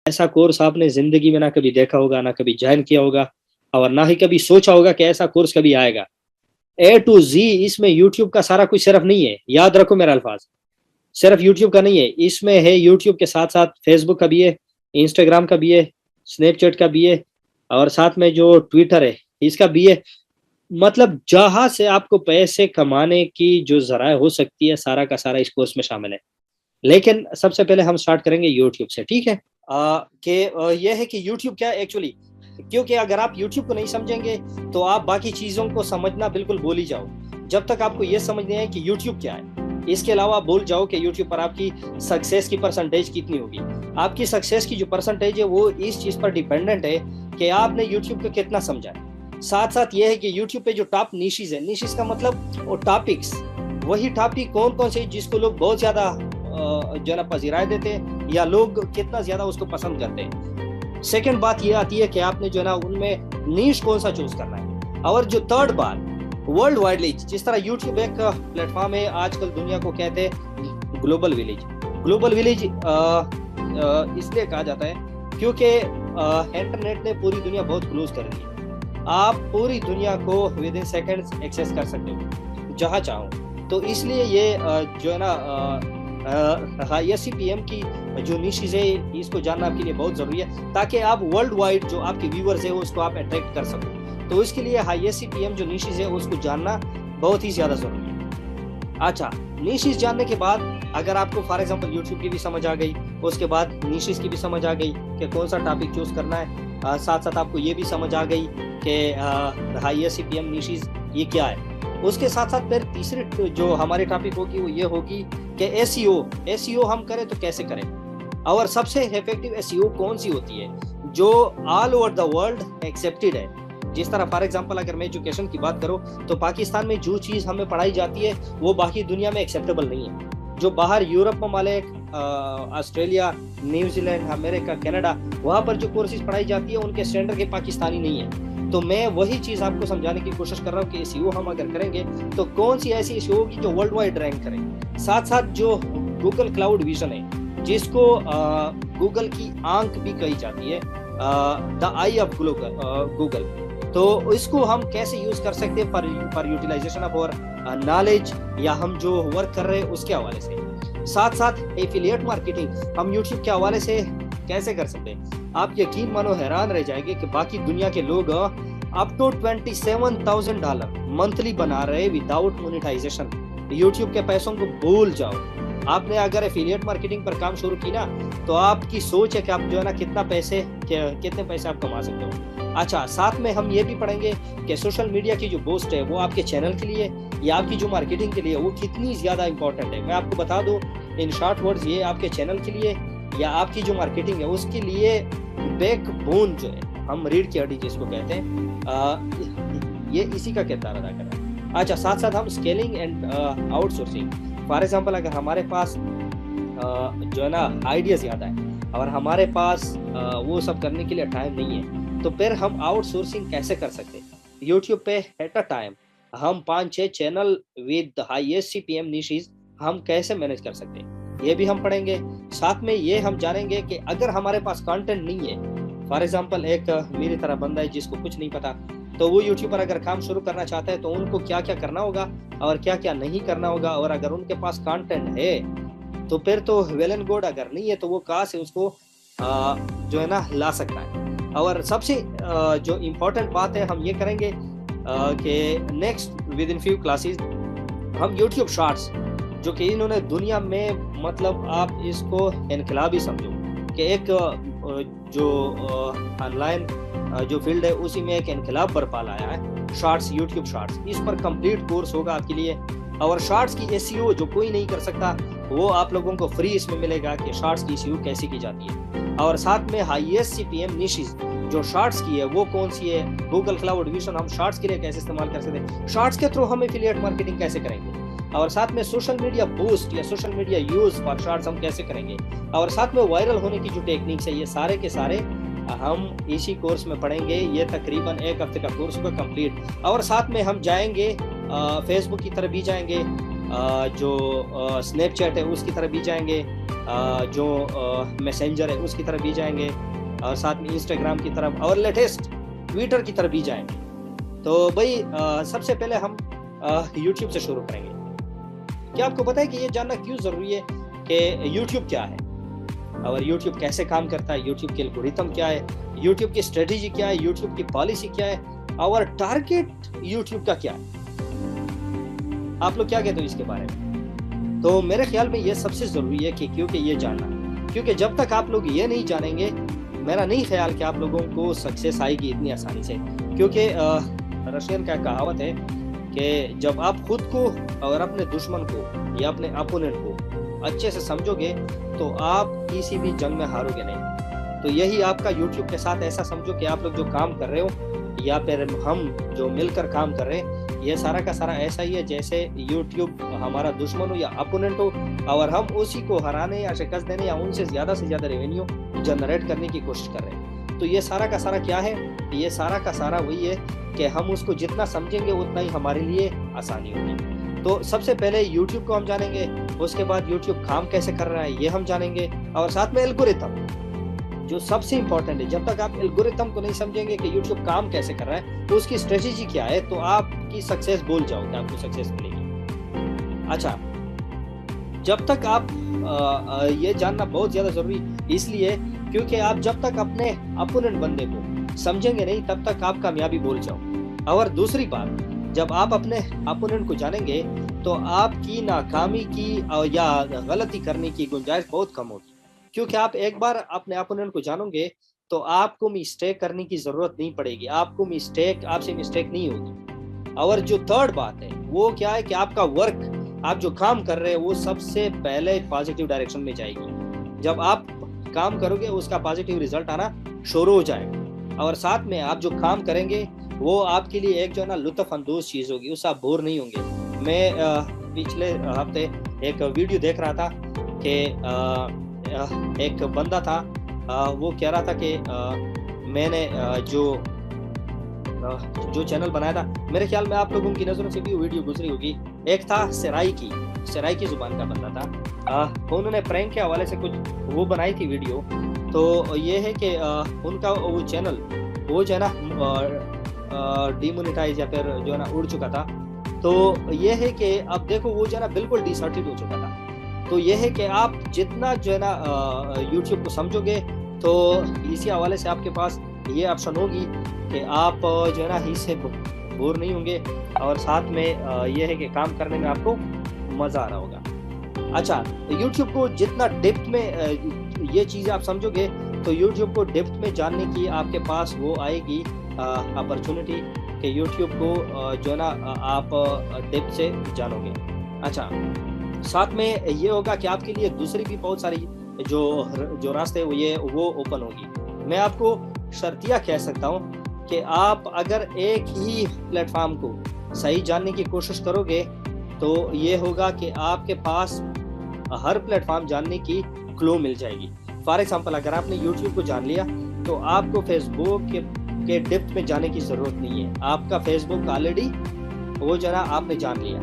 ऐसा कोर्स आपने जिंदगी में ना कभी देखा होगा, ना कभी ज्वाइन किया होगा और ना ही कभी सोचा होगा कि ऐसा कोर्स कभी आएगा। ए टू जी इसमें यूट्यूब का सारा कुछ सिर्फ नहीं है, याद रखो मेरा अल्फाज, सिर्फ यूट्यूब का नहीं है, इसमें है यूट्यूब के साथ साथ फेसबुक का भी है, इंस्टाग्राम का भी है, स्नैपचैट का भी है और साथ में जो ट्विटर है इसका भी है। मतलब जहां से आपको पैसे कमाने की जो जराए हो सकती है, सारा का सारा इस कोर्स में शामिल है। लेकिन सबसे पहले हम स्टार्ट करेंगे यूट्यूब से, ठीक है। ये है कि यूट्यूब क्या है एक्चुअली, क्योंकि अगर आप यूट्यूब को नहीं समझेंगे तो आप बाकी चीज़ों को समझना बिल्कुल भूल ही जाओ। जब तक आपको ये समझना है कि यूट्यूब क्या है, इसके अलावा आप भूल जाओ कि यूट्यूब पर आपकी सक्सेस की परसेंटेज कितनी होगी। आपकी सक्सेस की जो परसेंटेज है वो इस चीज़ पर डिपेंडेंट है कि आपने यूट्यूब को कितना समझा है। साथ साथ ये है कि यूट्यूब पे जो टॉप निशेस है, निशेस का मतलब वो टॉपिक्स, वही टॉपिक कौन कौन से जिसको लोग बहुत ज़्यादा जो है ना पजीराए देते हैं या लोग कितना ज़्यादा उसको पसंद करते हैं। सेकंड बात ये आती है कि आपने जो है ना उनमें नीश कौन सा चूज करना है। और जो थर्ड बात, वर्ल्ड वाइडली, जिस तरह यूट्यूब एक प्लेटफॉर्म है, आजकल दुनिया को कहते हैं ग्लोबल विलेज। ग्लोबल विलेज इसलिए कहा जाता है क्योंकि इंटरनेट ने पूरी दुनिया बहुत क्लोज कर दी है। आप पूरी दुनिया को विद इन सेकेंड्स एक्सेस कर सकते हो जहाँ चाहो। तो इसलिए ये जो है ना ISCPM की जो निशेस है इसको जानना आपके लिए बहुत जरूरी है, ताकि आप वर्ल्ड वाइड जो आपके व्यूअर्स है उसको आप अट्रैक्ट कर सको। तो इसके लिए ISCPM जो निशेस है उसको जानना बहुत ही ज्यादा जरूरी है। अच्छा, निशेस जानने के बाद अगर आपको फॉर एग्जांपल यूट्यूब की भी समझ आ गई, उसके बाद निशेस की भी समझ आ गई कि कौन सा टॉपिक चूज करना है, साथ साथ आपको ये भी समझ आ गई कि ISCPM निशेस ये क्या है, उसके साथ साथ फिर तीसरी जो हमारी टॉपिक होगी वो ये होगी कि एसईओ हम करें तो कैसे करें, और सबसे इफेक्टिव एसईओ कौन सी होती है जो all over the world accepted है। जिस तरह फॉर एग्जांपल अगर मैं एजुकेशन की बात करूं तो पाकिस्तान में जो चीज़ हमें पढ़ाई जाती है वो बाकी दुनिया में एक्सेप्टेबल नहीं है। जो बाहर यूरोप ममालिक, ऑस्ट्रेलिया, न्यूजीलैंड, अमेरिका, कनाडा, वहाँ पर जो कोर्सेज पढ़ाई जाती है उनके स्टैंडर्ड के पाकिस्तानी नहीं है। तो मैं वही चीज़ आपको समझाने की कोशिश कर रहा हूँ कि एसईओ हम अगर करेंगे तो कौन सी ऐसी एसईओ होगी जो वर्ल्ड वाइड रैंक करे। साथ साथ जो गूगल क्लाउड विजन है, जिसको गूगल की आंख भी कही जाती है, द आई ऑफ गूगल, तो इसको हम कैसे यूज कर सकते हैं for utilisation of our knowledge, या हम जो वर्क कर रहे हैं उसके हवाले से। साथ साथ एफिलिएट मार्केटिंग हम यूट्यूब के हवाले से कैसे कर सकते हैं। आप यकीन मानो हैरान रह जाएंगे कि बाकी दुनिया के लोग अप टू $27,000 मंथली बना रहे विदाउट मोनेटाइजेशन। यूट्यूब के पैसों को भूल जाओ। आपने अगर एफिलिएट मार्केटिंग पर काम शुरू की ना तो आपकी सोच है कि आप जो है ना कितने पैसे आप कमा सकते हो। अच्छा, साथ में हम ये भी पढ़ेंगे कि सोशल मीडिया की जो पोस्ट है वो आपके चैनल के लिए या आपकी जो मार्केटिंग के लिए वो कितनी ज्यादा इंपॉर्टेंट है। मैं आपको बता दूं इन शॉर्ट वर्ड्स, ये आपके चैनल के लिए या आपकी जो मार्केटिंग है उसके लिए बैकबोन जो है, हम रीढ़ की हड्डी जिसको कहते हैं, ये इसी का किरदार अदा कर रहा है। अच्छा, साथ साथ हम scaling and outsourcing, for example अगर हमारे पास जो है ना आइडिया ज़्यादा है और हमारे पास वो सब करने के लिए टाइम नहीं है, तो फिर हम आउटसोर्सिंग कैसे कर सकते हैं। यूट्यूब पे एट अ टाइम हम 5-6 चैनल विद ISCPM निशेस हम कैसे मैनेज कर सकते हैं, ये भी हम पढ़ेंगे। साथ में ये हम जानेंगे कि अगर हमारे पास कंटेंट नहीं है, फॉर एग्जांपल एक मेरी तरह बंदा है जिसको कुछ नहीं पता, तो वो यूट्यूब पर अगर काम शुरू करना चाहता है तो उनको क्या क्या करना होगा और क्या क्या नहीं करना होगा, और अगर उनके पास कंटेंट है तो फिर तो वेल एंड गुड, अगर नहीं है तो वो कहाँ से उसको जो है ना ला सकता है। और सबसे जो इम्पोर्टेंट बात है हम ये करेंगे कि next with in few classes हम यूट्यूब शॉर्ट्स, जो कि इन्होंने दुनिया में, मतलब आप इसको इनकलाब ही समझो कि एक जो ऑनलाइन जो फील्ड है उसी में एक इनकलाब बरपा लाया है शॉर्ट्स, यूट्यूब शॉर्ट्स। इस पर कंप्लीट कोर्स होगा आपके लिए, और शॉर्ट्स की एसईओ जो कोई नहीं कर सकता वो आप लोगों को फ्री इसमें मिलेगा कि शॉर्ट्स की एसईओ कैसे की जाती है। और साथ में ISCPM निशेस जो शॉर्ट्स की है वो कौन सी है, गूगल क्लाउड विजन हम शॉर्ट्स के लिए कैसे इस्तेमाल कर सकते हैं, शॉर्ट्स के थ्रू हम एफिलिएट मार्केटिंग कैसे करेंगे, और साथ में सोशल मीडिया बूस्ट या social media use for shorts हम कैसे करेंगे, और साथ में वायरल होने की जो टेक्निक्स है, ये सारे के सारे हम इसी कोर्स में पढ़ेंगे। ये तकरीबन 1 हफ्ते का कोर्स होगा कंप्लीट। और साथ में हम जाएंगे फेसबुक की तरफ भी जाएंगे, जो स्नैपचैट है उसकी तरफ भी जाएंगे, जो मैसेंजर है उसकी तरफ भी जाएंगे, और साथ में इंस्टाग्राम की तरफ, और लेटेस्ट ट्विटर की तरफ भी जाएंगे। तो भाई सबसे पहले हम यूट्यूब से शुरू करेंगे। क्या आपको पता है कि ये जानना क्यों ज़रूरी है कि यूट्यूब क्या है और यूट्यूब कैसे काम करता है, यूट्यूब के एल्गोरिथम क्या है, यूट्यूब की स्ट्रेटेजी क्या है, यूट्यूब की पॉलिसी क्या है, और टारगेट यूट्यूब का क्या है? आप लोग क्या कहते हो इसके बारे में? तो मेरे ख्याल में ये सबसे ज़रूरी है कि क्योंकि ये जानना, क्योंकि जब तक आप लोग ये नहीं जानेंगे, मेरा नहीं ख्याल कि आप लोगों को सक्सेस आएगी इतनी आसानी से। क्योंकि रशियन का कहावत है कि जब आप खुद को और अपने दुश्मन को या अपने अपोनेंट को अच्छे से समझोगे तो आप किसी भी जंग में हारोगे नहीं। तो यही आपका यूट्यूब के साथ ऐसा समझो कि आप लोग जो काम कर रहे हो या फिर हम जो मिलकर काम कर रहे हैं, ये सारा का सारा ऐसा ही है जैसे यूट्यूब हमारा दुश्मन हो या अपोनेंट हो, और हम उसी को हराने या शिकस्त देने या उनसे ज़्यादा से ज़्यादा रेवेन्यू जनरेट करने की कोशिश कर रहे हैं। तो ये सारा का सारा क्या है? ये सारा का सारा वही है कि हम उसको जितना समझेंगे उतना ही हमारे लिए आसानी होगी। तो सबसे पहले यूट्यूब को हम जानेंगे, उसके बाद यूट्यूब काम कैसे कर रहा है ये हम जानेंगे, और साथ में एल्गोरिथम जो सबसे इंपॉर्टेंट है। जब तक आप एल्गोरिथम को नहीं समझेंगे कि यूट्यूब काम कैसे कर रहा है, तो उसकी स्ट्रेटेजी क्या है, तो आपकी सक्सेस भूल जाओगे, आपको सक्सेस मिलेगी। अच्छा, जब तक आप ये जानना बहुत ज़्यादा ज़रूरी इसलिए क्योंकि आप जब तक अपने अपोनेंट बंदे को समझेंगे नहीं तब तक आप कामयाबी भूल जाओ। और दूसरी बात, जब आप अपने अपोनेंट को जानेंगे तो आपकी नाकामी की या गलती करने की गुंजाइश बहुत कम होगी, क्योंकि आप एक बार अपने अपोनेंट को जानोगे तो आपको मिस्टेक करने की ज़रूरत नहीं पड़ेगी, आपसे मिस्टेक नहीं होगी। और जो थर्ड बात है वो क्या है कि आपका वर्क, आप जो काम कर रहे हैं वो सबसे पहले पॉजिटिव डायरेक्शन में जाएगी। जब आप काम करोगे उसका पॉजिटिव रिजल्ट आना शुरू हो जाएगा, और साथ में आप जो काम करेंगे वो आपके लिए एक जो है ना लुत्फ अंदोज चीज़ होगी, उससे आप बोर नहीं होंगे। मैं पिछले हफ्ते एक वीडियो देख रहा था कि एक बंदा था, वो कह रहा था कि मैंने जो चैनल बनाया था, मेरे ख्याल में आप लोगों की नज़रों से भी वीडियो गुजरी होगी। एक था सराई की जुबान का बंदा था, उन्होंने प्रैंक के हवाले से कुछ वो बनाई थी वीडियो। तो ये है कि उनका वो चैनल वो जो है ना डिमोनेटाइज या फिर जो है ना उड़ चुका था। तो ये है कि अब देखो वो जो है ना बिल्कुल डिसऑर्टेड हो चुका था। तो ये है कि आप जितना जो है ना यूट्यूब को समझोगे तो इसी हवाले से आपके पास ये ऑप्शन होगी कि आप जो है ना इससे बोर नहीं होंगे, और साथ में ये है कि काम करने में आपको मज़ा आ रहा होगा। अच्छा, यूट्यूब को जितना डेप्थ में ये चीज़ें आप समझोगे तो यूट्यूब को डेप्थ में जानने की आपके पास वो आएगी अपॉर्चुनिटी कि यूट्यूब को जो है ना आप डेप्थ से जानोगे। अच्छा, साथ में ये होगा कि आपके लिए दूसरी भी बहुत सारी जो रास्ते वो ओपन होगी। मैं आपको शर्तिया कह सकता हूँ कि आप अगर एक ही प्लेटफॉर्म को सही जानने की कोशिश करोगे तो ये होगा कि आपके पास हर प्लेटफॉर्म जानने की क्लू मिल जाएगी। फॉर एग्जांपल, अगर आपने यूट्यूब को जान लिया तो आपको फेसबुक के डेप्थ में जाने की ज़रूरत नहीं है। आपका फेसबुक ऑलरेडी वो जना आपने जान लिया।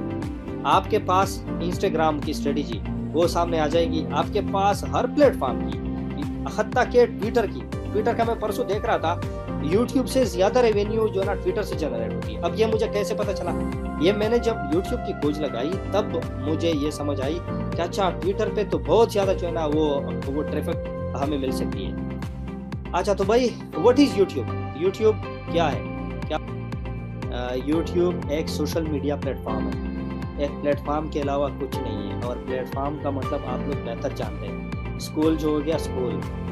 आपके पास इंस्टाग्राम की स्ट्रेटेजी वो सामने आ जाएगी, आपके पास हर प्लेटफॉर्म की, हत्ता के ट्विटर का मैं परसों देख रहा था, यूट्यूब से ज़्यादा रेवेन्यू जो है ना ट्विटर से जनरेट होती है। अब ये मुझे कैसे पता चला? ये मैंने जब यूट्यूब की खोज लगाई तब मुझे ये समझ आई कि अच्छा, ट्विटर पे तो बहुत ज़्यादा जो है ना वो ट्रैफिक हमें मिल सकती है। अच्छा, तो भाई व्हाट इज़ यूट्यूब? यूट्यूब क्या है? यूट्यूब एक सोशल मीडिया प्लेटफॉर्म है। एक प्लेटफॉर्म के अलावा कुछ नहीं है, और प्लेटफॉर्म का मतलब आप लोग बेहतर जानते हैं। स्कूल जो हो गया,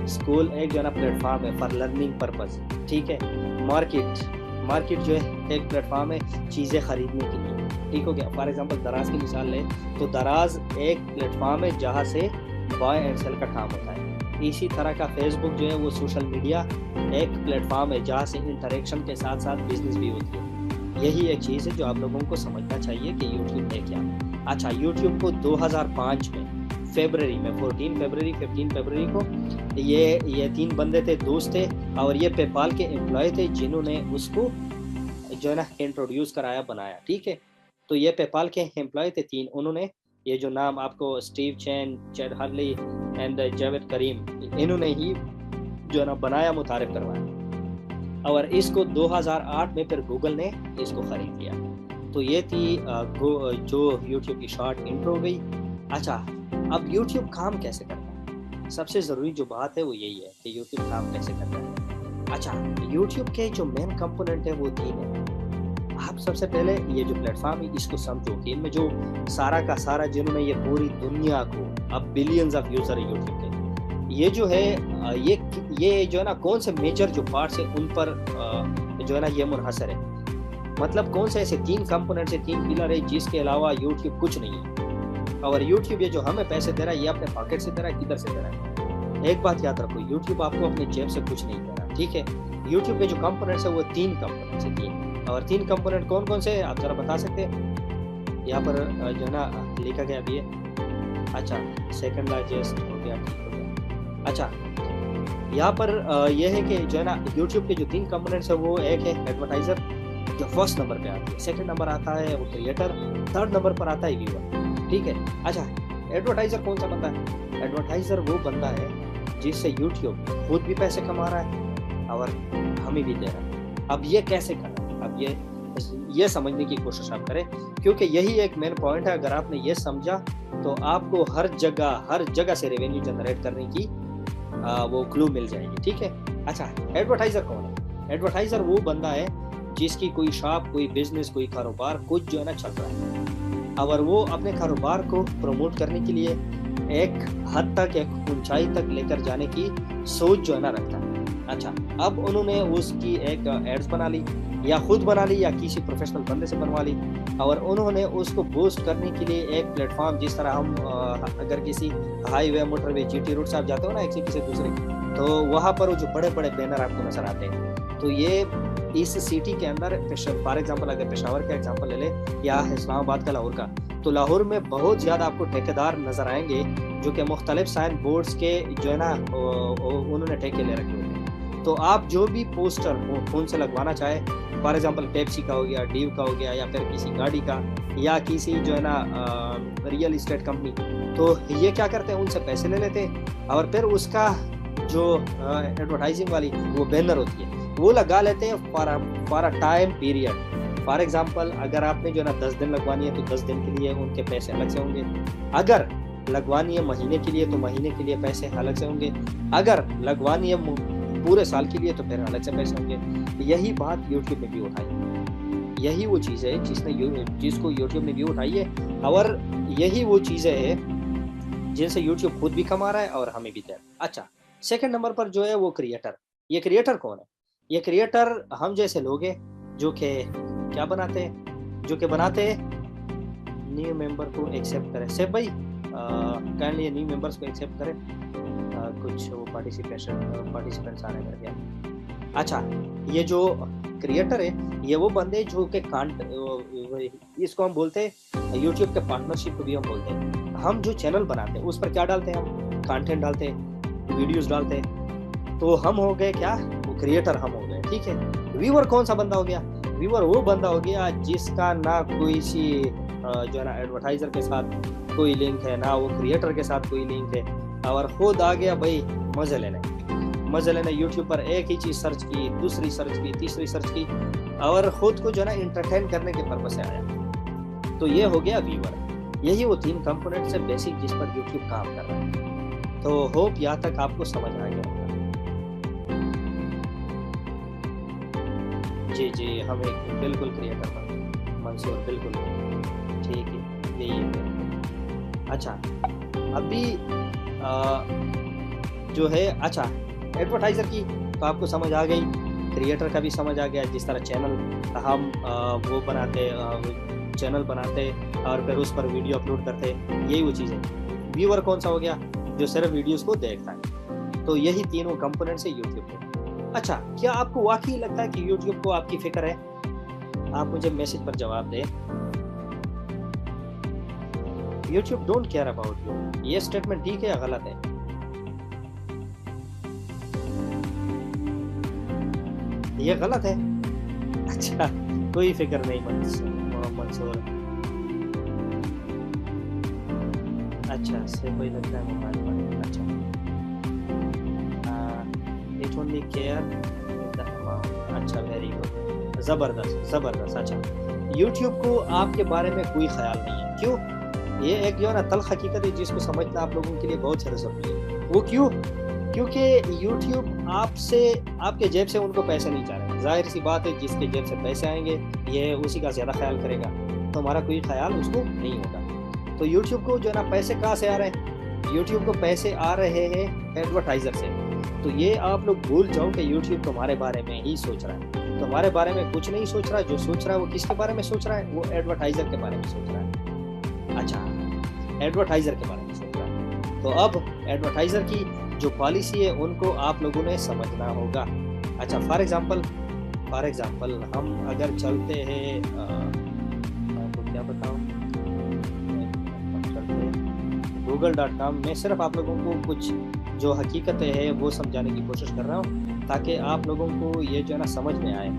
स्कूल एक जो है ना प्लेटफॉर्म है फॉर लर्निंग पर्पस, ठीक है। मार्केट जो है एक प्लेटफॉर्म है चीज़ें खरीदने के लिए, ठीक हो गया। फॉर एग्जांपल दराज की मिसाल लें तो दराज एक प्लेटफॉर्म है जहाँ से बाय एंड सेल का काम होता है। इसी तरह का फेसबुक जो है वो सोशल मीडिया एक प्लेटफॉर्म है जहाँ से इंटरेक्शन के साथ साथ बिजनेस भी होती है। यही एक चीज़ है जो आप लोगों को समझना चाहिए कि यूट्यूब है क्या। अच्छा, यूट्यूब को 2005 में फरवरी में 14 फरवरी 15 फरवरी को ये 3 बंदे थे, दोस्त थे, और ये पेपाल के एम्प्लॉय थे जिन्होंने उसको जो है ना इंट्रोड्यूस कराया, बनाया, ठीक है। तो ये पेपाल के एम्प्लॉय थे 3, उन्होंने ये जो नाम आपको Steve Chen, Chad Hurley and Javed Karim, इन्होंने ही जो है ना बनाया, मुतारिफ करवाया। और इसको 2008 में फिर गूगल ने इसको खरीद लिया। तो ये थी जो यूट्यूब की शॉर्ट इंट्रो गई। अच्छा, अब यूट्यूब काम कैसे करता है? सबसे ज़रूरी जो बात है वो यही है कि यूट्यूब काम कैसे करता है। अच्छा, यूट्यूब के जो मेन कंपोनेंट है वो 3 है। आप सबसे पहले ये जो प्लेटफॉर्म है इसको समझो कि इनमें जो सारा का सारा, जिन्होंने ये पूरी दुनिया को, अब बिलियंस ऑफ यूजर है यूट्यूब के, ये जो है ये जो है ना कौन से मेजर जो पार्ट्स है उन पर जो है ना ये मुनहसर है। मतलब कौन से ऐसे 3 कंपोनेंट से 3 पिलर है जिसके अलावा यूट्यूब कुछ नहीं है। और यूट्यूब ये जो हमें पैसे दे रहा है ये अपने पॉकेट से दे रहा है, किधर से दे रहा है? एक बात याद रखो, यूट्यूब आपको अपनी जेब से कुछ नहीं दे रहा, ठीक है। यूट्यूब के जो कंपोनेंट्स है वो 3 कंपोनेंट्स है, 3। और 3 कंपोनेंट कौन कौन से आप जरा बता सकते हैं? यहाँ पर जो है ना लिखा गया भी है। अच्छा, सेकंड लार्जेस्ट हो गया, ठीक हो गया। अच्छा, यहाँ पर यह है कि जो है ना यूट्यूब के जो 3 कंपोनेंट्स है वो एक है एडवर्टाइजर, जो फर्स्ट नंबर पे आती है, सेकंड नंबर आता है वो क्रिएटर, थर्ड नंबर पर आता है व्यूअर, ठीक है। अच्छा, एडवर्टाइजर कौन सा बंदा है? एडवर्टाइजर वो बंदा है जिससे यूट्यूब खुद भी पैसे कमा रहा है और हमें भी दे रहा है। अब ये कैसे कर रहा है? अब ये समझने की कोशिश आप करें, क्योंकि यही एक मेन पॉइंट है। अगर आपने ये समझा तो आपको हर जगह से रेवेन्यू जनरेट करने की वो क्लू मिल जाएगी, ठीक है। अच्छा, एडवर्टाइजर कौन है? एडवर्टाइजर वो बंदा है जिसकी कोई शॉप, कोई बिजनेस, कोई कारोबार कुछ जो है ना चल रहा है, और वो अपने कारोबार को प्रमोट करने के लिए एक हद तक, एक ऊंचाई तक लेकर जाने की सोच जो है ना रखता है। अच्छा, अब उन्होंने उसकी एक एड्स बना ली, या खुद बना ली या किसी प्रोफेशनल बंदे से बनवा ली, और उन्होंने उसको बूस्ट करने के लिए एक प्लेटफॉर्म, जिस तरह हम अगर किसी हाईवे, मोटरवे, जीटी रूट से आप जाते हो ना एक सिटी से दूसरे, तो वहाँ पर वो जो बड़े बड़े बैनर आपको नजर आते हैं, तो ये इस सिटी के अंदर, फॉर एग्जांपल अगर पेशावर का एग्जांपल ले ले या इस्लामाबाद का, लाहौर का, तो लाहौर में बहुत ज़्यादा आपको ठेकेदार नज़र आएंगे जो कि मुख्तलिफ साइन बोर्ड्स के जो है ना उन्होंने ठेके ले रखे होते हैं। तो आप जो भी पोस्टर फोन से लगवाना चाहे, फॉर एग्जांपल पेप्सी का हो गया, डीव का हो गया, या फिर किसी गाड़ी का, या किसी जो है ना रियल इस्टेट कंपनी, तो ये क्या करते हैं, उनसे पैसे ले लेते हैं और फिर उसका जो एडवर्टाइजिंग वाली वो बैनर होती है वो लगा लेते हैं for a time period. For example अगर आपने जो है ना 10 दिन लगवानी है तो 10 दिन के लिए उनके पैसे अलग से होंगे, अगर लगवानी है महीने के लिए तो महीने के लिए पैसे अलग से होंगे, अगर लगवानी है पूरे साल के लिए तो फिर अलग से पैसे होंगे। यही बात यूट्यूब में भी उठाई, यही वो चीज़ है जिसको यूट्यूब ने भी उठाई है, और यही वो चीज़ें है जिनसे यूट्यूब खुद भी कमा रहा है और हमें भी दे रहा है। अच्छा, सेकंड नंबर पर जो है वो क्रिएटर। ये क्रिएटर कौन है? ये क्रिएटर हम जैसे लोग हैं जो कि क्या बनाते हैं, जो कि बनाते हैं न्यू मेंबर को एक्सेप्ट करें। सेफ भाई काइंडली न्यू मेंबर्स को एक्सेप्ट करें, कुछ वो पार्टिसिपेंट्स आने कर गया। अच्छा, ये जो क्रिएटर है ये वो बंदे जो कि इसको हम बोलते हैं यूट्यूब के पार्टनरशिप को भी हम बोलते हैं। हम जो चैनल बनाते हैं उस पर क्या डालते हैं, हम कंटेंट डालते हैं, वीडियोस डालते हैं, तो हम हो गए क्या, वो क्रिएटर हम हो गए, ठीक है। व्यूअर कौन सा बंदा हो गया? व्यूअर वो बंदा हो गया जिसका ना कोई सी जो है ना एडवर्टाइजर के साथ कोई लिंक है, ना वो क्रिएटर के साथ कोई लिंक है, और खुद आ गया भाई मजे लेने यूट्यूब पर एक ही चीज सर्च की, दूसरी सर्च की, तीसरी सर्च की, और खुद को जो है ना इंटरटेन करने के पर्पस से आया। तो ये हो गया व्यूअर। यही वो 3 कंपोनेंट्स है बेसिक जिस पर यूट्यूब काम कर रहा है। तो होप यहाँ तक आपको समझ आ गया होगा। जी हम एक बिल्कुल क्रिएटर मंसूर, बिल्कुल ठीक है, यही है। अच्छा, अभी जो है, अच्छा एडवर्टाइजर की तो आपको समझ आ गई, क्रिएटर का भी समझ आ गया। जिस तरह चैनल हम वो बनाते, चैनल बनाते और फिर उस पर वीडियो अपलोड करते, यही वो चीज़ है। व्यूअर कौन सा हो गया, जो सिर्फ वीडियोस को देखता है। तो यही तीनों कंपोनेंट्स है यूट्यूब के। अच्छा, क्या आपको वाकई लगता है कि यूट्यूब को आपकी फिक्र है? आप मुझे मैसेज पर जवाब दें। YouTube don't care about you, ये स्टेटमेंट ठीक है या गलत है? ये गलत है। अच्छा, कोई फिक्र नहीं मंसूर, अच्छा, से कोई लगता है मोबाइल पर। अच्छा, it only care the amount. अच्छा, वेरी गुड, ज़बरदस्त ज़बरदस्त। अच्छा, यूट्यूब को आपके बारे में कोई ख्याल नहीं है, क्यों? ये एक जो है ना तल्ख़ हकीकत है जिसको समझना आप लोगों के लिए बहुत ज़्यादा ज़रूरी है। वो क्यों? क्योंकि यूट्यूब आपसे, आपके जेब से उनको पैसे नहीं चाह रहे। ज़ाहिर सी बात है, जिसके जेब से पैसे आएँगे ये उसी का ज़्यादा ख्याल करेगा, तो हमारा कोई ख्याल उसको नहीं होगा। तो यूट्यूब को जो है ना पैसे कहाँ से आ रहे हैं? यूट्यूब को पैसे आ रहे हैं एडवर्टाइज़र से। तो ये आप लोग भूल जाओ कि यूट्यूब तुम्हारे बारे में ही सोच रहा है। तुम्हारे बारे में कुछ नहीं सोच रहा है, जो सोच रहा है वो किसके बारे में सोच रहा है? वो एडवर्टाइज़र के बारे में सोच रहा है। अच्छा, एडवर्टाइज़र के बारे में सोच रहा है। तो अब एडवर्टाइज़र की जो पॉलिसी है उनको आप लोगों ने समझना होगा। अच्छा, फॉर एग्जांपल हम अगर चलते हैं, मैं आपको क्या बताऊँ, हम चलते हैं google.com में। सिर्फ आप लोगों को कुछ जो हकीकतें हैं वो समझाने की कोशिश कर रहा हूँ ताकि आप लोगों को ये जो है ना समझ में आए।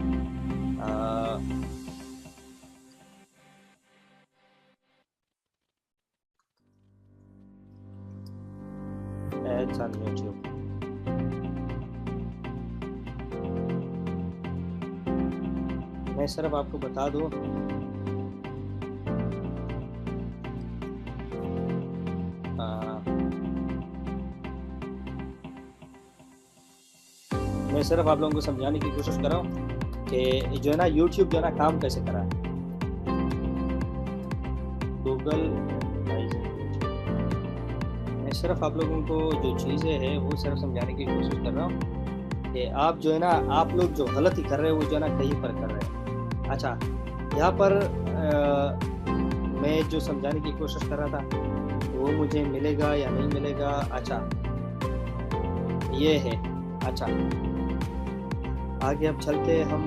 Ads on YouTube. मैं सिर्फ आपको बता दूं, मैं सिर्फ आप लोगों को समझाने की कोशिश कर रहा हूँ कि जो है ना यूट्यूब जो है ना काम कैसे करा है। गूगल, मैं सिर्फ आप लोगों को जो चीज़ें हैं वो सिर्फ समझाने की कोशिश कर रहा हूँ कि आप जो है ना, आप लोग जो गलती कर रहे हो वो जो है ना कहीं पर कर रहे हैं। अच्छा, यहाँ पर मैं जो समझाने की कोशिश कर रहा था वो मुझे मिलेगा या नहीं मिलेगा। अच्छा, ये है। अच्छा, आगे अब चलते हम।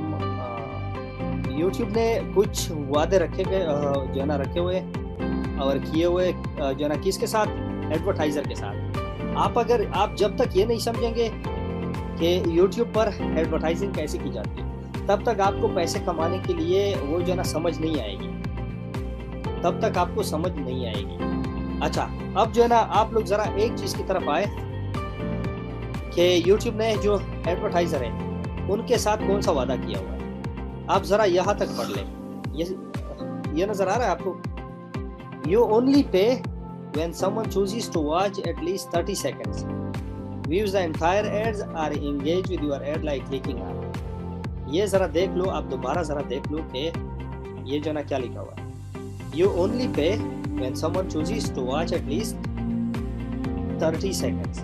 यूट्यूब ने कुछ वादे रखे गए जो है ना रखे हुए और किए हुए जो है ना किसके साथ? एडवर्टाइज़र के साथ। आप जब तक ये नहीं समझेंगे कि यूट्यूब पर एडवर्टाइजिंग कैसे की जाती है, तब तक आपको पैसे कमाने के लिए वो जो है ना समझ नहीं आएगी, तब तक आपको समझ नहीं आएगी। अच्छा, अब जो है ना आप लोग ज़रा एक चीज़ की तरफ आए कि यूट्यूब ने जो एडवर्टाइज़र है उनके साथ कौन सा वादा किया हुआ है। आप ज़रा यहाँ तक पढ़ लें। ये नज़र आ रहा है आपको? You only pay when someone chooses to watch at least 30 seconds, views the entire ads or engage with your ad like clicking on। ये ज़रा देख लो, आप दोबारा ज़रा देख लो कि ये जो ना क्या लिखा हुआ है। You only pay when someone chooses to watch at least 30 seconds।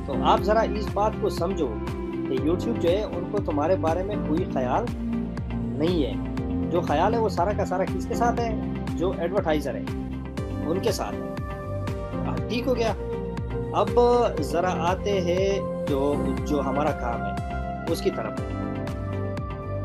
तो आप ज़रा इस बात को समझो कि YouTube जो है उनको तुम्हारे बारे में कोई ख्याल नहीं है। जो ख्याल है वो सारा का सारा किसके साथ है? जो एडवर्टाइज़र है उनके साथ है। ठीक हो गया। अब ज़रा आते हैं जो हमारा काम है उसकी तरफ।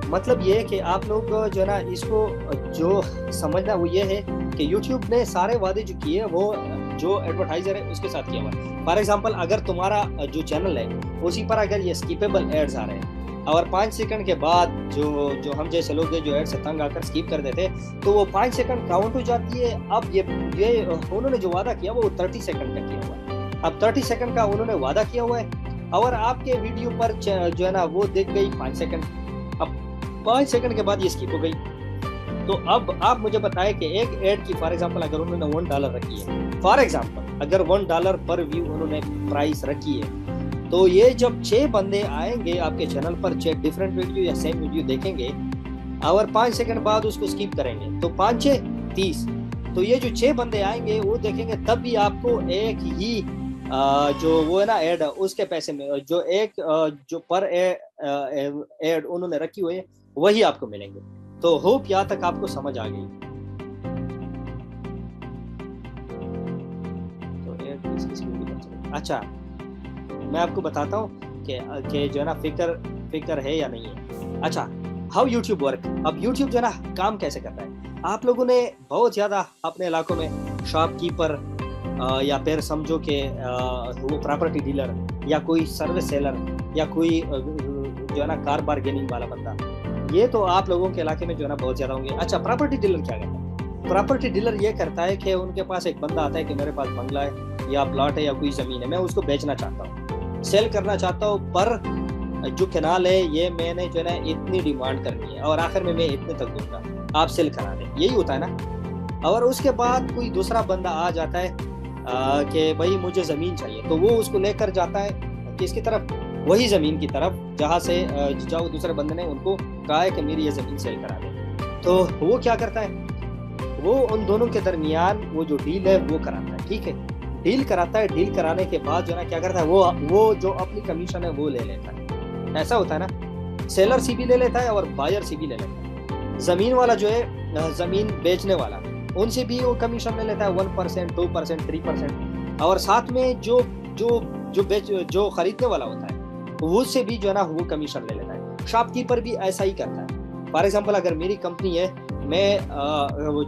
मतलब ये है कि आप लोग जो है ना इसको जो समझना वो ये है कि YouTube ने सारे वादे जो किए वो जो एडवर्टाइज़र है उसके साथ किया हुआ है। फॉर एग्जांपल, अगर तुम्हारा जो चैनल है उसी पर अगर ये स्किपेबल एड्स आ रहे हैं और 5 सेकंड के बाद जो हम जैसे लोग हैं जो एड से तंग आकर स्किप कर देते तो वो 5 सेकंड काउंट हो जाती है। अब ये उन्होंने जो वादा किया वो 30 सेकंड का किया हुआ है। अब 30 सेकंड का उन्होंने वादा किया हुआ है और आपके वीडियो पर जो है ना वो देख गई 5 सेकंड। अब 5 सेकंड के बाद ये स्किप हो गई। तो अब आप मुझे बताएं कि एक एड की फॉर एग्जांपल अगर उन्होंने $1 रखी है, फॉर एग्जांपल अगर $1 पर व्यू उन्होंने प्राइस रखी है, तो ये जब 6 बंदे आएंगे आपके चैनल पर, 6 डिफरेंट वीडियो या सेम वीडियो देखेंगे और 5 सेकंड बाद उसको स्किप करेंगे तो 5 6 30। तो ये जो 6 बंदे आएंगे वो देखेंगे, तब भी आपको एक ही जो वो है ना एड उसके पैसे में जो जो पर एड उन्होंने रखी हुई है वही आपको मिलेंगे। तो होप यहाँ तक आपको समझ आ गई। तो एड किस अच्छा, मैं आपको बताता हूँ कि जो है ना फिक्र है या नहीं है। अच्छा, हाउ यूट्यूब वर्क। अब यूट्यूब जो है ना काम कैसे करता है। आप लोगों ने बहुत ज़्यादा अपने इलाकों में शॉपकीपर या फिर समझो कि वो प्रॉपर्टी डीलर या कोई सर्विस सेलर या कोई जो है ना कार बार्गेनिंग वाला बंदा, ये तो आप लोगों के इलाके में जो है ना बहुत ज़्यादा होंगे। अच्छा, प्रॉपर्टी डीलर क्या करता है? प्रॉपर्टी डीलर ये करता है कि उनके पास एक बंदा आता है कि मेरे पास बंगला है या प्लॉट है या कोई ज़मीन है, मैं उसको बेचना चाहता हूँ, सेल करना चाहता हूँ, पर जो कैनाल है ये मैंने जो है ना इतनी डिमांड करनी है और आखिर में मैं इतने तक दूंगा, आप सेल करा दें, यही होता है ना। और उसके बाद कोई दूसरा बंदा आ जाता है कि भाई मुझे ज़मीन चाहिए, तो वो उसको लेकर जाता है किसकी तरफ, वही ज़मीन की तरफ जहाँ से जाओ दूसरे बंदे ने उनको कहा है कि मेरी ये ज़मीन सेल करा दे। तो वो क्या करता है, वो उन दोनों के दरमियान वो जो डील है वो कराता है, ठीक है, डील कराता है। डील कराने के बाद जो है ना क्या करता है, वो जो अपनी कमीशन है वो ले लेता है। ऐसा होता है ना, सेलर सी भी ले लेता है और बायर सी भी ले लेता है। ज़मीन वाला जो है, ज़मीन बेचने वाला, उनसे भी वो कमीशन ले लेता है 1%, 2%, 3%, और साथ में जो खरीदने वाला होता है वो से भी जो है ना वो कमीशन ले लेता है। शॉपकीपर भी ऐसा ही करता है। फॉर एग्जांपल अगर मेरी कंपनी है, मैं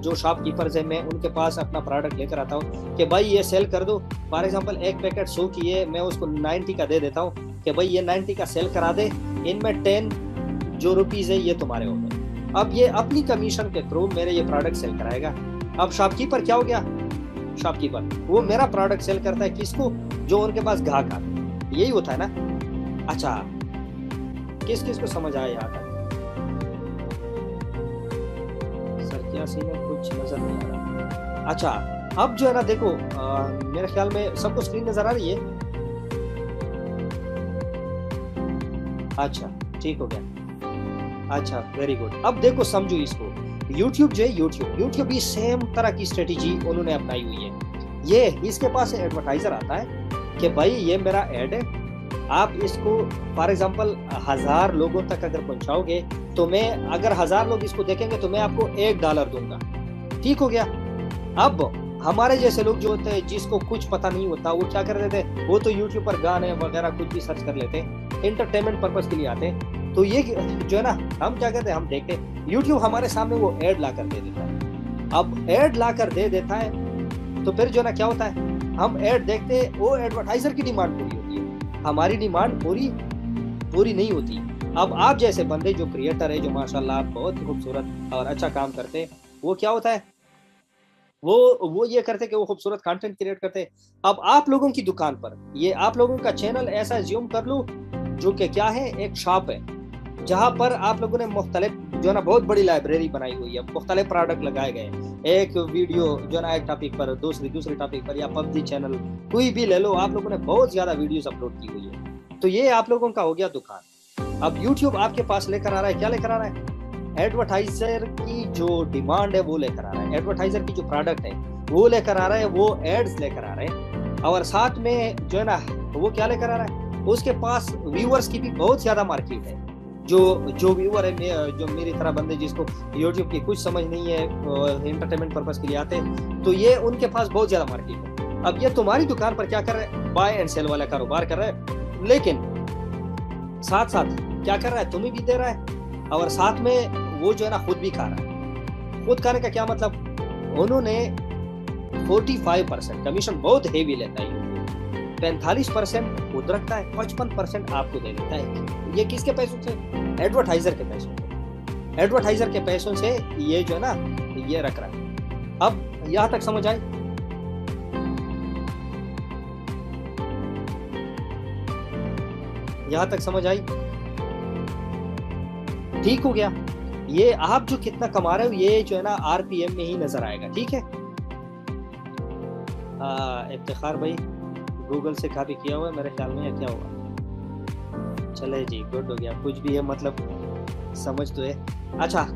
जो शॉपकीपर्स है मैं उनके पास अपना प्रोडक्ट लेकर आता हूँ कि भाई ये सेल कर दो। फॉर एग्जांपल एक पैकेट 100 की है, मैं उसको 90 का दे देता हूँ कि भाई ये 90 का सेल करा दे, इनमें 10 जो रुपीज़ है ये तुम्हारे हो गए। अब ये अपनी कमीशन के थ्रू मेरे ये प्रोडक्ट सेल कराएगा। अब शॉपकीपर क्या हो गया, शॉपकीपर वो मेरा प्रोडक्ट सेल करता है किसको, जो उनके पास ग्राहक आते, यही होता है ना। अच्छा, किस किस को समझ आया यहाँ तक? सर क्या सीन है, कुछ नजर नहीं आ रहा। अच्छा, अब जो है ना देखो, मेरे ख्याल में सबको स्क्रीन नजर आ रही है। अच्छा ठीक हो गया, अच्छा वेरी गुड। अब देखो समझो इसको, YouTube जो है, YouTube भी सेम तरह की स्ट्रेटेजी उन्होंने अपनाई हुई है। ये इसके पास एडवर्टाइजर आता है कि भाई ये मेरा एड है, आप इसको फॉर एग्जांपल 1000 लोगों तक अगर पहुंचाओगे तो मैं, अगर 1000 लोग इसको देखेंगे तो मैं आपको $1 दूंगा, ठीक हो गया। अब हमारे जैसे लोग जो होते हैं जिसको कुछ पता नहीं होता, वो क्या कर देते हैं, वो तो यूट्यूब पर गाने वगैरह कुछ भी सर्च कर लेते हैं, एंटरटेनमेंट पर्पस के लिए आते हैं। तो ये जो है ना, हम क्या करते हैं, हम देखते हैं यूट्यूब हमारे सामने वो एड ला कर दे देता है। अब एड ला कर दे देता है तो फिर जो है ना क्या होता है, हम एड देखते हैं, वो एडवर्टाइजर की डिमांड पूरी होती है, हमारी डिमांड पूरी नहीं होती। अब आप जैसे बंदे जो क्रिएटर है, जो माशाल्लाह बहुत खूबसूरत और अच्छा काम करते हैं, वो क्या होता है, वो ये करते कि वो खूबसूरत कंटेंट क्रिएट करते। अब आप लोगों की दुकान पर, ये आप लोगों का चैनल ऐसा ज्यूम कर लो जो कि क्या है, एक शॉप है जहां पर आप लोगों ने मुख्तलिफ जो है ना बहुत बड़ी लाइब्रेरी बनाई हुई है, मुख्तलिफ प्रोडक्ट लगाए गए, एक वीडियो जो है ना एक टॉपिक पर, दूसरी टॉपिक पर, या पबजी चैनल कोई भी ले लो, आप लोगों ने बहुत ज्यादा वीडियोस अपलोड की हुई है। तो ये आप लोगों का हो गया दुकान। अब यूट्यूब आपके पास लेकर आ रहा है, क्या लेकर आ रहा है, एडवर्टाइजर की जो डिमांड है वो लेकर आ रहा है, एडवर्टाइजर की जो प्रोडक्ट है वो लेकर आ रहा है, वो एड्स लेकर आ रहे हैं, और साथ में जो है ना वो क्या लेकर आ रहा है, उसके पास व्यूअर्स की भी बहुत ज्यादा मार्केट है। जो व्यूअर है, जो मेरी तरह बंदे जिसको यूट्यूब की कुछ समझ नहीं है, एंटरटेनमेंट पर्पस के लिए आते हैं, तो ये उनके पास बहुत ज्यादा मार्केट है। अब ये तुम्हारी दुकान पर क्या कर रहे हैं, बाय एंड सेल वाला कारोबार कर रहा है, लेकिन साथ साथ क्या कर रहा है, तुम्हें भी दे रहा है और साथ में वो जो है ना खुद भी खा रहा है। खुद खाने का क्या मतलब, उन्होंने 45% कमीशन बहुत हेवी लेता है, 45% खुद रखता है, 55% आपको दे देता है। ये किसके पैसों से, एडवर्टाइजर के पैसों से, एडवर्टाइजर के पैसों से ये जो है ना ये रख रहा है। अब यहां तक समझ आई, यहां तक समझ आई, ठीक हो गया। ये आप जो कितना कमा रहे हो ये जो है ना आरपीएम में ही नजर आएगा, ठीक है। इफ्तिखार भाई गूगल से कॉपी किया हुआ है मेरे ख्याल में, या क्या हुआ, चले जी गुड हो गया, कुछ भी है मतलब समझ तो है। अच्छा,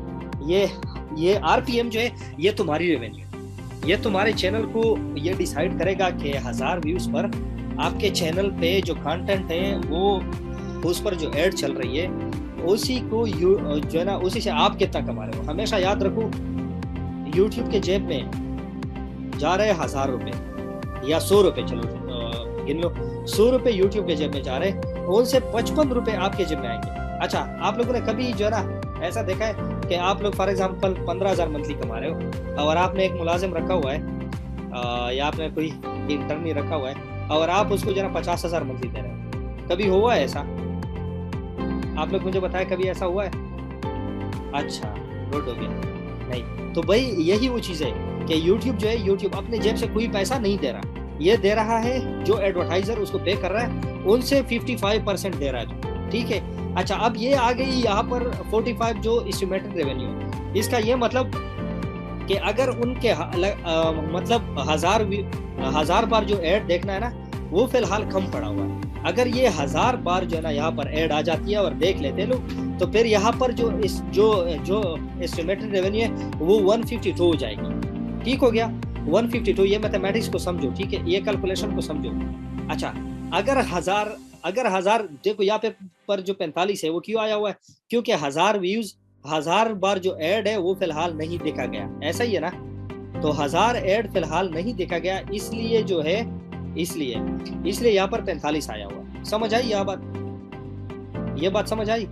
ये आरपीएम जो है ये तुम्हारी रेवेन्यू, ये तुम्हारे चैनल को ये डिसाइड करेगा कि 1000 व्यूज पर आपके चैनल पे जो कंटेंट है वो, उस पर जो एड चल रही है उसी को जो है ना उसी से आप कितना कमा रहे हो। हमेशा याद रखो, यूट्यूब के जेब में जा रहे 1000 रुपए या 100 रुपए, चलो गिन लो, 100 रुपए यूट्यूब के जेब में जा रहे हैं, उनसे 55 रुपए आपके जेब में आएंगे। अच्छा, आप लोगों ने कभी जो है ना ऐसा देखा है कि आप लोग फॉर एग्जांपल 15,000 मंथली कमा रहे हो और आपने एक मुलाजिम रखा हुआ है या आपने कोई इंटर्नी रखा हुआ है और आप उसको जो है ना 50,000 मंथली दे रहे हो, कभी हुआ है ऐसा? आप लोग मुझे बताएं, कभी ऐसा हुआ है? अच्छा गुड हो गया। नहीं तो भाई यही वो चीज़ है कि यूट्यूब जो है, यूट्यूब अपने जेब से कोई पैसा नहीं दे रहा, ये दे रहा है जो एडवर्टाइजर उसको पे कर रहा है, उनसे 55% दे रहा है, ठीक है। अच्छा, अब ये आ गई यहाँ पर 45 जो एस्टिमेटेड रेवेन्यू। इसका ये मतलब कि अगर उनके मतलब 1000 बार जो ऐड देखना है ना, वो फिलहाल कम पड़ा हुआ है। अगर ये 1000 बार जो है ना यहाँ पर ऐड आ जाती है और देख लेते लोग, तो फिर यहाँ पर जो एस्टिमेटेड रेवेन्यू है वो 152 हो जाएगी। ठीक हो गया, 152। ये मैथमेटिक्स को समझो, ठीक है, ये कैलकुलेशन को समझो। अच्छा, अगर हजार देखो यहाँ पे पर जो 45 है वो क्यों आया हुआ है? क्योंकि 1000 व्यूज, 1000 बार जो ऐड है वो फिलहाल नहीं देखा गया, ऐसा ही है ना। तो 1000 ऐड फिलहाल नहीं देखा गया, इसलिए जो है, इसलिए यहाँ पर 45 आया हुआ। समझ आई ये बात समझ आई?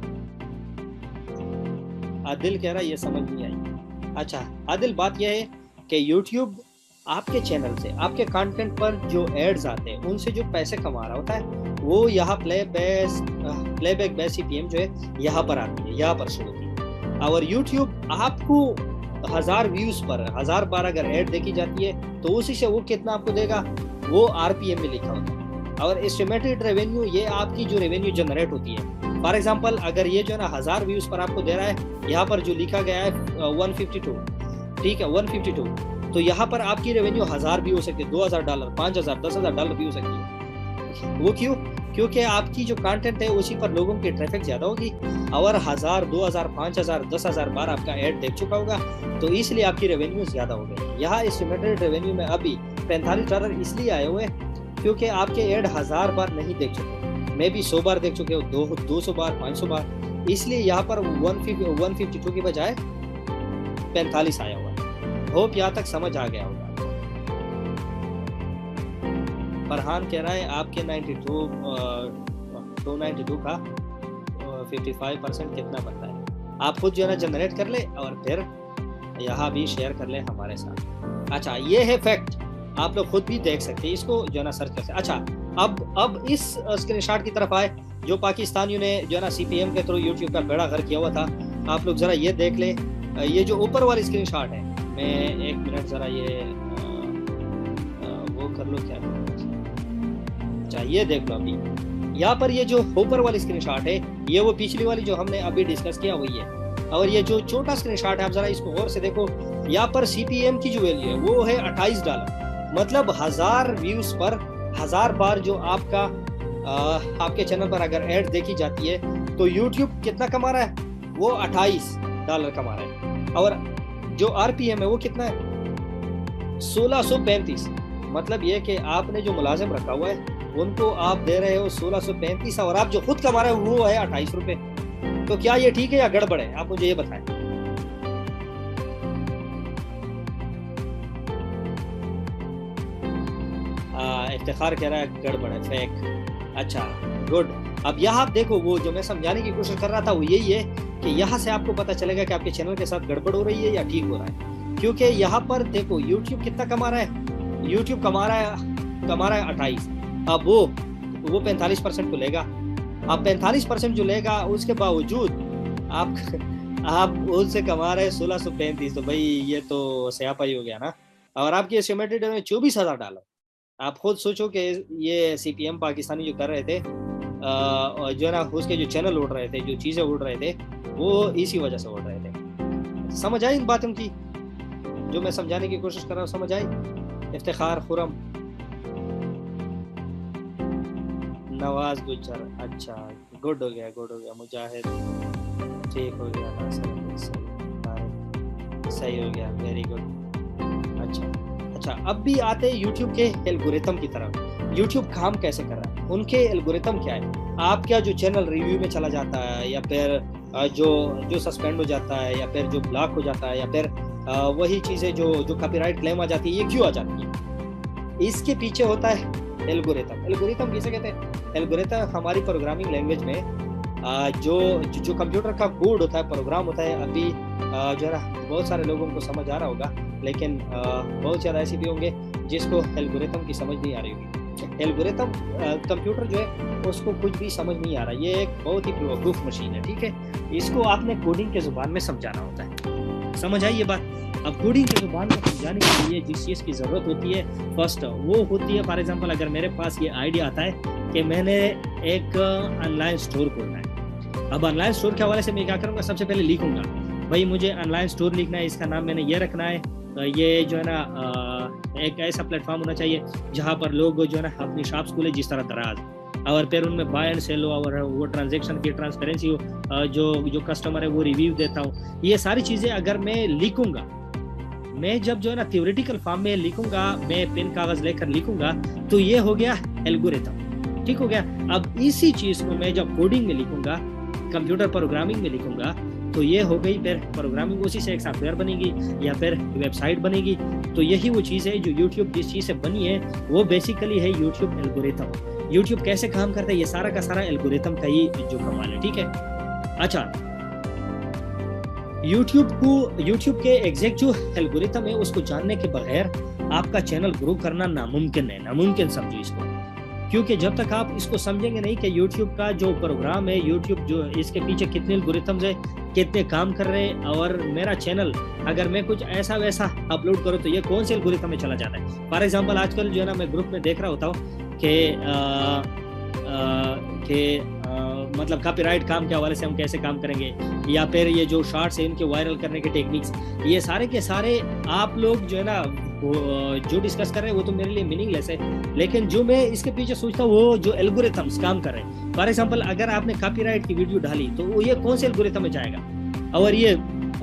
आदिल कह रहा है ये समझ नहीं आई। अच्छा आदिल, बात यह है कि YouTube आपके चैनल से, आपके कंटेंट पर जो एड्स आते हैं उनसे जो पैसे कमा रहा होता है, वो यहाँ प्लेबैक बेस CPM जो है यहाँ पर आती है, यहाँ पर शो होती है। और YouTube आपको 1000 व्यूज पर 1000 बार अगर ऐड देखी जाती है, तो उसी से वो कितना आपको देगा, वो RPM में लिखा होता है। और एस्टिमेटेड रेवेन्यू, ये आपकी जो रेवेन्यू जनरेट होती है। फॉर एग्जांपल, अगर ये जो है ना 1000 व्यूज पर आपको दे रहा है, यहाँ पर जो लिखा गया है 152, ठीक है, 152, तो यहाँ पर आपकी रेवेन्यू 1000 भी हो सकती है, $2000, $5000, $10,000 भी हो सकती है। वो क्यों? क्योंकि आपकी जो कंटेंट है उसी पर लोगों की ट्रैफिक ज्यादा होगी, और 1000, 2000, 5000, 10,000 बार आपका ऐड देख चुका होगा, तो इसलिए आपकी रेवेन्यू ज्यादा हो गई। यहाँ एस्टिमेटेड रेवेन्यू में अभी $45 इसलिए आए हुए क्योंकि आपके ऐड 1000 बार नहीं देख चुके, मे भी 100 बार देख चुके हो, 200 बार, 500 बार, इसलिए यहाँ पर 152 की बजाय 45 आया हुआ। होप यहाँ तक समझ आ गया होगा। फरहान कह रहा है आपके 292 का 55% कितना बनता है? आप खुद जो है ना जनरेट कर ले और फिर यहाँ भी शेयर कर ले हमारे साथ। अच्छा, ये है फैक्ट, आप लोग खुद भी देख सकते हैं, इसको जो है ना सर्च कर सकते। अच्छा, अब इस स्क्रीनशॉट की तरफ आए, जो पाकिस्तानियों ने जो है ना CPM के थ्रू YouTube का बेड़ा गर्क किया हुआ था। आप लोग जरा ये देख ले, ये जो ऊपर वाली स्क्रीनशॉट है, मैं 1 मिनट जरा ये वो कर लो क्या। अच्छा, ये देख लो, अभी यहाँ पर ये जो ऊपर वाली स्क्रीनशॉट है, ये वो पिछली वाली जो हमने अभी डिस्कस किया वही है। और ये जो छोटा स्क्रीनशॉट है, आप जरा इसको गौर से देखो, यहाँ पर CPM की जो वैल्यू है वो है $28। मतलब 1000 व्यूज पर 1000 बार जो आपके चैनल पर अगर ऐड देखी जाती है, तो YouTube कितना कमा रहा है? वो $28 कमा रहा है। और जो RPM है वो कितना है? 1635। मतलब ये कि आपने जो मुलाजिम रखा हुआ है उनको आप दे रहे हो 1635, और आप जो खुद कमा रहे हो वो है 28 रुपए। तो क्या ये ठीक है या गड़बड़ है? आप मुझे ये बताएं। इफ्तिखार कह रहा है गड़बड़ है, फेक। अच्छा, गुड। अब यहाँ आप देखो, वो जो मैं समझाने की कोशिश कर रहा था वो यही है कि यहाँ से आपको पता चलेगा कि आपके चैनल के साथ गड़बड़ हो रही है या ठीक हो रहा है। क्योंकि यहाँ पर देखो YouTube कितना कमा रहा है, YouTube कमा रहा है 28। अब वो 45% को लेगा। अब 45% जो लेगा, उसके बावजूद आप उनसे कमा रहे 1635, तो भाई ये तो स्यापाई हो गया ना। और आपकी एस्टिमेटेड में $24,000। आप खुद सोचो कि ये CPM पाकिस्तानी जो कर रहे थे, जो है ना, उसके जो चैनल उड़ रहे थे, जो चीज़ें उड़ रहे थे, वो इसी वजह से उड़ रहे थे। समझ आई इन बातों की जो मैं समझाने की कोशिश कर रहा हूँ? समझ आई? इफ्तिखार, खुरम, नवाज गुज्जर, अच्छा, गुड हो गया। मुजाहिद, ठीक हो गया, सही हो गया, वेरी गुड। अच्छा, अब भी आते हैं YouTube के एल्गोरिथम की तरफ। YouTube काम कैसे कर रहा है, उनके एल्गोरिथम क्या है? आपका जो चैनल रिव्यू में चला जाता है, या फिर जो सस्पेंड हो जाता है, या फिर जो ब्लॉक हो जाता है, या फिर वही चीज़ें जो कॉपीराइट क्लेम आ जाती है, ये क्यों आ जाती है? इसके पीछे होता है एल्गोरिथम। एल्गोरिथम किसे कहते हैं? एल्गोरिथम हमारी प्रोग्रामिंग लैंग्वेज में जो कंप्यूटर का कोड होता है, प्रोग्राम होता है। अभी जो है ना, बहुत सारे लोगों को समझ आ रहा होगा, लेकिन बहुत ज़्यादा ऐसे भी होंगे जिसको एल्गोरिथम की समझ नहीं आ रही होगी। एल्गोरिथम कंप्यूटर जो है उसको कुछ भी समझ नहीं आ रहा। ये एक बहुत ही बेवकूफ़ मशीन है, ठीक है। इसको आपने कोडिंग के ज़ुबान में समझाना होता है। समझ आई ये बात? अब कोडिंग की जुबान को समझाने के लिए जिस चीज़ की ज़रूरत होती है फर्स्ट वो होती है, फॉर एग्जांपल अगर मेरे पास ये आइडिया आता है कि मैंने एक ऑनलाइन स्टोर खोलना है। अब ऑनलाइन स्टोर के हवाले से मैं क्या करूँगा, सबसे पहले लिखूंगा भाई मुझे ऑनलाइन स्टोर लिखना है, इसका नाम मैंने ये रखना है, ये जो है ना एक ऐसा प्लेटफॉर्म होना चाहिए जहाँ पर लोग जो है ना अपनी शॉप्स खोले जिस तरह दराज, और फिर उनमें बाय एंड सेल हो और वो ट्रांजैक्शन की ट्रांसपेरेंसी हो, जो कस्टमर है वो रिव्यू देता हूँ। ये सारी चीज़ें अगर मैं लिखूंगा, मैं जब जो है ना थ्योरेटिकल फॉर्म में लिखूंगा, मैं पेन कागज लेकर लिखूंगा, तो ये हो गया एल्गोरिथम, ठीक हो गया। अब इसी चीज़ को मैं जब कोडिंग में लिखूंगा, कंप्यूटर प्रोग्रामिंग में लिखूंगा, तो ये हो गई फिर प्रोग्रामिंग, उसी से एक सॉफ्टवेयर बनेगी या फिर वेबसाइट बनेगी। तो यही वो चीज़ है जो यूट्यूब जिस चीज़ से बनी है वो बेसिकली है यूट्यूब एल्गोरिथम। यूट्यूब कैसे काम करता है ये सारा का सारा एल्गोरिथम का ही जो कमाल है, ठीक है। अच्छा, यूट्यूब के एग्जैक्ट जो एल्गोरिथम है उसको जानने के बगैर आपका चैनल ग्रो करना नामुमकिन है, नामुमकिन समझो इसको, क्योंकि जब तक आप इसको समझेंगे नहीं कि यूट्यूब का जो प्रोग्राम है, यूट्यूब जो इसके पीछे कितने एल्गोरिथम्स है, कितने काम कर रहे हैं, और मेरा चैनल अगर मैं कुछ ऐसा वैसा अपलोड करूँ तो ये कौन से एल्गोरिथम में चला जाता है। फॉर एग्जांपल आजकल जो है ना मैं ग्रुप में देख रहा होता हूँ कि मतलब कॉपीराइट काम के हवाले से हम कैसे काम करेंगे, या फिर ये जो शॉर्ट्स है इनके वायरल करने के टेक्निक्स, ये सारे के सारे आप लोग जो है ना जो डिस्कस कर रहे हैं वो तो मेरे लिए मीनिंगलेस है, लेकिन जो मैं इसके पीछे सोचता हूँ वो जो एल्गोरिथम्स काम कर रहे हैं। फॉर एग्जांपल अगर आपने कॉपीराइट की वीडियो डाली तो वो ये कौन से एल्गोरिथम में जाएगा, और ये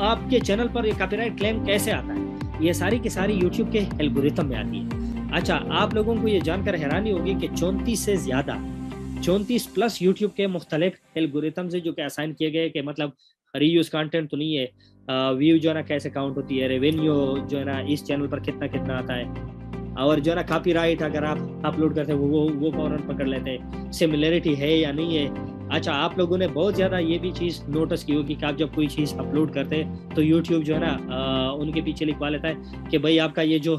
आपके चैनल पर ये कॉपीराइट क्लेम कैसे आता है, ये सारी की सारी यूट्यूब के एल्गोरिथम में आती है। अच्छा, आप लोगों को ये जानकर हैरानी होगी कि 34 प्लस यूट्यूब के मुख्तलिफ एल्गोरिथम्स है जो कि असाइन किए गए, कि मतलब रीयूज कंटेंट तो नहीं है, व्यू जो है ना कैसे काउंट होती है, रेवेन्यू जो है ना इस चैनल पर कितना कितना आता है, और जो है ना कॉपीराइट अगर आप अपलोड करते हैं वो फौरन पकड़ लेते हैं, सिमिलरिटी है या नहीं है। अच्छा, आप लोगों ने बहुत ज़्यादा ये भी चीज़ नोटिस की होगी कि आप जब कोई चीज़ अपलोड करते हैं तो यूट्यूब जो है ना उनके पीछे लिखवा लेता है कि भाई आपका ये जो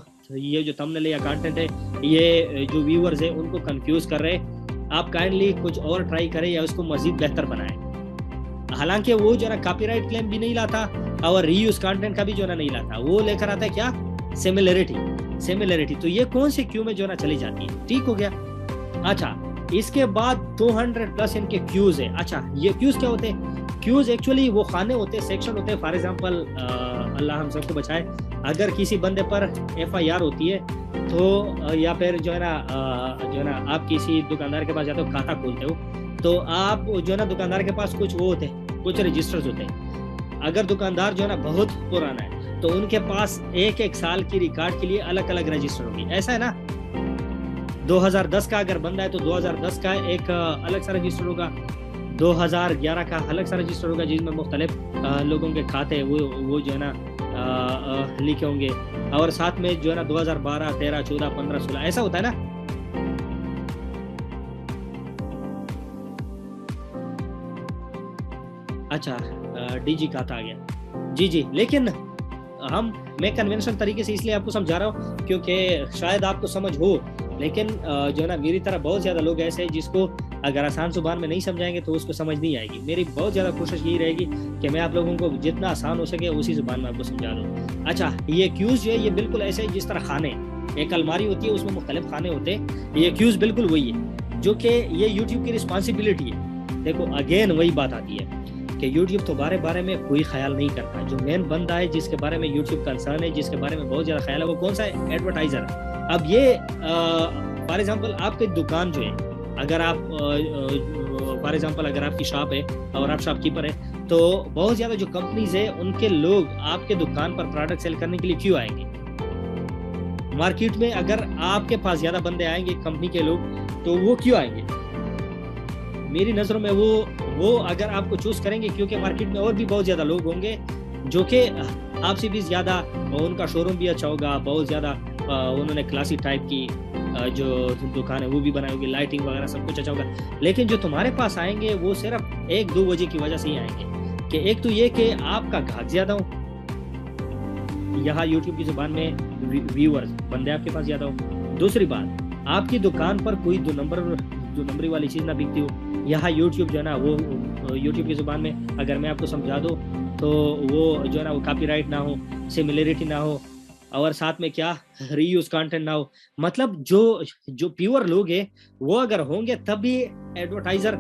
थंबनेल या कंटेंट है ये जो व्यूअर्स है उनको कंफ्यूज कर रहे हैं, आप काइंडली कुछ और ट्राई करें या उसको मजीद बेहतर बनाएं। हालांकि वो जो है ना कॉपीराइट क्लेम भी नहीं लाता और रीयूज कंटेंट का भी जो है ना नहीं लाता, वो लेकर आता है क्या, सिमिलरिटी। तो ये कौन से क्यू में जो है ना चली जाती है, ठीक हो गया। अच्छा, इसके बाद 200 प्लस इनके क्यूज है। अच्छा, ये क्यूज क्या होते हैं, क्यूज एक्चुअली वो खाने होते हैं, सेक्शन होते हैं। फॉर एग्जांपल अल्लाह हम सबको बचाए, अगर किसी बंदे पर FIR होती है तो या फिर जो है ना आप किसी दुकानदार के पास जाते हो, खाता खोलते हो, तो आप जो है ना दुकानदार के पास कुछ वो होते हैं, कुछ रजिस्टर्स होते हैं। अगर दुकानदार जो है ना बहुत पुराना है तो उनके पास एक साल की रिकॉर्ड के लिए अलग अलग रजिस्टर होगी, ऐसा है ना। 2010 का अगर बंदा है तो 2010 का एक अलग सा रजिस्टर होगा, 2011 का अलग सा रजिस्टर होगा जिसमें मुख्तलिफ लोगों के खाते वो जो है ना लिखे होंगे, और साथ में जो है ना 2012, 13, 14, 15, 16 ऐसा होता है ना। अच्छा, DG खाता आ गया, जी, लेकिन मैं कन्वेंशनल तरीके से इसलिए आपको समझा रहा हूँ क्योंकि शायद आपको समझ हो, लेकिन जो है ना मेरी तरह बहुत ज़्यादा लोग ऐसे हैं जिसको अगर आसान जुबान में नहीं समझाएंगे तो उसको समझ नहीं आएगी। मेरी बहुत ज़्यादा कोशिश यही रहेगी कि मैं आप लोगों को जितना आसान हो सके उसी जुबान में आपको समझा दूँ। अच्छा, ये क्यूज़ जो है ये बिल्कुल ऐसे है जिस तरह खाने, एक अलमारी होती है उसमें मुख्तलिफ खाने होते हैं, ये क्यूज़ बिल्कुल वही है जो कि ये यूट्यूब की रिस्पॉन्सिबिलिटी है। देखो अगेन वही बात आती है कि यूट्यूब तो बारे में कोई ख्याल नहीं करता। जो मेन बंदा है जिसके बारे में यूट्यूब कंसर्न है, जिसके बारे में बहुत ज़्यादा ख्याल है, वो कौन सा है, एडवर्टाइज़र। अब ये फॉर एग्जांपल आपकी दुकान जो है, अगर आप फॉर एग्जांपल अगर आपकी शॉप है और आप शॉपकीपर है, तो बहुत ज़्यादा जो कंपनीज है उनके लोग आपके दुकान पर प्रोडक्ट सेल करने के लिए क्यों आएंगे मार्केट में। अगर आपके पास ज़्यादा बंदे आएंगे कंपनी के लोग, तो वो क्यों आएंगे, मेरी नज़रों में वो अगर आपको चूज करेंगे क्योंकि मार्केट में और भी बहुत ज़्यादा लोग होंगे जो कि आपसे भी ज़्यादा, उनका शोरूम भी अच्छा होगा, बहुत ज़्यादा उन्होंने क्लासी टाइप की जो दुकान है वो भी बनाई होगी, लाइटिंग वगैरह सब कुछ अच्छा होगा। लेकिन जो तुम्हारे पास आएंगे वो सिर्फ 1-2 वजह की वजह से ही आएंगे कि एक तो ये कि आपका ग्राहक ज़्यादा हो, यहाँ यूट्यूब की ज़ुबान में व्यूअर्स बंदे आपके पास ज़्यादा हो। दूसरी बात, आपकी दुकान पर कोई दो नंबरी वाली चीज़ ना बिकती हो। यहाँ यूट्यूब जो है ना वो यूट्यूब की ज़ुबान में अगर मैं आपको समझा दूँ तो वो जो है ना वो कॉपीराइट ना हो, सिमिलरिटी ना हो, और साथ में क्या रीयूज कंटेंट ना हो। मतलब जो जो प्योर लोग हैं वो अगर होंगे तब भी एडवर्टाइजर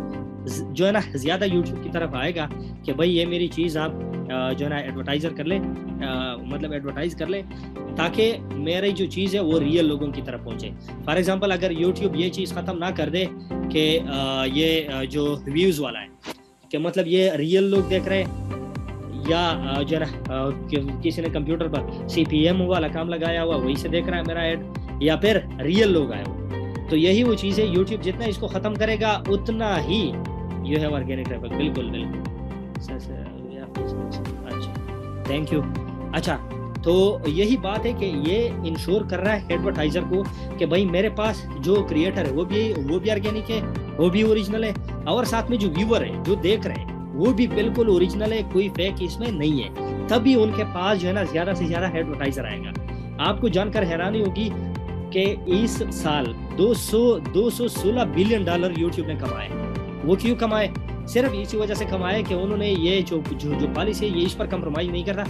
जो है ना ज्यादा यूट्यूब की तरफ आएगा कि भाई ये मेरी चीज आप जो है ना एडवर्टाइजर कर ले, मतलब एडवर्टाइज कर ले, ताकि मेरी जो चीज है वो रियल लोगों की तरफ पहुंचे। फॉर एग्जांपल अगर यूट्यूब ये चीज खत्म ना कर दे कि ये जो व्यूज वाला है कि मतलब ये रियल लोग देख रहे हैं, या जो है ना किसी ने कंप्यूटर पर सीपीएम वाला काम लगाया हुआ वही से देख रहा है मेरा ऐड, या फिर रियल लोग आए हो। तो यही वो चीज़ है, यूट्यूब जितना इसको ख़त्म करेगा उतना ही यू हैव ऑर्गेनिक ट्रैफिक। बिल्कुल बिल्कुल। अच्छा, थैंक यू। अच्छा, तो यही बात है कि ये इंश्योर कर रहा है एडवर्टाइजर को कि भाई मेरे पास जो क्रिएटर है वो भी ऑर्गेनिक है, वो भी ओरिजिनल है, और साथ में जो व्यूअर है जो देख रहे हैं वो भी बिल्कुल ओरिजिनल है, कोई फेक इसमें नहीं है। तभी उनके पास जो है ना ज्यादा से ज्यादा एडवर्टाइजर आएगा। आपको जानकर हैरानी होगी कि इस साल 216 बिलियन डॉलर यूट्यूब ने कमाए। वो क्यों कमाए? सिर्फ इसी वजह से कमाए कि उन्होंने ये जो पॉलिसी है ये इस पर कंप्रोमाइज नहीं करता,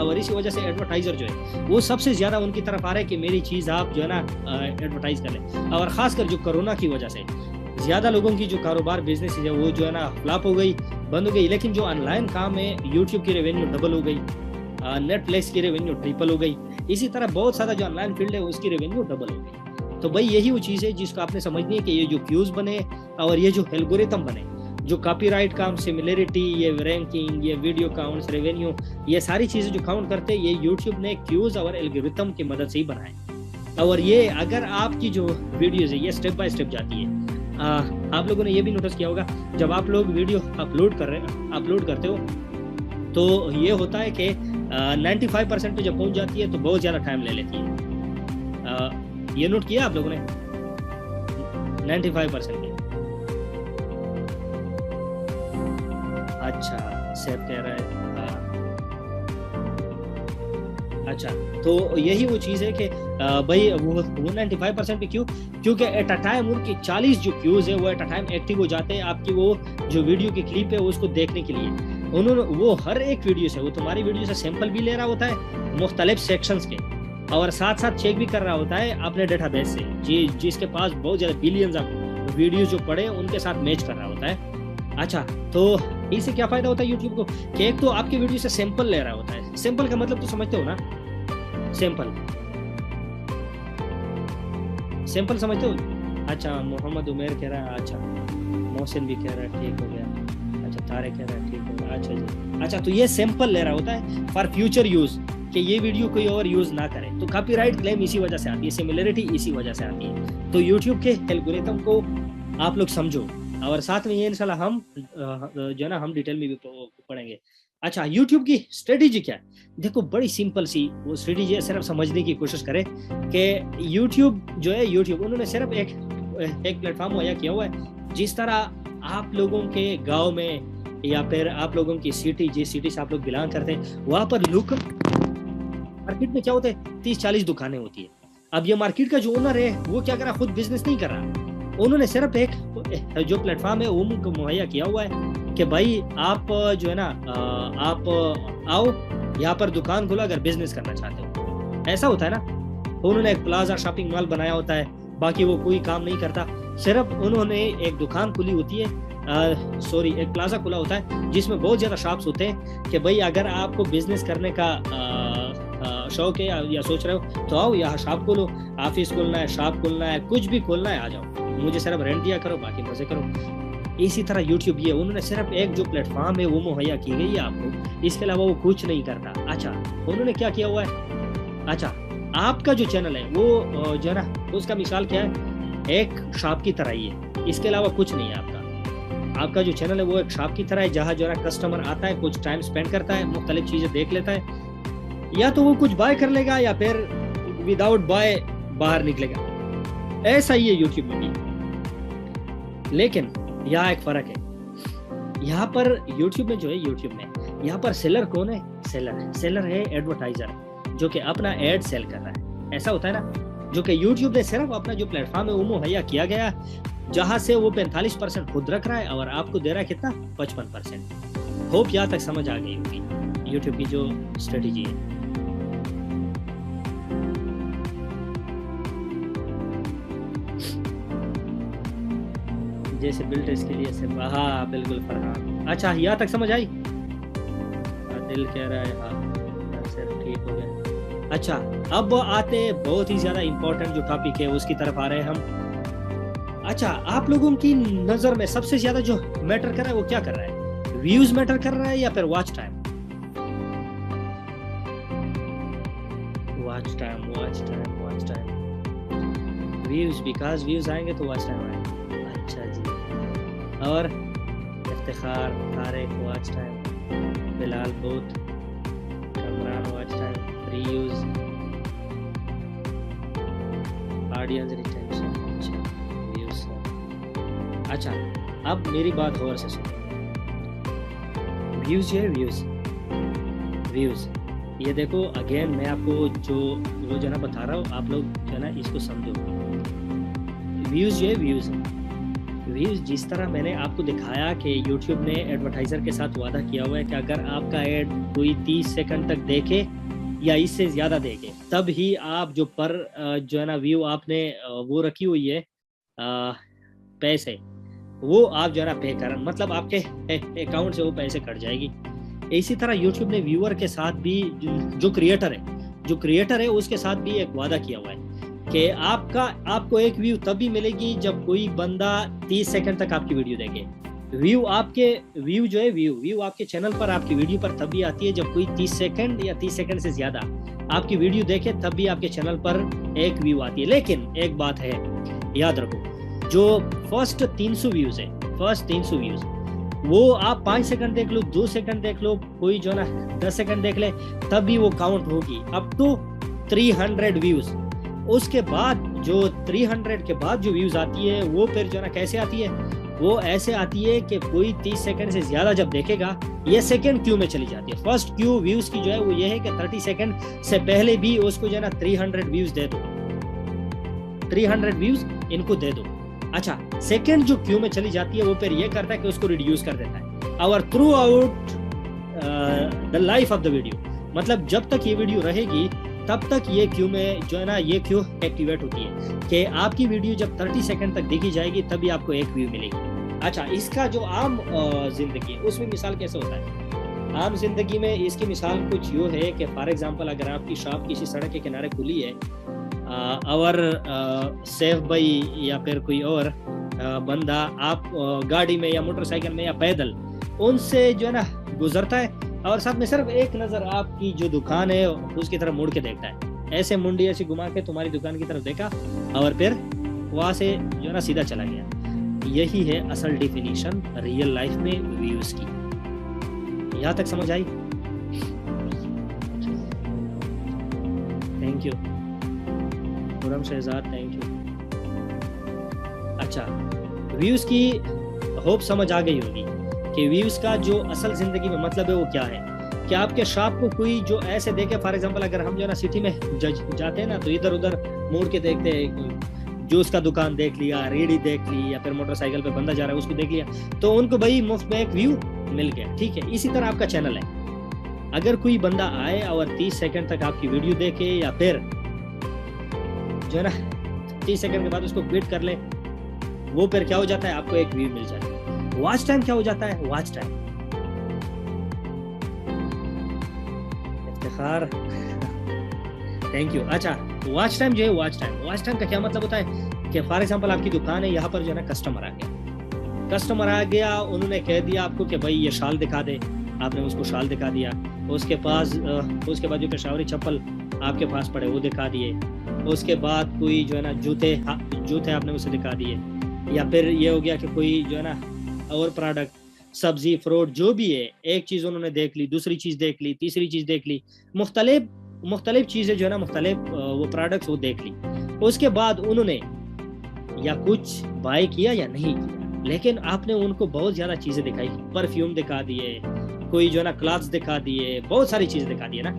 और इसी वजह से एडवर्टाइजर जो है वो सबसे ज्यादा उनकी तरफ आ रहा है कि मेरी चीज आप जो है ना एडवर्टाइज कर लें। और खासकर जो कोरोना की वजह से ज्यादा लोगों की जो कारोबार बिजनेस है वो जो है ना फ्लॉप हो गई, बंद हो गई। लेकिन जो ऑनलाइन काम है यूट्यूब की रेवेन्यू डबल हो गई, नेटफ्लिक्स की रेवेन्यू ट्रिपल हो गई, इसी तरह बहुत सारा जो ऑनलाइन फील्ड है उसकी रेवेन्यू डबल हो गई। तो भाई यही वो चीज़ है जिसको आपने समझनी है कि ये जो व्यूज बने और ये जो एल्गोरिथम बने, जो कॉपीराइट काम, सिमिलरिटी, ये रैंकिंग, ये वीडियो काउंट्स, रेवेन्यू, ये सारी चीज़ें जो काउंट करते हैं ये यूट्यूब ने क्यूज और एल्गोरिथम की मदद से ही बनाए। और ये अगर आपकी जो वीडियोज है ये स्टेप बाय स्टेप जाती है। आप लोगों ने ये भी नोटिस किया होगा जब आप लोग वीडियो अपलोड करते हो तो ये होता है कि 95% पे जब पहुंच जाती है तो बहुत ज़्यादा टाइम ले लेती है। ये नोट किया आप लोगों ने? 95% पे। अच्छा, सेव कह रहा है। अच्छा, तो यही वो चीज़ है कि भाई वो 95% पे क्यों? क्योंकि एट अ टाइम उनकी 40 जो व्यूज है वो एट अ टाइम एक्टिव हो जाते हैं आपकी वो जो वीडियो की क्लिप है उसको देखने के लिए। उन्होंने वो हर एक वीडियो से, वो तुम्हारी वीडियो से सैंपल भी ले रहा होता है मुख्तलिफ सेक्शंस के, और साथ साथ चेक भी कर रहा होता है अपने डेटाबेस से जिसके पास बहुत ज़्यादा बिलियंस ऑफ वीडियो जो पड़े उनके साथ मैच कर रहा होता है। अच्छा, तो इससे क्या फ़ायदा होता है यूट्यूब को कि एक तो आपके वीडियो से सैंपल ले रहा होता है। सैंपल का मतलब तो समझते हो ना? सैंपल समझते हो? अच्छा, मोहम्मद उमेर कह रहा है, अच्छा मोहसिन भी कह रहा है ठीक हो गया, अच्छा तारे कह रहा है ठीक हो गया, अच्छा जी। अच्छा, तो ये सैंपल ले रहा होता है फॉर फ्यूचर यूज कि ये वीडियो कोई और यूज ना करे। तो कॉपीराइट क्लेम इसी वजह से आती है, सिमिलरिटी इसी वजह से आती है। तो यूट्यूब के एल्गोरिथम को आप लोग समझो, और साथ में ये इंशाल्लाह हम जो है ना हम डिटेल में भी पढ़ेंगे। अच्छा, YouTube की स्ट्रेटेजी क्या है? देखो, बड़ी सिंपल सी वो स्ट्रेटेजी है, सिर्फ समझने की कोशिश करें कि YouTube जो है, YouTube उन्होंने सिर्फ एक प्लेटफॉर्म मुहैया किया हुआ है। जिस तरह आप लोगों के गांव में या फिर आप लोगों की सिटी, जिस सिटी से आप लोग बिलोंग करते हैं, वहाँ पर लोग मार्केट में क्या होता है 30-40 दुकानें होती है। अब ये मार्केट का जो ओनर है वो क्या कर रहा, खुद बिजनेस नहीं कर रहा, उन्होंने सिर्फ एक जो प्लेटफॉर्म है वो उनको मुहैया किया हुआ है कि भाई आप जो है ना आप आओ यहाँ पर दुकान खोलो अगर बिजनेस करना चाहते हो। ऐसा होता है ना, उन्होंने एक प्लाजा शॉपिंग मॉल बनाया होता है, बाकी वो कोई काम नहीं करता, सिर्फ उन्होंने एक दुकान खुली होती है, एक प्लाजा खुला होता है जिसमें बहुत ज़्यादा शॉप्स होते हैं कि भाई अगर आपको बिजनेस करने का शौक है या सोच रहे हो तो आओ यहाँ शॉप खोलो, ऑफिस खोलना है, शॉप खोलना है, कुछ भी खोलना है, आ जाओ, मुझे सिर्फ रेंट दिया करो, बाकी मजे करो। इसी तरह यूट्यूब ये उन्होंने सिर्फ एक जो प्लेटफॉर्म है वो मुहैया की गई है आपको, इसके अलावा वो कुछ नहीं करता। अच्छा, उन्होंने क्या किया हुआ है? अच्छा, आपका जो चैनल है वो जो है ना उसका मिसाल क्या है, एक शॉप की तरह ही है, इसके अलावा कुछ नहीं है आपका जो चैनल है वो एक शॉप की तरह है, जहाँ जो है ना कस्टमर आता है, कुछ टाइम स्पेंड करता है, मुख्तलिफ चीजें देख लेता है, या तो वो कुछ बाय कर लेगा या फिर विदाउट बाय बाहर निकलेगा। ऐसा ही है यूट्यूब में भी। लेकिन यहाँ एक फर्क है, यहाँ पर यूट्यूब में जो है, यूट्यूब में यहाँ पर सेलर कौन है? सेलर है एडवर्टाइजर, जो कि अपना एड सेल कर रहा है। ऐसा होता है ना, जो कि यूट्यूब ने सिर्फ अपना जो प्लेटफॉर्म है वो मुहैया किया गया, जहां से वो 45% खुद रख रहा है और आपको दे रहा है कितना, 55%। होप यहाँ तक समझ आ गई होगी यूट्यूब की जो स्ट्रेटेजी है। जैसे बिल्डर्स के लिए सिर्फ, हाँ बिल्कुल फरहान। अच्छा यहाँ तक समझ आई? दिल कह रहा है हाँ सिर्फ ठीक हो गया। अच्छा अब आते बहुत ही ज्यादा इंपॉर्टेंट जो टॉपिक है उसकी तरफ आ रहे हैं हम। अच्छा आप लोगों की नजर में सबसे ज्यादा जो मैटर कर रहा है वो क्या कर रहा है? व्यूज मैटर कर रहा है या फिर watch time? Watch time, watch time, watch time. Views, because views आएंगे तो वॉच टाइम आएगा। अच्छा जी। और Iftikhar, Tariq watch time, Bilal both, Kamran watch time, reuse, audience retention, views. अच्छा अब मेरी बात और से सुनो। व्यूज है, व्यूज व्यूज ये देखो अगेन मैं आपको जो वो जो ना बता रहा हूँ, आप लोग जो ना इसको समझो। व्यूज है, व्यूज व्यूज जिस तरह मैंने आपको दिखाया कि YouTube ने एडवर्टाइजर के साथ वादा किया हुआ है कि अगर आपका ऐड कोई 30 सेकंड तक देखे या इससे ज्यादा देखे तब ही आप जो पर जो है ना व्यू आपने वो रखी हुई है पैसे, वो आप जो है ना पे कर, मतलब आपके अकाउंट से वो पैसे कट जाएगी। इसी तरह YouTube ने व्यूअर के साथ भी जो क्रिएटर है उसके साथ भी एक वादा किया हुआ है कि आपको एक व्यू तब भी मिलेगी जब कोई बंदा 30 सेकंड तक आपकी वीडियो देखे। व्यू आपके चैनल पर, आपकी वीडियो पर तब भी आती है जब कोई 30 सेकंड या 30 सेकंड से ज्यादा आपकी वीडियो देखे, तब भी आपके चैनल पर एक व्यू आती है। लेकिन एक बात है याद रखो, जो फर्स्ट 300 व्यूज है, फर्स्ट 300 व्यूज वो आप 5 सेकंड देख लो, 2 सेकंड देख लो, कोई जो ना 10 सेकंड देख ले, तब भी वो काउंट होगी अप टू 300 व्यूज। उसके बाद जो 300 के बाद जो व्यूज आती है वो फिर जो ना कैसे आती है, वो ऐसे आती है कि कोई 30 सेकंड से ज्यादा जब देखेगा ये सेकंड क्यू में चली जाती है। फर्स्ट क्यू व्यूज की जो है वो ये है कि 30 सेकंड से पहले भी उसको जो है ना 300 व्यूज दे दो, 300 व्यूज इनको दे दो। अच्छा सेकंड जो क्यू में चली जाती है वो फिर ये करता है कि उसको रिड्यूस कर देता है और through out the life of the video, मतलब जब तक ये वीडियो रहेगी तब तक ये क्यू में जो है ना ये क्यू एक्टिवेट होती है कि आपकी वीडियो जब 30 सेकंड तक देखी जाएगी तभी आपको एक व्यू मिलेगी। अच्छा इसका जो आम जिंदगी उसमें मिसाल कैसे होता है? आम जिंदगी में इसकी मिसाल कुछ यूँ है कि फॉर एग्जांपल अगर आपकी शॉप किसी सड़क के किनारे खुली है और सेफ भाई या फिर कोई और बंदा आप गाड़ी में या मोटरसाइकिल में या पैदल उनसे जो है ना गुजरता है और साथ में सिर्फ एक नजर आपकी जो दुकान है उसकी तरफ मुड़ के देखता है, ऐसे मुंडी ऐसी घुमा के तुम्हारी दुकान की तरफ देखा और फिर वहां से जो है ना सीधा चला गया। यही है असल डेफिनेशन रियल लाइफ में व्यूज की। यहाँ तक समझ आई? Thank you Khurram Shahzad, thank you. अच्छा व्यूज की होप समझ आ गई होगी कि व्यूज का जो असल जिंदगी में मतलब है वो क्या है। कि आपके शॉप को कोई जो ऐसे देखे, फॉर एग्जांपल अगर हम जो ना सिटी में जाते हैं ना तो इधर उधर मुड़ के देखते हैं, जूस का दुकान देख लिया, रेडी देख ली, या फिर मोटरसाइकिल पे बंदा जा रहा है उसको देख लिया, तो उनको भाई मुफ्त में एक व्यू मिल गया। ठीक है, इसी तरह आपका चैनल है, अगर कोई बंदा आए और 30 सेकंड तक आपकी वीडियो देखे या फिर जो है ना 30 सेकंड के बाद उसको क्विट कर ले, वो फिर क्या हो जाता है, आपको एक व्यू मिल जाता है। वॉच टाइम क्या हो जाता है? Watch time Iftikhar, thank you. अच्छा वॉच टाइम जो है, वॉच टाइम का क्या मतलब होता है कि फॉर एग्जांपल आपकी दुकान है, यहाँ पर जो है ना कस्टमर आ गया, उन्होंने कह दिया आपको कि भाई ये शाल दिखा दे, आपने उसको शाल दिखा दिया, उसके बाद जो पेशावरी चप्पल आपके पास पड़े वो दिखा दिए, उसके बाद कोई जो है ना जूते आपने उसे दिखा दिए, या फिर ये हो गया कि कोई जो है ना और प्रोडक्ट, सब्जी फ्रूट जो भी है, एक चीज़ उन्होंने देख ली, दूसरी चीज़ देख ली, तीसरी चीज़ देख ली, मुख्तलिफ चीज़ें जो है ना मुख्तलिफ वो प्रोडक्ट्स वो देख ली। उसके बाद उन्होंने या कुछ बाय किया या नहीं किया, लेकिन आपने उनको बहुत ज़्यादा चीज़ें दिखाई, परफ्यूम दिखा दिए, कोई जो है ना क्लॉथ्स दिखा दिए, बहुत सारी चीज़ें दिखा दिए ना।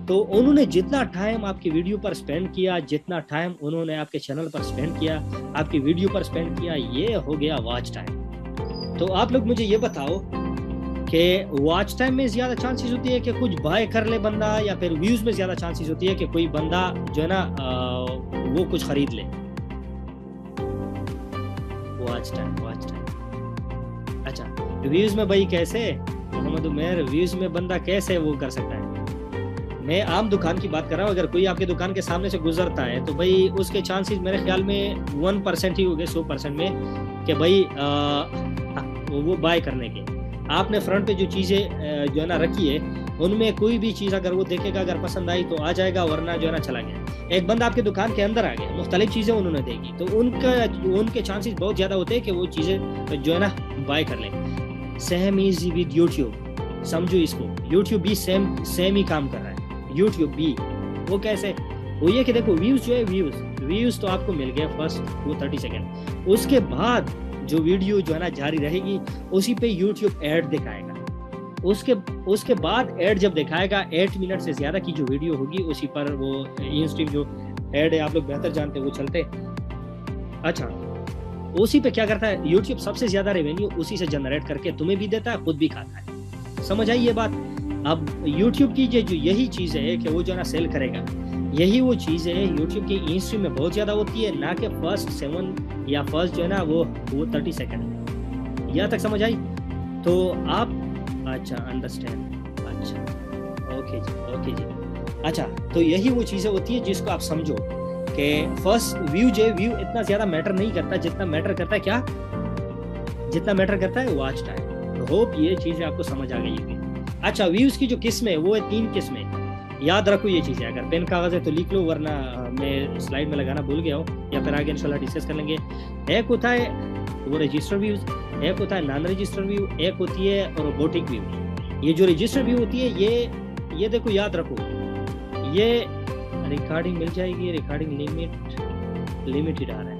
तो उन्होंने जितना टाइम आपकी वीडियो पर स्पेंड किया, जितना टाइम उन्होंने आपके चैनल पर स्पेंड किया, आपकी वीडियो पर स्पेंड किया, ये हो गया वॉच टाइम। तो आप लोग मुझे ये बताओ कि वॉच टाइम में ज्यादा चांसेस होती है कि कुछ बाय कर ले बंदा, या फिर व्यूज में ज्यादा चांसेस होती है कि कोई बंदा जो है ना वो कुछ खरीद ले? Watch time. अच्छा, व्यूज में भाई कैसे मोहम्मद उमर, व्यूज में बंदा कैसे वो कर सकता है? मैं आम दुकान की बात कर रहा हूँ। अगर कोई आपके दुकान के सामने से गुजरता है तो भाई उसके चांसेस मेरे ख्याल में 1% ही हो गए 100% में कि भाई वो बाय करने के। आपने फ्रंट पे जो चीज़ें जो है ना रखी है, उनमें कोई भी चीज़ अगर वो देखेगा, अगर पसंद आई तो आ जाएगा, वरना जो है ना चला गया। एक बंदा आपके दुकान के अंदर आ गया, मुख्तलिफ चीज़ें उन्होंने देखी, तो उनके चांसेस बहुत ज़्यादा होते हैं कि वो चीज़ें जो है ना बाय कर लें। सेम इज विद यूट्यूब, समझो इसको, यूट्यूब भी सेम ही काम कर रहा है। यूट्यूब भी वो कैसे? वो ये कि देखो व्यूज जो है, व्यूज तो आपको मिल गया फर्स्ट वो 30 सेकेंड, उसके बाद जो वीडियो जो है ना जारी रहेगी उसी पे यूट्यूब ऐड दिखाएगा। उसके बाद ऐड जब दिखाएगा, 8 मिनट से ज्यादा की जो वीडियो होगी उसी पर वो इन स्ट्रीम जो ऐड है, आप लोग बेहतर जानते हैं, वो चलते। अच्छा, उसी पे क्या करता है यूट्यूब? सबसे ज्यादा रेवेन्यू उसी से जनरेट करके तुम्हें भी देता है, खुद भी खाता है। समझ आई ये बात? अब YouTube की जो यही चीज़ है कि वो जो ना सेल करेगा, यही वो चीज़ है YouTube की इन स्ट्रीम में बहुत ज़्यादा होती है, ना कि फर्स्ट 7 या फर्स्ट जो है ना वो 30 सेकंड में। यहाँ तक समझ आई? तो आप अच्छा अंडरस्टैंड, अच्छा ओके जी। अच्छा, तो यही वो चीज़ें होती है जिसको आप समझो कि फर्स्ट व्यू जो है, व्यू इतना ज़्यादा मैटर नहीं करता, जितना मैटर करता है क्या? जितना मैटर करता है वॉच टाइम। तो होप ये चीज़ें आपको समझ आ गई होगी। अच्छा, व्यूज की जो किस्में वो है 3 किस्में, याद रखो ये चीज़ है। अगर पेन कागज है तो लिख लो, वरना मैं स्लाइड में लगाना भूल गया हूँ, या फिर आगे इंशाल्लाह डिस्कस कर लेंगे। एक होता है वो रजिस्टर व्यूज, एक होता है नॉन रजिस्टर व्यू, एक होती है रोबोटिक व्यू। ये जो रजिस्टर व्यू होती है, ये देखो याद रखो, ये रिकॉर्डिंग मिल जाएगी, रिकॉर्डिंग लिमिटेड आ रहा है।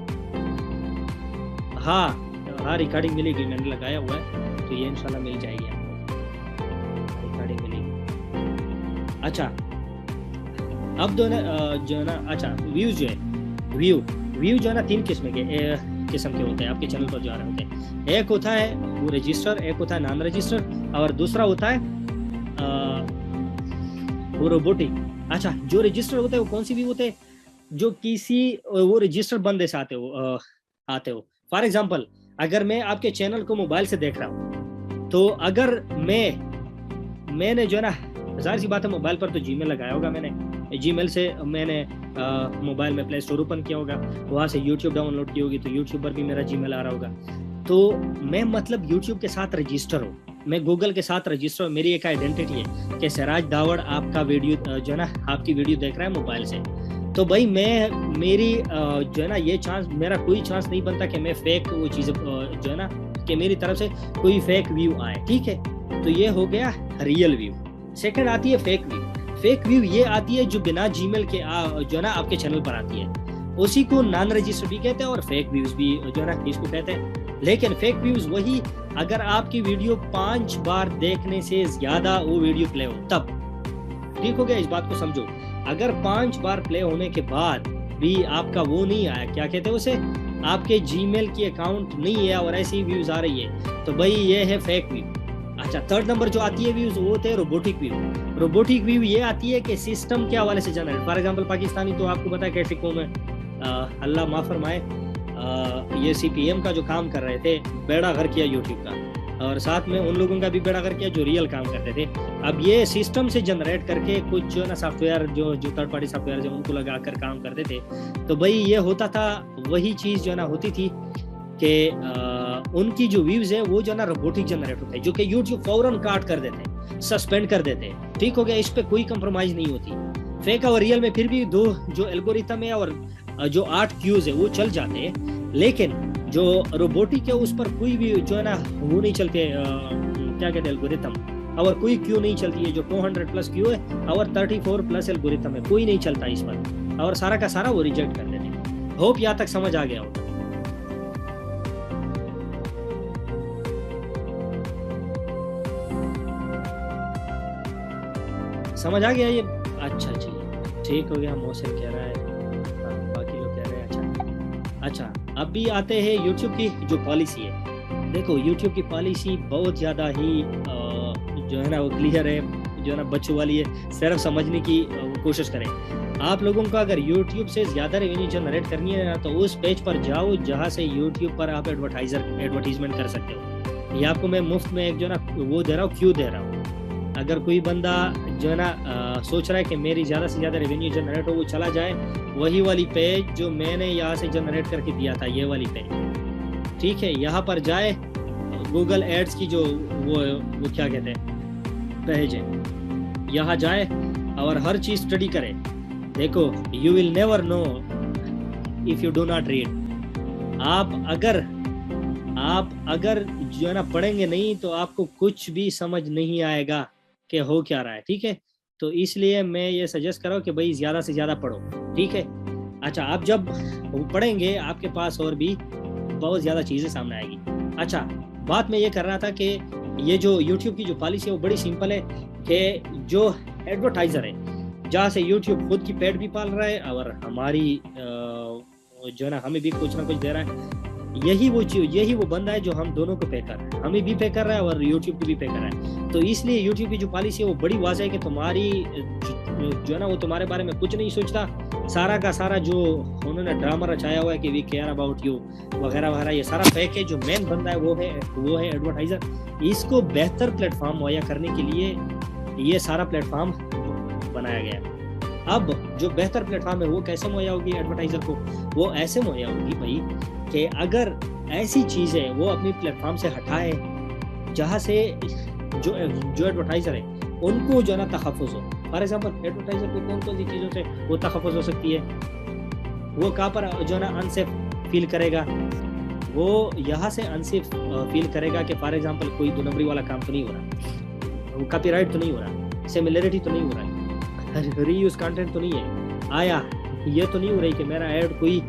हाँ रिकॉर्डिंग मिलेगी, मैंने लगाया हुआ है, तो ये इंशाल्लाह मिल जाएगी आपको, रिकॉर्डिंग मिलेगी। अच्छा, अब जो है ना अच्छा, व्यूज जो है, व्यू जो है ना 3 किस्म के होते हैं, आपके चैनल पर जो आ रहे होते हैं। एक होता है वो रजिस्टर, एक होता है नॉन रजिस्टर, और दूसरा होता है वो रोबोटिक। अच्छा, जो रजिस्टर होते हैं वो कौन सी व्यू होते हैं? जो किसी वो रजिस्टर बंदे से आते हो। फॉर एग्जाम्पल, अगर मैं आपके चैनल को मोबाइल से देख रहा हूँ, तो अगर मैंने जो है ना, जाहिर सी बात है मोबाइल पर तो जीमेल लगाया होगा, मैंने जीमेल से मैंने मोबाइल में प्ले स्टोर ओपन किया होगा, वहाँ से यूट्यूब डाउनलोड की होगी, तो यूट्यूब पर भी मेरा जीमेल आ रहा होगा। तो मैं मतलब यूट्यूब के साथ रजिस्टर हूँ, मैं गूगल के साथ रजिस्टर हूँ, मेरी एक आइडेंटिटी है कि सिराज दावड़ आपका वीडियो जो है ना, आपकी वीडियो देख रहा है मोबाइल से। तो भाई मेरी जो है ना, ये चांस, मेरा कोई चांस नहीं बनता कि मैं फेक वो चीज़ जो है ना, कि मेरी तरफ से कोई फेक व्यू आए। ठीक है, तो ये हो गया रियल व्यू। सेकंड आती है फेक व्यू। फेक व्यू ये आती है जो बिना जीमेल के जो है ना आपके चैनल पर आती है, उसी को नॉन रजिस्टर भी कहते हैं और फेक व्यूज भी जो है ना इसको कहते हैं। लेकिन फेक व्यूज वही अगर आपकी वीडियो 5 बार देखने से ज्यादा वो वीडियो प्ले हो तब। ठीक हो गया, इस बात को समझो। अगर 5 बार प्ले होने के बाद भी आपका वो नहीं आया, क्या कहते हैं उसे, आपके जीमेल की अकाउंट नहीं है और ऐसी व्यूज आ रही है, तो भाई ये है फेक व्यू। अच्छा, थर्ड नंबर जो आती है व्यूज, वो होते हैं रोबोटिक व्यू। रोबोटिक व्यू ये आती है कि सिस्टम के हवाले से जनरेट। फॉर एग्जांपल पाकिस्तानी तो आपको पता है कैसे कौम है, अल्लाह माफ फरमाए, ये CPM का जो काम कर रहे थे, बेड़ा घर किया यूट्यूब का, और साथ में उन लोगों का भी बेड़ा घर किया जो रियल काम करते थे। अब ये सिस्टम से जनरेट करके कुछ जो है ना सॉफ्टवेयर, जो थर्ड पार्टी सॉफ्टवेयर जो उनको लगा कर काम करते थे, तो भाई ये होता था, वही चीज़ जो है ना होती थी कि उनकी जो व्यूज है वो जो ना रोबोटिक जनरेट होते हैं, जो कि यूट्यूब फौरन काट कर देते हैं, सस्पेंड कर देते हैं। ठीक हो गया, इस पे कोई कंप्रोमाइज नहीं होती। फेक और रियल में फिर भी दो जो एल्गोरिथम है और जो 8 क्यूज है वो चल जाते हैं, लेकिन जो रोबोटिक है उस पर कोई भी जो है ना वो नहीं चलते, क्या कहते हैं, एल्गोरिथम, और कोई क्यू नहीं चलती है। जो 200+ क्यू है और 34+ एल्गोरिथम है, कोई नहीं चलता इस पर, और सारा का सारा वो रिजेक्ट कर देते हैं। होप यहाँ तक समझ आ गया होगा। समझ आ गया ये अच्छा जी, ठीक हो गया। मोहसिन कह रहा है, बाकी लोग कह रहे हैं। अच्छा अच्छा, अभी आते हैं यूट्यूब की जो पॉलिसी है। देखो यूट्यूब की पॉलिसी बहुत ज़्यादा ही जो है ना वो क्लियर है, जो है ना बच्चों वाली है। सिर्फ समझने की कोशिश करें। आप लोगों को अगर यूट्यूब से ज़्यादा रेवेन्यू जनरेट करनी है ना, तो उस पेज पर जाओ जहाँ से यूट्यूब पर आप एडवर्टाइजमेंट कर सकते हो। ये आपको मैं मुफ्त में एक जो है ना वो दे रहा हूँ, क्यों दे रहा हूँ। अगर कोई बंदा जो है ना सोच रहा है कि मेरी ज़्यादा से ज़्यादा रेवेन्यू जनरेट हो, वो चला जाए वही वाली पेज जो मैंने यहाँ से जनरेट करके दिया था, ये वाली पेज, ठीक है। यहाँ पर जाए, गूगल एड्स की जो वो क्या कहते हैं पेज है, यहाँ जाए और हर चीज़ स्टडी करे। देखो, you will never know if you do not read. आप अगर जो है ना पढ़ेंगे नहीं तो आपको कुछ भी समझ नहीं आएगा कि हो क्या रहा है, ठीक है। तो इसलिए मैं ये सजेस्ट कर रहा हूँ कि भाई ज़्यादा से ज़्यादा पढ़ो, ठीक है। अच्छा, आप जब पढ़ेंगे आपके पास और भी बहुत ज़्यादा चीज़ें सामने आएगी। अच्छा, बात मैं ये कर रहा था कि ये जो यूट्यूब की जो पॉलिसी है वो बड़ी सिंपल है कि जो एडवर्टाइज़र है, जहाँ से यूट्यूब खुद की पेड भी पाल रहा है और हमारी जो है ना हमें भी कुछ ना कुछ दे रहा है, यही वो बंदा है जो हम दोनों को पे कर रहा है, हमें भी पे कर रहा है और यूट्यूब को भी पे कर रहा है। तो इसलिए यूट्यूब की जो पॉलिसी है वो बड़ी वाज़ेह है कि तुम्हारी जो है ना वो तुम्हारे बारे में कुछ नहीं सोचता। सारा का सारा जो उन्होंने ड्रामा रचाया हुआ है कि वी केयर अबाउट यू वगैरह वगैरह, ये सारा फेक है। जो मेन बंदा है वो है एडवर्टाइज़र। इसको बेहतर प्लेटफॉर्म मुहैया करने के लिए ये सारा प्लेटफॉर्म बनाया गया। अब जो बेहतर प्लेटफॉर्म है वो कैसे मुहैया होगी एडवर्टाइज़र को? वो ऐसे मुहैया होगी भाई कि अगर ऐसी चीज़ें वो अपनी प्लेटफॉर्म से हटाए जहाँ से जो एडवर्टाइज़र है उनको जो है ना तहफ़्फ़ुज़ हो। फॉर एग्जाम्पल, एडवर्टाइज़र को कौन कौन सी चीज़ों से वो तहफ़्फ़ुज़ हो सकती है? वो कहाँ पर जो है ना अनसेफ फील करेगा? वो यहाँ से अनसेफ फील करेगा कि फॉर एग्जाम्पल कोई 2 नंबरी वाला काम तो नहीं हो रहा, वो कॉपीराइट तो नहीं हो रहा, सिमिलरिटी तो नहीं हो रहा, रीयूज कंटेंट तो नहीं है, आया ये तो नहीं हो रही कि मेरा ऐड कोई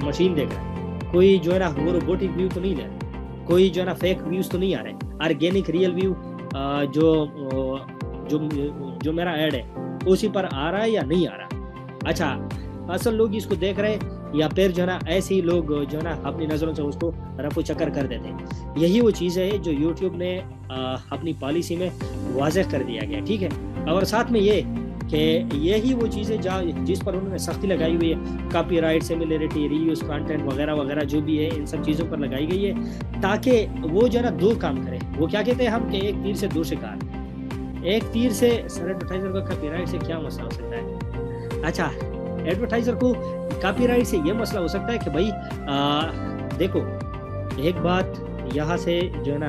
मशीन देख रहा है, कोई जो है ना वो रोबोटिक व्यू तो नहीं ले रहा, कोई जो है ना फेक व्यूज तो नहीं आ रहे, ऑर्गेनिक रियल व्यू जो मेरा ऐड है उसी पर आ रहा है या नहीं आ रहा। अच्छा, असल लोग इसको देख रहे या फिर जो है ना ऐसे ही लोग जो है ना अपनी नज़रों से उसको रफू चक्कर कर देते हैं। यही वो चीज़ है जो यूट्यूब ने अपनी पॉलिसी में वाज़ेह कर दिया गया, ठीक है। और साथ में ये कि यही वो चीज़ें जिस पर उन्होंने सख्ती लगाई हुई है, कॉपीराइट, सिमिलरिटी, रीयूज कंटेंट वगैरह वगैरह जो भी है, इन सब चीज़ों पर लगाई गई है ताकि वो जो है ना 2 काम करें। वो क्या कहते हैं हम कि एक तीर से 2 शिकार। एक तीर से सर एडवर्टाइज़र का कॉपीराइट से क्या मसला हो सकता है? अच्छा, एडवर्टाइज़र को कॉपीराइट से ये मसला हो सकता है कि भाई देखो, एक बात यहाँ से जो है ना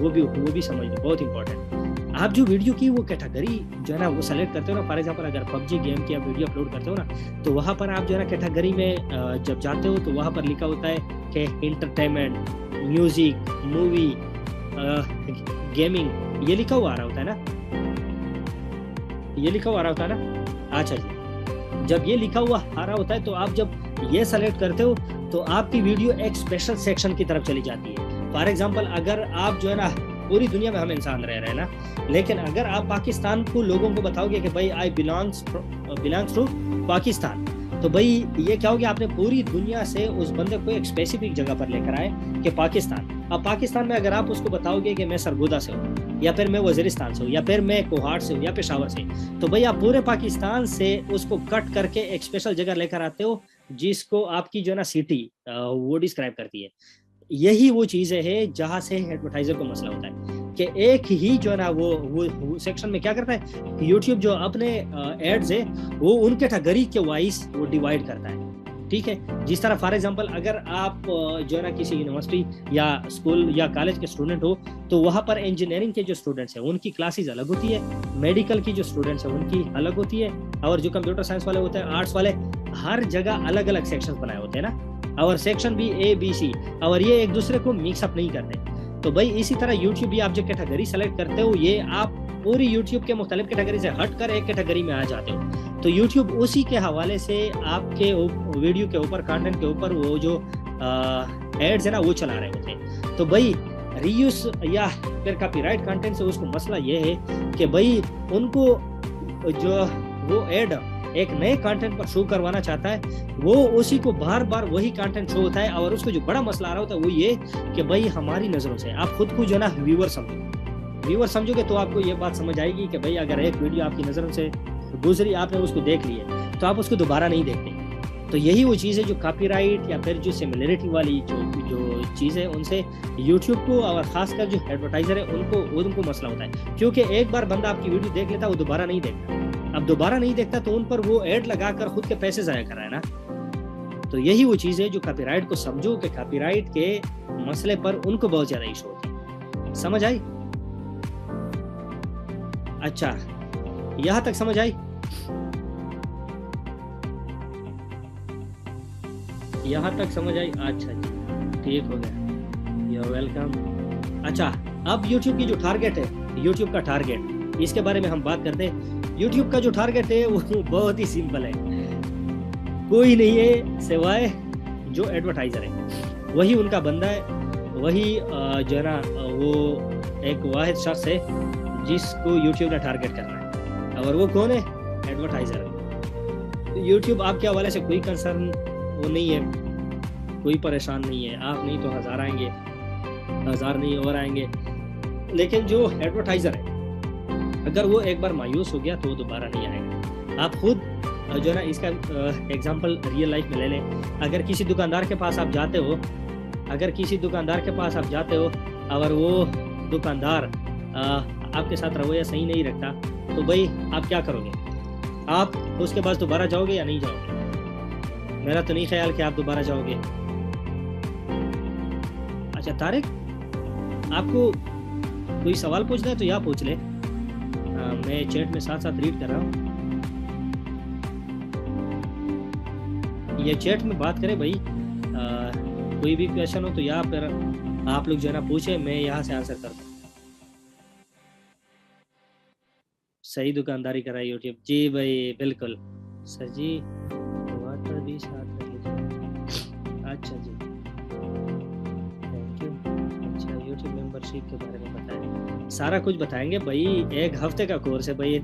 वो भी समझ लो, बहुत इंपॉर्टेंट। आप जो वीडियो की वो कैटेगरी जो है ना वो सेलेक्ट करते हो ना, फॉर एग्जांपल अगर पबजी गेम की आप वीडियो अपलोड करते हो ना, तो वहाँ पर आप जो है ना कैटेगरी में जब जाते हो तो वहाँ पर लिखा होता है कि एंटरटेनमेंट, म्यूजिक, मूवी, गेमिंग, ये लिखा हुआ आ रहा होता है ना, ये लिखा हुआ आ रहा होता है ना। अच्छा जी, जब ये लिखा हुआ आ रहा होता है तो आप जब ये सेलेक्ट करते हो तो आपकी वीडियो एक स्पेशल सेक्शन की तरफ चली जाती है। फॉर एग्जांपल, अगर आप जो है ना पूरी दुनिया में हम इंसान रह रहे हैं ना, लेकिन अगर आप पाकिस्तान को लोगों को बताओगे कि भाई आई बिलोंग्स टू पाकिस्तान, तो भाई ये क्या हो गया, आपने पूरी दुनिया से उस बंदे को एक स्पेसिफिक जगह पर लेकर आए कि पाकिस्तान। अब पाकिस्तान में अगर आप उसको बताओगे कि मैं सरगोदा से हूँ, या फिर मैं वजीरिस्तान से हूँ, या फिर मैं कोहाट से हूँ, या पेशावर से, तो भाई आप पूरे पाकिस्तान से उसको कट करके एक स्पेशल जगह लेकर आते हो जिसको आपकी जो है ना सिटी वो डिस्क्राइब करती है। यही वो चीज़ें है जहाँ से एडवर्टाइजर को मसला होता है कि एक ही जो है ना वो सेक्शन में क्या करता है, यूट्यूब जो अपने एड्स है वो उन कैटेगरी के वाइज वो डिवाइड करता है, ठीक है। जिस तरह फॉर एग्जांपल, अगर आप जो है ना किसी यूनिवर्सिटी या स्कूल या कॉलेज के स्टूडेंट हो, तो वहाँ पर इंजीनियरिंग के जो स्टूडेंट्स हैं उनकी क्लासेस अलग होती है, मेडिकल की जो स्टूडेंट्स हैं उनकी अलग होती है, और जो कंप्यूटर साइंस वाले होते हैं, आर्ट्स वाले, हर जगह अलग अलग सेक्शन बनाए होते हैं ना, और सेक्शन भी ABC, और ये एक दूसरे को मिक्सअप नहीं करते। तो भाई इसी तरह यूट्यूब भी आप जो कैटेगरी सेलेक्ट करते हो, ये आप पूरी यूट्यूब के मुख्तलिफ कैटेगरी से हट कर एक कैटेगरी में आ जाते हो। तो यूट्यूब उसी के हवाले से आपके वीडियो के ऊपर, कंटेंट के ऊपर वो जो एड्स है ना वो चला रहे होते हैं। तो भाई रीयूज या फिर कॉपीराइट कंटेंट से उसको मसला ये है कि भाई उनको जो वो एड एक नए कंटेंट पर शो करवाना चाहता है, वो उसी को बार बार वही कंटेंट शो होता है। और उसको जो बड़ा मसला आ रहा होता है वो ये कि भाई हमारी नजरों से आप खुद को जो ना व्यूअर समझोगे तो आपको ये बात समझ आएगी कि भाई अगर एक वीडियो आपकी नजरों से गुजरी, आपने उसको देख लिया, तो आप उसको दोबारा नहीं देखते। तो यही वो चीज़ है जो कॉपीराइट या फिर जो सिमिलरिटी वाली जो चीज़ है, उनसे यूट्यूब को और खासकर जो एडवर्टाइजर है उनको मसला होता है। क्योंकि एक बार बंदा आपकी वीडियो देख लेता है, वो दोबारा नहीं देखता। अब दोबारा नहीं देखता तो उन पर वो ऐड लगाकर खुद के पैसे जाया कर रहा है ना। तो यही वो चीज़ है जो कॉपीराइट को समझो कि कॉपीराइट के मसले पर उनको बहुत ज़्यादा इशू होता है। समझ आई? अच्छा, यहाँ तक समझ आई? यहाँ तक समझ आई? अच्छा जी, ठीक हो गया, यू वेलकम। अच्छा, अब YouTube की जो टारगेट है, YouTube का टारगेट, इसके बारे में हम बात करते हैं। YouTube का जो टारगेट है वो बहुत ही सिंपल है, कोई नहीं है सिवाय जो एडवर्टाइजर है, वही उनका बंदा है, वही जो है ना वो एक वाहिद शख्स है जिसको YouTube ने टारगेट करना है। और वो कौन है? एडवर्टाइजर है। YouTube आपके हवाले से कोई कंसर्न वो नहीं है, कोई परेशान नहीं है। आप नहीं तो हज़ार आएंगे, हज़ार नहीं और आएंगे। लेकिन जो एडवर्टाइजर है, अगर वो एक बार मायूस हो गया तो वो दोबारा नहीं आएगा। आप खुद जो है ना इसका एग्जांपल रियल लाइफ में ले लें। अगर किसी दुकानदार के पास आप जाते हो, और वो दुकानदार आपके साथ रवैया सही नहीं रखता, तो भाई आप क्या करोगे? आप उसके पास दोबारा जाओगे या नहीं जाओगे? मेरा तो नहीं ख्याल कि आप दोबारा जाओगे। अच्छा तारिक, आपको कोई सवाल पूछना है तो या पूछ ले, मैं चैट में साथ साथ रीड कर रहा हूँ। ये चैट में बात करें भाई, कोई भी क्वेश्चन हो तो या फिर आप लोग जो है ना पूछे, मैं यहाँ से आंसर करता हूँ। सही दुकानदारी करा यूट्यूब जी भाई, बिल्कुल सर जी। वाटर भी साथ में। अच्छा जी, थैंक यू। अच्छा, यूट्यूब मेंबरशिप के बारे में बताएं, सारा कुछ बताएंगे भाई। एक हफ्ते का कोर्स है भाई,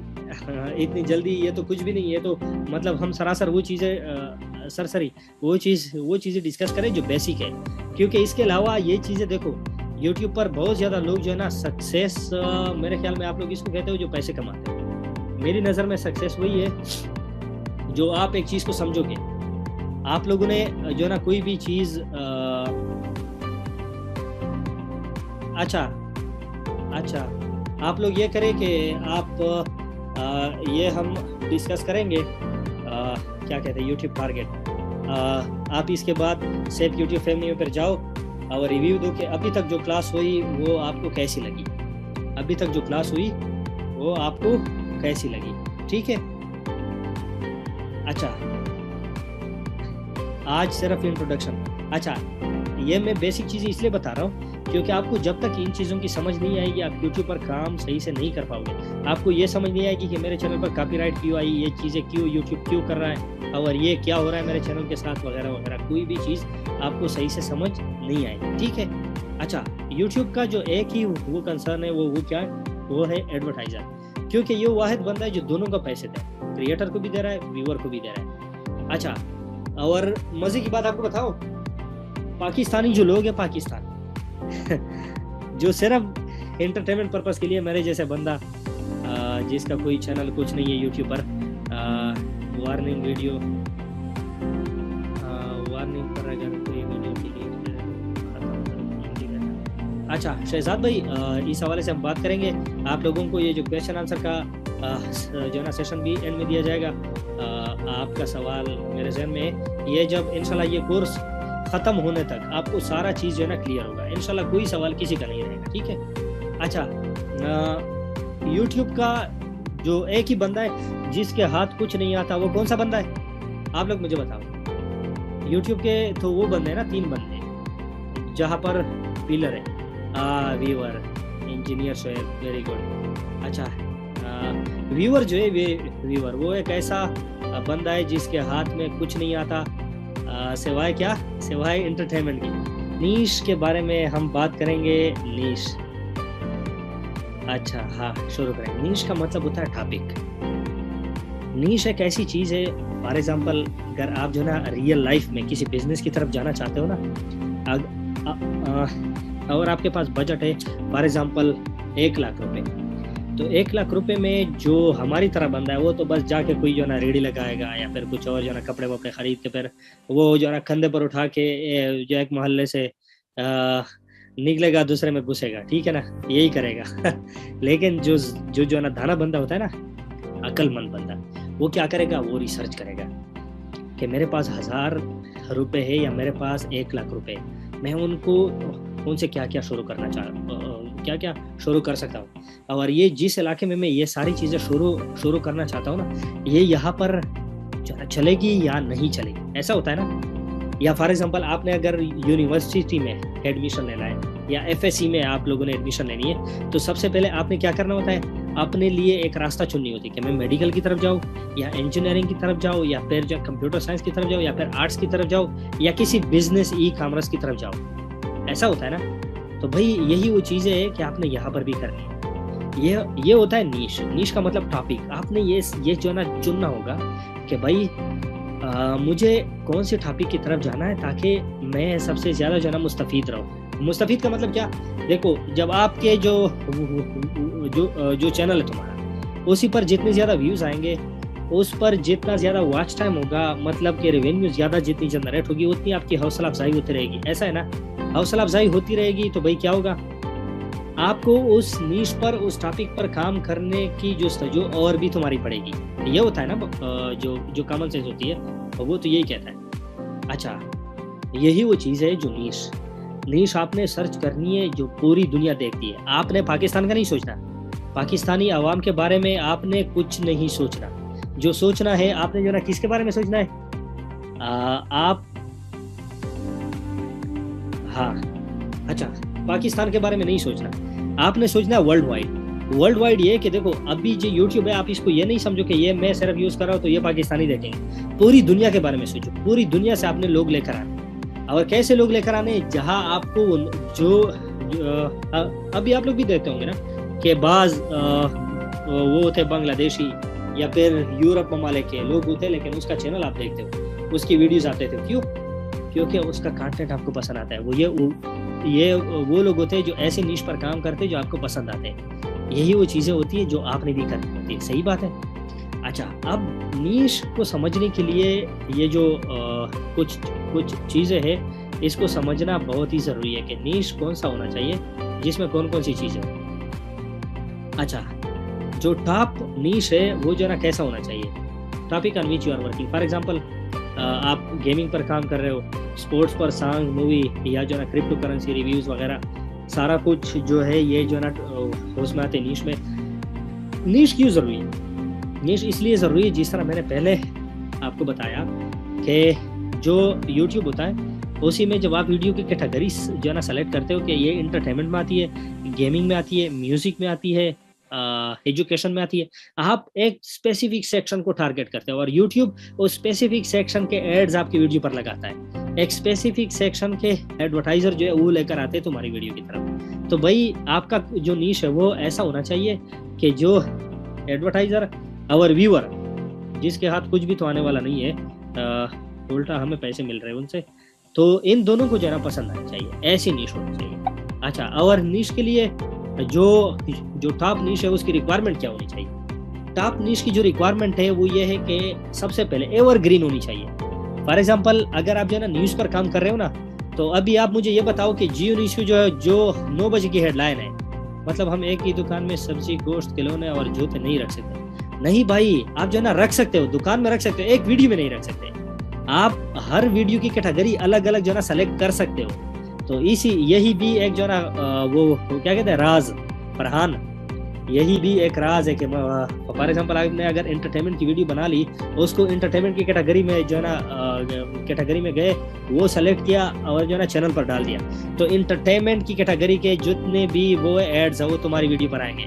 इतनी जल्दी ये तो कुछ भी नहीं है। तो मतलब हम सरासर वो चीज़ें सरसरी वो चीज़ें डिस्कस करें जो बेसिक है, क्योंकि इसके अलावा ये चीज़ें देखो, यूट्यूब पर बहुत ज़्यादा लोग जो है ना सक्सेस, मेरे ख्याल में आप लोग इसको कहते हो जो पैसे कमाते हैं। मेरी नज़र में सक्सेस वही है जो आप एक चीज़ को समझोगे। आप लोगों ने जो है ना कोई भी चीज़ अच्छा आप लोग ये करें कि आप ये हम डिस्कस करेंगे, क्या कहते हैं यूट्यूब टारगेट। आप इसके बाद सेफ यूट्यूब फैमिली पर जाओ और रिव्यू दो कि अभी तक जो क्लास हुई वो आपको कैसी लगी, वो आपको कैसी लगी, ठीक है। अच्छा, आज सिर्फ इंट्रोडक्शन। अच्छा, ये मैं बेसिक चीज़ें इसलिए बता रहा हूँ क्योंकि आपको जब तक इन चीज़ों की समझ नहीं आएगी, आप यूट्यूब पर काम सही से नहीं कर पाओगे। आपको ये समझ नहीं आएगी कि मेरे चैनल पर कॉपीराइट क्यों आई, ये चीज़ें क्यों यूट्यूब क्यों कर रहा है, और ये क्या हो रहा है मेरे चैनल के साथ, वगैरह वगैरह। कोई भी चीज़ आपको सही से समझ नहीं आएगी, ठीक है। अच्छा, यूट्यूब का जो एक ही वो कंसर्न है वो क्या है? वो है एडवर्टाइजर, क्योंकि ये वाहिद बंदा है जो दोनों का पैसे दे, क्रिएटर को भी दे रहा है, व्यूअर को भी दे रहा है। अच्छा, और मज़े की बात आपको बताओ, पाकिस्तानी जो लोग हैं, पाकिस्तान जो सिर्फ एंटरटेनमेंट पर्पस के लिए, मेरे जैसे बंदा जिसका कोई चैनल कुछ नहीं है यूट्यूब पर, वार्निंग वीडियो, वार्निंग पर अगर कोई वीडियो के लिए। अच्छा शहजाद भाई, इस हवाले से हम बात करेंगे। आप लोगों को ये जो क्वेश्चन आंसर का जो है ना सेशन भी एंड में दिया जाएगा। आपका सवाल मेरे जहन में है, ये जब इंशाल्लाह ये कोर्स ख़त्म होने तक आपको सारा चीज़ जो है ना क्लियर होगा इंशाल्लाह, कोई सवाल किसी का नहीं रहेगा, ठीक है। अच्छा, यूट्यूब का जो एक ही बंदा है जिसके हाथ कुछ नहीं आता, वो कौन सा बंदा है? आप लोग मुझे बताओ। यूट्यूब के तो वो बंदे हैं ना, 3 बंदे जहाँ पर पिलर है, viewer, engineer Shoaib, very good. अच्छा, व्यूअर जो है व्यूअर वो एक ऐसा बंदा है जिसके हाथ में कुछ नहीं आता सिवाय क्या? सिवाय एंटरटेनमेंट की। नीश के बारे में हम बात करेंगे। नीश, अच्छा हाँ, शुरू करें। नीश का मतलब होता है टॉपिक। नीश एक ऐसी चीज है, फॉर एग्जांपल अगर आप जो ना रियल लाइफ में किसी बिजनेस की तरफ जाना चाहते हो ना, और आपके पास बजट है फॉर एग्जांपल 1 लाख रुपए, तो 1 लाख रुपए में जो हमारी तरह बंदा है वो तो बस जाके कोई जो ना रेडी लगाएगा या फिर कुछ और जो ना कपड़े वपड़े खरीद के फिर वो जो ना कंधे पर उठा के जो एक मोहल्ले से निकलेगा दूसरे में घुसेगा, ठीक है ना, यही करेगा। लेकिन जो ना दाना बंदा होता है ना, अक्लमंद बंदा, वो क्या करेगा, वो रिसर्च करेगा कि मेरे पास 1000 रुपए है या मेरे पास 1 लाख रुपए, मैं उनसे क्या क्या शुरू कर सकता हूँ, और ये जिस इलाके में मैं ये सारी चीज़ें शुरू करना चाहता हूँ ना, ये यहाँ पर चलेगी या नहीं चलेगी, ऐसा होता है ना। या फॉर एग्जांपल आपने अगर यूनिवर्सिटी में एडमिशन लेना है या एफएससी में आप लोगों ने एडमिशन लेनी है, तो सबसे पहले आपने क्या करना होता है, अपने लिए एक रास्ता चुननी होती है कि मैं मेडिकल की तरफ जाऊँ या इंजीनियरिंग की तरफ जाऊँ या फिर जो कंप्यूटर साइंस की तरफ जाऊँ या फिर आर्ट्स की तरफ जाऊँ या किसी बिजनेस ई-कॉमर्स की तरफ जाऊँ, ऐसा होता है ना। तो भाई यही वो चीज़ें है कि आपने यहाँ पर भी करनी है। ये होता है नीश का मतलब टॉपिक। आपने ये जो ना चुनना होगा कि भाई मुझे कौन से टॉपिक की तरफ जाना है ताकि मैं सबसे ज़्यादा जो ना मुस्तफ़ीद रहूँ। मुस्तफ़ीद का मतलब क्या, देखो जब आपके जो चैनल है तुम्हारा, उसी पर जितने ज़्यादा व्यूज़ आएंगे, उस पर जितना ज़्यादा वॉच टाइम होगा, मतलब कि रेवेन्यू ज़्यादा जितनी जनरेट होगी, उतनी आपकी हौसला अफजाई होती रहेगी, ऐसा है ना। हौसला अफजाई होती रहेगी तो भाई क्या होगा, आपको उस नीश पर, उस टॉपिक पर काम करने की जो और भी तुम्हारी पड़ेगी। ये होता है ना, जो कॉमन सेंस होती है वो तो यही कहता है। अच्छा, यही वो चीज़ है जो नीश आपने सर्च करनी है जो पूरी दुनिया देखती है। आपने पाकिस्तान का नहीं सोचना, पाकिस्तानी आवाम के बारे में आपने कुछ नहीं सोचना। जो सोचना है आपने जो ना किसके बारे में सोचना है, आप हाँ अच्छा, पाकिस्तान के बारे में नहीं सोचना, आपने सोचना वर्ल्ड वाइड। ये कि देखो अभी जो यूट्यूब है, आप इसको ये नहीं समझो कि ये मैं सिर्फ यूज कर रहा हूँ तो ये पाकिस्तानी देखेंगे। पूरी दुनिया के बारे में सोचो, पूरी दुनिया से आपने लोग लेकर आने, और कैसे लोग लेकर आने, जहां आपको जो अभी आप लोग भी देखते होंगे ना कि बाज वो थे बांग्लादेशी या फिर यूरोप ममालिक के लोग होते, लेकिन उसका चैनल आप देखते हो, उसकी वीडियोस आते थे, क्यों? क्योंकि उसका कंटेंट आपको पसंद आता है। वो लोग होते हैं जो ऐसे नीश पर काम करते हैं जो आपको पसंद आते हैं। यही वो चीज़ें होती है जो आपने भी करनी होती है, सही बात है। अच्छा, अब नीश को समझने के लिए ये जो कुछ चीज़ें हैं, इसको समझना बहुत ही ज़रूरी है कि नीश कौन सा होना चाहिए, जिसमें कौन कौन सी चीज़ें। अच्छा, जो टॉप नीश है वो जो ना कैसा होना चाहिए, topic on which you are working. For example आप गेमिंग पर काम कर रहे हो, स्पोर्ट्स पर, सॉन्ग, मूवी या जो ना क्रिप्टो करेंसी रिव्यूज़ वगैरह, सारा कुछ जो है ये जो ना उसमें आते नीश में। नीश क्यों ज़रूरी है? नीश इसलिए ज़रूरी है, जिस तरह मैंने पहले आपको बताया कि जो यूट्यूब होता है उसी में जब आप वीडियो की कैटेगरी जो है ना सेलेक्ट करते हो कि ये इंटरटेनमेंट में आती है, गेमिंग में आती है, म्यूज़िक में आती है, एजुकेशन में आती है, आप एक स्पेसिफिक सेक्शन को टारगेट करते हो और यूट्यूब उस स्पेसिफिक सेक्शन के एड्स आपकी वीडियो पर लगाता है। एक स्पेसिफिक सेक्शन के एडवर्टाइजर जो है वो लेकर आते हैं तुम्हारी वीडियो की तरफ। तो भाई आपका जो नीश है वो ऐसा होना चाहिए कि जो एडवर्टाइजर और व्यूअर, जिसके हाथ कुछ भी तो आने वाला नहीं है, उल्टा हमें पैसे मिल रहे हैं उनसे, तो इन दोनों को जरा पसंद आना चाहिए, ऐसी नीश होनी चाहिए। अच्छा, और नीश के लिए जो टॉप नीश है उसकी रिक्वायरमेंट क्या होनी चाहिए? टॉप नीश की जो रिक्वायरमेंट है वो ये है कि सबसे पहले एवरग्रीन होनी चाहिए। फॉर एग्जांपल अगर आप जो है ना न्यूज़ पर काम कर रहे हो ना, तो अभी आप मुझे ये बताओ कि जियो न्यूज़ की जो 9 बजे की हेडलाइन है, मतलब हम एक ही दुकान में सब्जी, गोश्त, खिलौने और जूते नहीं रख सकते। नहीं भाई, आप जो है ना रख सकते हो, दुकान में रख सकते हो, एक वीडियो में नहीं रख सकते। आप हर वीडियो की कैटेगरी अलग अलग जो है ना सेलेक्ट कर सकते हो। तो यही भी एक जो है ना वो क्या कहते हैं, राज, फरहान, यही भी एक राज है कि फॉर एग्जांपल आपने अगर एंटरटेनमेंट की वीडियो बना ली, उसको एंटरटेनमेंट की कैटेगरी में जो है ना कैटेगरी में गए, वो सेलेक्ट किया और जो है ना चैनल पर डाल दिया, तो एंटरटेनमेंट की कैटेगरी के जितने भी वो एड्स है वो तुम्हारी वीडियो पर आएंगे।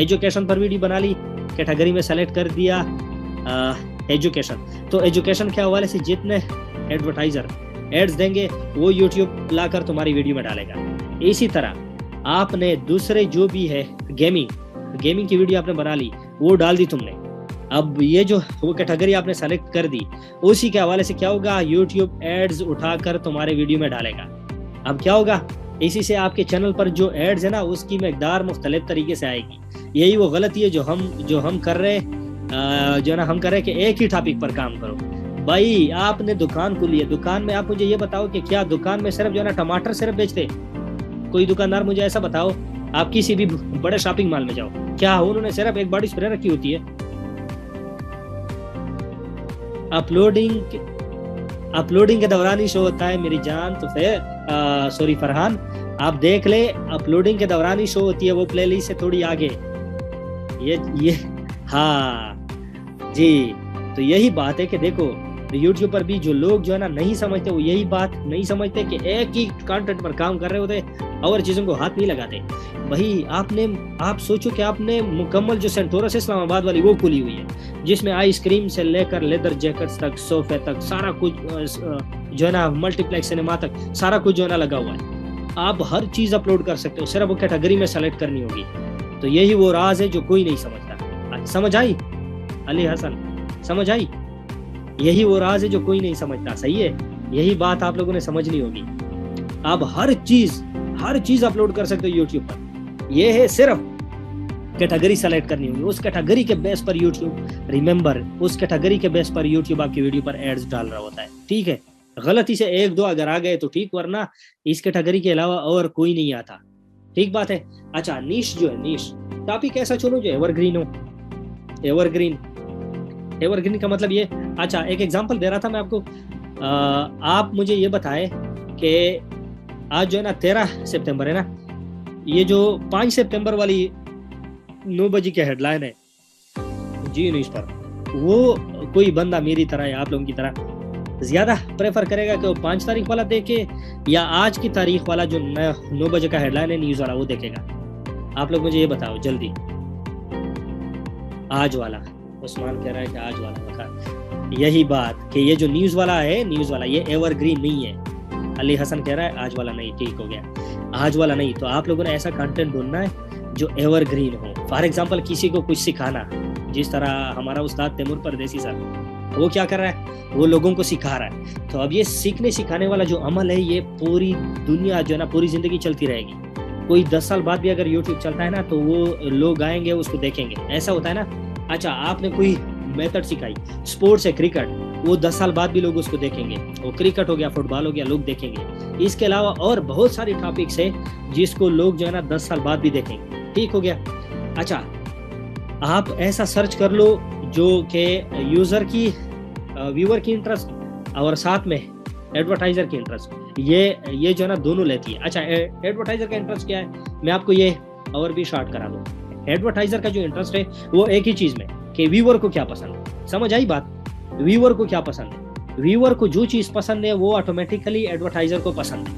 एजुकेशन पर वीडियो बना ली, कैटेगरी में सेलेक्ट कर दिया एजुकेशन, तो एजुकेशन के हवाले से जितने एडवर्टाइजर एड्स देंगे वो यूट्यूब लाकर तुम्हारी वीडियो में डालेगा। इसी तरह आपने दूसरे जो भी है गेमिंग की वीडियो आपने बना ली, वो डाल दी तुमने, अब ये जो वो कैटेगरी आपने सेलेक्ट कर दी, उसी के हवाले से क्या होगा, यूट्यूब एड्स उठाकर तुम्हारे वीडियो में डालेगा। अब क्या होगा, इसी से आपके चैनल पर जो एड्स है ना, उसकी मकदार मुख्तलिफ तरीके से आएगी। यही वो गलती है जो हम कर रहे जो ना हम कर रहे कि एक ही टॉपिक पर काम करो। भाई आपने दुकान खोली है, दुकान में आप मुझे ये बताओ कि क्या दुकान में सिर्फ जो है ना टमाटर सिर्फ बेचते? कोई दुकानदार मुझे ऐसा बताओ, आप किसी भी बड़े शॉपिंग मॉल में जाओ, क्या उन्होंने सिर्फ एक बॉडी स्प्रे रखी होती है? अपलोडिंग के दौरान ही शो होता है मेरी जान। तो फिर सॉरी फरहान, आप देख ले, अपलोडिंग के दौरान ही शो होती है, वो प्लेलिस्ट से थोड़ी आगे। ये हाँ जी, तो यही बात है कि देखो यूट्यूब पर भी जो लोग जो है ना नहीं समझते, वो यही बात नहीं समझते कि एक ही कंटेंट पर काम कर रहे होते और चीजों को हाथ नहीं लगाते। वही आप सोचो कि आपने मुकम्मल जो सेंटोरस इस्लामाबाद वाली वो खुली हुई है, जिसमें आइसक्रीम से लेकर लेदर जैकेट्स तक, सोफे तक, सारा कुछ जो है ना मल्टीप्लेक्स सिनेमा तक सारा कुछ जो है ना लगा हुआ है। आप हर चीज अपलोड कर सकते हो, सिर्फ वो कैटेगरी में सेलेक्ट करनी होगी। तो यही वो राज है जो कोई नहीं समझता। समझ आई अली हसन? समझ आई? यही वो राज है जो कोई नहीं समझता। सही है, यही बात आप लोगों ने समझनी होगी। आप हर चीज अपलोड कर सकते हो यूट्यूब पर। यह है सिर्फ कैटेगरी सेलेक्ट करनी होगी, उस कैटेगरी के बेस पर यूट्यूब, रिमेंबर, उस कैटेगरी के बेस पर यूट्यूब आपकी वीडियो पर एड्स डाल रहा होता है। ठीक है, गलती से एक दो अगर आ गए तो ठीक, वरना इस कैटेगरी के अलावा और कोई नहीं आता। ठीक बात है। अच्छा, नीश जो है, नीश टॉपिक ऐसा चुनो जो एवरग्रीन हो। एवरग्रीन का मतलब ये, अच्छा एक एग्जांपल दे रहा था मैं आपको। आप मुझे ये बताएं कि आज जो है ना 13 सितंबर है ना, ये जो 5 सितंबर वाली 9 बजे की हेडलाइन है जी न्यूज पर, वो कोई बंदा मेरी तरह या आप लोगों की तरह ज्यादा प्रेफर करेगा कि वो 5 तारीख वाला देखे या आज की तारीख वाला जो 9 बजे का हेडलाइन है न्यूज वाला वो देखेगा? आप लोग मुझे ये बताओ जल्दी। आज वाला, उस्मान कह रहा है कि आज वाला बता। यही बात कि ये जो न्यूज वाला है, न्यूज वाला ये एवरग्रीन नहीं है। अली हसन कह रहा है आज वाला नहीं। ठीक हो गया, आज वाला नहीं। तो आप लोगों ने ऐसा कंटेंट ढूंढना है जो एवरग्रीन हो। फॉर एग्जांपल किसी को कुछ सिखाना, जिस तरह हमारा उस्ताद तैमूर परदेसी साहब, वो क्या कर रहा है, वो लोगों को सिखा रहा है। तो अब ये सीखने सिखाने वाला जो अमल है, ये पूरी दुनिया जो है ना, पूरी जिंदगी चलती रहेगी। कोई 10 साल बाद भी अगर यूट्यूब चलता है ना, तो वो लोग आएंगे उसको देखेंगे। ऐसा होता है ना। अच्छा, आपने कोई मेथड सिखाई, स्पोर्ट्स है क्रिकेट, वो 10 साल बाद भी लोग उसको देखेंगे। वो क्रिकेट हो गया, फुटबॉल हो गया, लोग देखेंगे। इसके अलावा और बहुत सारी टॉपिक्स है जिसको लोग जो है ना 10 साल बाद भी देखेंगे। ठीक हो गया। अच्छा, आप ऐसा सर्च कर लो जो कि यूजर की, व्यूअर की इंटरेस्ट और साथ में एडवर्टाइजर की इंटरेस्ट, ये जो है ना दोनों लेती है। अच्छा, एडवर्टाइजर का इंटरेस्ट क्या है, मैं आपको ये और भी शॉर्ट करा दूं। एडवर्टाइजर का जो इंटरेस्ट है वो एक ही चीज में, कि व्यूअर को क्या पसंद है। समझ आई बात? व्यूअर को क्या पसंद है, व्यूअर को जो चीज पसंद है वो ऑटोमेटिकली एडवर्टाइजर को पसंद है।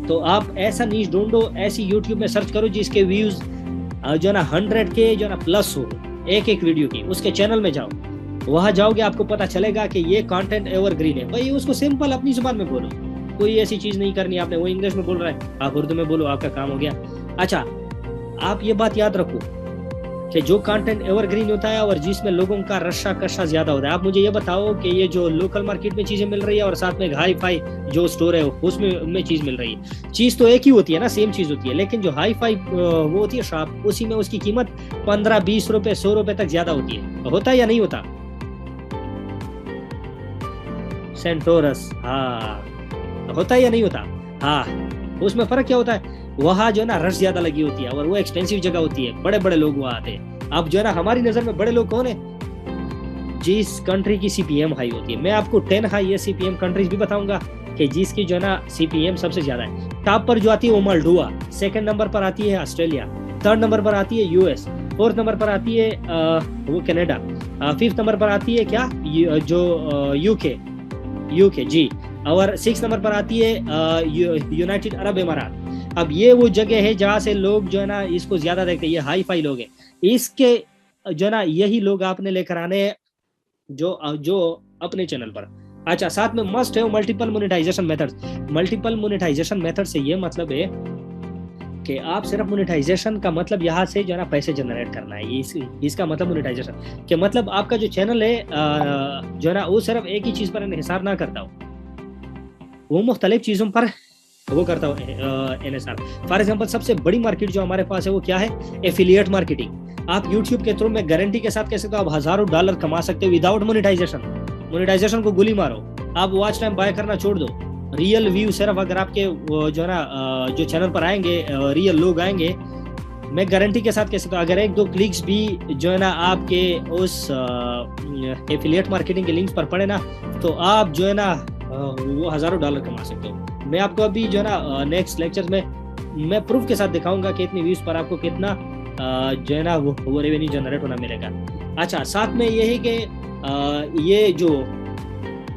तो आप ऐसा नीश ढूंढो, ऐसी यूट्यूब में सर्च करो जिसके व्यूज जो ना 100 के जो ना प्लस हो एक वीडियो की। उसके चैनल में जाओ, वहां जाओगे आपको पता चलेगा कि ये कंटेंट एवरग्रीन है। भाई उसको सिंपल अपनी जुबान में बोलो, कोई ऐसी चीज नहीं करनी आपने। वो इंग्लिश में बोल रहा है, आप उर्दू में बोलो, आपका काम हो गया। अच्छा, आप ये बात याद रखो कि जो कंटेंट एवरग्रीन होता है और जिसमें लोगों का रशा कशा ज्यादा होता है। आप मुझे ये बताओ कि ये जो लोकल मार्केट में चीजें मिल रही है और साथ में हाई फाई जो स्टोर है उसमें चीज मिल रही है, चीज तो एक ही होती है ना, सेम चीज होती है, लेकिन जो हाई फाई वो होती है शॉप, उसी में उसकी कीमत 15-20 रुपए 100 रुपए तक ज्यादा होती है। होता है या नहीं होता? सेंटोरस, हाँ, होता है या नहीं होता? हाँ, उसमें फर्क क्या होता है, वहाँ जो है ना रश ज्यादा लगी होती है और वो एक्सपेंसिव जगह होती है, बड़े बड़े लोग वहाँ आते हैं। अब जो है ना हमारी नजर में बड़े लोग कौन है, जिस कंट्री की सीपीएम हाई होती है। मैं आपको 10 हाई सीपीएम कंट्रीज भी बताऊंगा कि जिसकी जो है ना सीपीएम सबसे ज्यादा है। टॉप पर जो आती है वो मालडोवा, सेकंड नंबर पर आती है ऑस्ट्रेलिया, थर्ड नंबर पर आती है यूएस, फोर्थ नंबर पर आती है वो कनाडा, फिफ्थ नंबर पर आती है क्या जो यूके जी, और 6 नंबर पर आती है यूनाइटेड अरब अमारात। अब ये वो जगह है जहाँ से लोग जो है ना इसको ज्यादा देखते हैं, ये हाई फाई लोग हैं। इसके जो है ना यही लोग आपने लेकर आने जो अपने चैनल पर। अच्छा, साथ में मस्ट है multiple monetisation methods. Multiple monetisation method से ये मतलब है कि आप सिर्फ मोनेटाइजेशन का मतलब यहाँ से जो है ना पैसे जनरेट करना है, इसका मतलब मोनेटाइजेशन के मतलब आपका जो चैनल है जो है ना वो सिर्फ एक ही चीज़ पर इन्हिसार ना करता हो, वो मुख्तलिफ चीज़ों पर वो करता हूँ एनएसआर। फॉर एग्जांपल सबसे बड़ी मार्केट जो हमारे पास है वो क्या है, एफिलिएट मार्केटिंग। आप यूट्यूब के थ्रू में गारंटी के साथ कह सकते हो आप हजारों डॉलर कमा सकते हो विदाउट मोनेटाइजेशन। मोनेटाइजेशन को गोली मारो, आप वॉच टाइम बाय करना छोड़ दो, रियल व्यू सिर्फ अगर आपके जो है ना जो चैनल पर आएंगे रियल लोग आएंगे, मैं गारंटी के साथ कह सकता हूँ अगर 1-2 क्लिक्स भी जो है ना आपके उस एफिलिएट मार्केटिंग के लिंक्स पर पड़े ना, तो आप जो है ना वो हजारों डॉलर कमा सकते हो। मैं आपको अभी जो है ना नेक्स्ट लेक्चर में मैं प्रूफ के साथ दिखाऊंगा कि इतनी व्यूज पर आपको कितना जो है ना वो रेवेन्यू जनरेट होना मिलेगा। अच्छा, साथ में ये है कि ये जो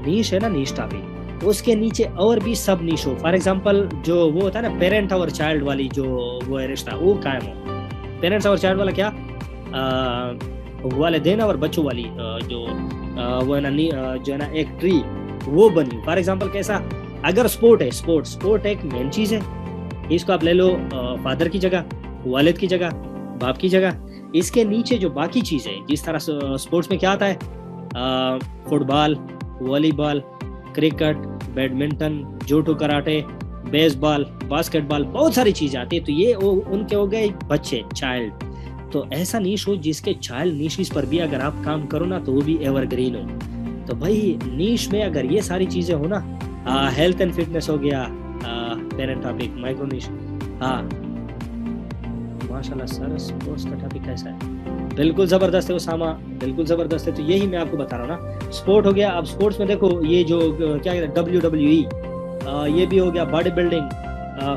नीश है ना, नीश टॉपिक, उसके नीचे और भी सब नीश हो। फॉर एग्जांपल जो वो होता है ना पेरेंट और चाइल्ड वाली जो वो रिश्ता वो कायम हो। पेरेंट्स और चाइल्ड वाला क्या, वालिदैन और बच्चों वाली जो वो है ना जो है ना एक ट्री वो बनी। फॉर एग्जांपल कैसा, अगर स्पोर्ट है, स्पोर्ट एक मेन चीज है, इसको आप ले लो फादर की जगह, वालिद की जगह, बाप की जगह। इसके नीचे जो बाकी चीजें, जिस तरह स्पोर्ट्स में क्या आता है, football, volleyball, cricket, badminton, judo, karate, baseball, basketball, बहुत सारी चीजें आती है। तो ये उनके हो गए बच्चे, चाइल्ड। तो ऐसा नीश हो जिसके चाइल्ड नीशिस पर भी अगर आप काम करो ना तो वो भी एवरग्रीन हो। तो भाई नीश में अगर ये सारी चीजें हो ना, हेल्थ एंड फिटनेस हो गया, पेरेंट टॉपिक, माइक्रो नीश, हाँ माशाल्लाह सर स्पोर्ट्स का टॉपिक कैसा है, बिल्कुल जबरदस्त है उसामा, बिल्कुल जबरदस्त है। तो यही मैं आपको बता रहा हूँ ना, स्पोर्ट हो गया। अब स्पोर्ट्स में देखो ये जो क्या कहते हैं WWE, ये भी हो गया, बॉडी बिल्डिंग,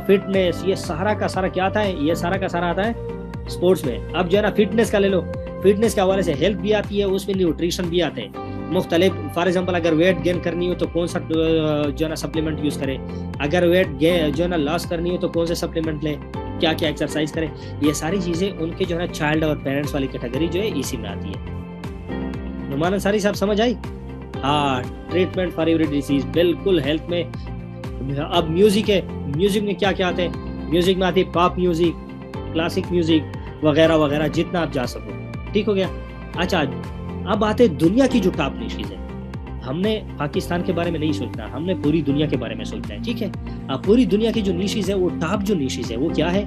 फिटनेस, ये सारा का सारा क्या आता है, ये सारा का सारा आता है स्पोर्ट्स में। अब जो है ना फिटनेस का ले लो, फिटनेस के हवाले से हेल्थ भी आती है, उसमें न्यूट्रिशन भी आते हैं मुख्तलिफ। फॉर एग्जांपल अगर वेट गेन करनी हो तो कौन सा जो है ना सप्लीमेंट यूज करें, अगर वेट जो है ना लॉस करनी हो तो कौन से सप्लीमेंट लें, क्या क्या एक्सरसाइज करें, ये सारी चीजें उनके जो है ना चाइल्ड और पेरेंट्स वाली कैटेगरी जो है इसी में आती है। नुमान अंसारी साहब समझ आई? हाँ, ट्रीटमेंट फॉर एवरी डिजीज, बिल्कुल हेल्थ में। अब म्यूजिक है, म्यूजिक में क्या क्या आते हैं, म्यूजिक में आती है पॉप म्यूजिक, क्लासिक म्यूजिक वगैरह वगैरह, जितना आप जा सको। ठीक हो गया। अच्छा, अब आते दुनिया की जो टॉप नीशेज है, हमने पाकिस्तान के बारे में नहीं सोचना, हमने पूरी दुनिया के बारे में सोचना है। ठीक है, अब पूरी दुनिया की जो नीशेज है, वो टॉप जो नीशेज है वो क्या है,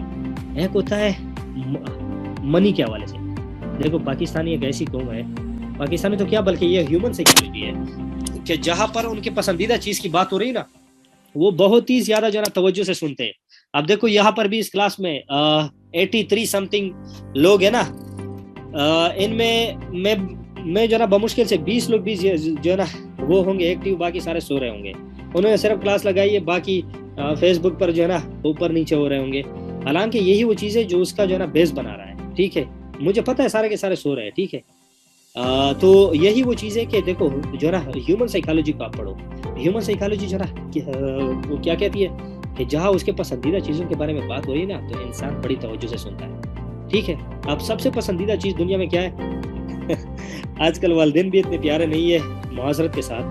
एक होता है मनी के हवाले से। देखो पाकिस्तानी एक ऐसी कौम है, पाकिस्तानी तो क्या बल्कि ये ह्यूमन साइकोलॉजी है कि जहां पर उनके पसंदीदा चीज की बात हो रही ना, वो बहुत ही ज्यादा जो है तवज्जो से सुनते हैं। अब देखो यहाँ पर भी इस क्लास में 83 समथिंग लोग है ना, इनमें मैं जो ना बमुश्किल से 20 लोग भी जो है ना वो होंगे एक्टिव, बाकी सारे सो रहे होंगे। उन्होंने सिर्फ क्लास लगाई है, बाकी फेसबुक पर जो है ना ऊपर नीचे हो रहे होंगे। हालांकि यही वो चीज़ है जो उसका जो है ना बेस बना रहा है। ठीक है, मुझे पता है सारे के सारे सो रहे हैं। ठीक है, तो यही वो चीज़ है कि देखो जो है ना ह्यूमन साइकोलॉजी को आप पढ़ो। ह्यूमन साइकोलॉजी जो है ना वो क्या कहती है कि जहाँ उसके पसंदीदा चीज़ों के बारे में बात हो रही है ना, तो इंसान बड़ी तवज्जो से सुनता है। ठीक है, अब सबसे पसंदीदा चीज़ दुनिया में क्या है आजकल वालिदैन भी इतने प्यारे नहीं है मुआशरत के साथ,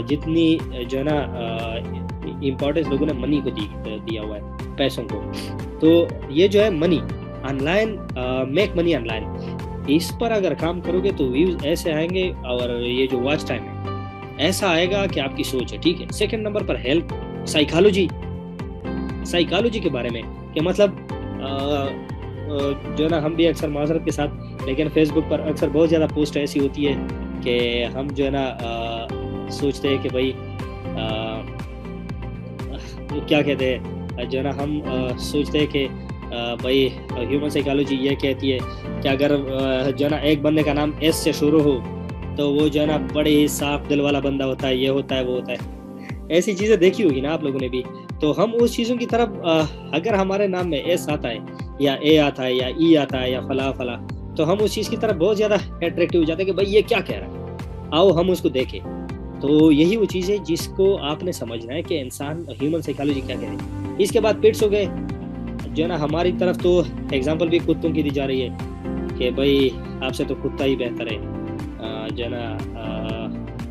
जितनी जो है ना इम्पोर्टेंस लोगों ने मनी को दिया हुआ है, पैसों को। तो ये जो है money online, make money online, इस पर अगर काम करोगे तो व्यूज ऐसे आएंगे और ये जो वॉच टाइम है ऐसा आएगा कि आपकी सोच है। ठीक है, सेकंड नंबर पर हेल्थ, साइकोलॉजी के बारे में कि मतलब जो है ना हम भी अक्सर माजरत के साथ, लेकिन फेसबुक पर अक्सर बहुत ज़्यादा पोस्ट ऐसी होती है कि हम जो है ना सोचते हैं कि भाई क्या कहते हैं, जो है ना हम सोचते हैं कि भाई ह्यूमन साइकोलॉजी ये कहती है कि अगर जो है ना एक बंदे का नाम एस से शुरू हो तो वो जो है ना बड़े ही साफ दिल वाला बंदा होता है, ये होता है वो होता है। ऐसी चीज़ें देखी होगी ना आप लोगों ने भी। तो हम उस चीज़ों की तरफ अगर हमारे नाम में एस आता है या ए आता है या ई आता है या फला फला, तो हम उस चीज़ की तरफ बहुत ज़्यादा अट्रैक्टिव हो जाते हैं कि भाई ये क्या कह रहा है, आओ हम उसको देखें। तो यही वो चीज़ है जिसको आपने समझना है कि इंसान ह्यूमन साइकोलॉजी क्या कह रही है। इसके बाद पेट्स हो गए, जो है ना हमारी तरफ तो एग्जाम्पल भी कुत्तों की दी जा रही है कि भाई आपसे तो कुत्ता ही बेहतर है, जो है ना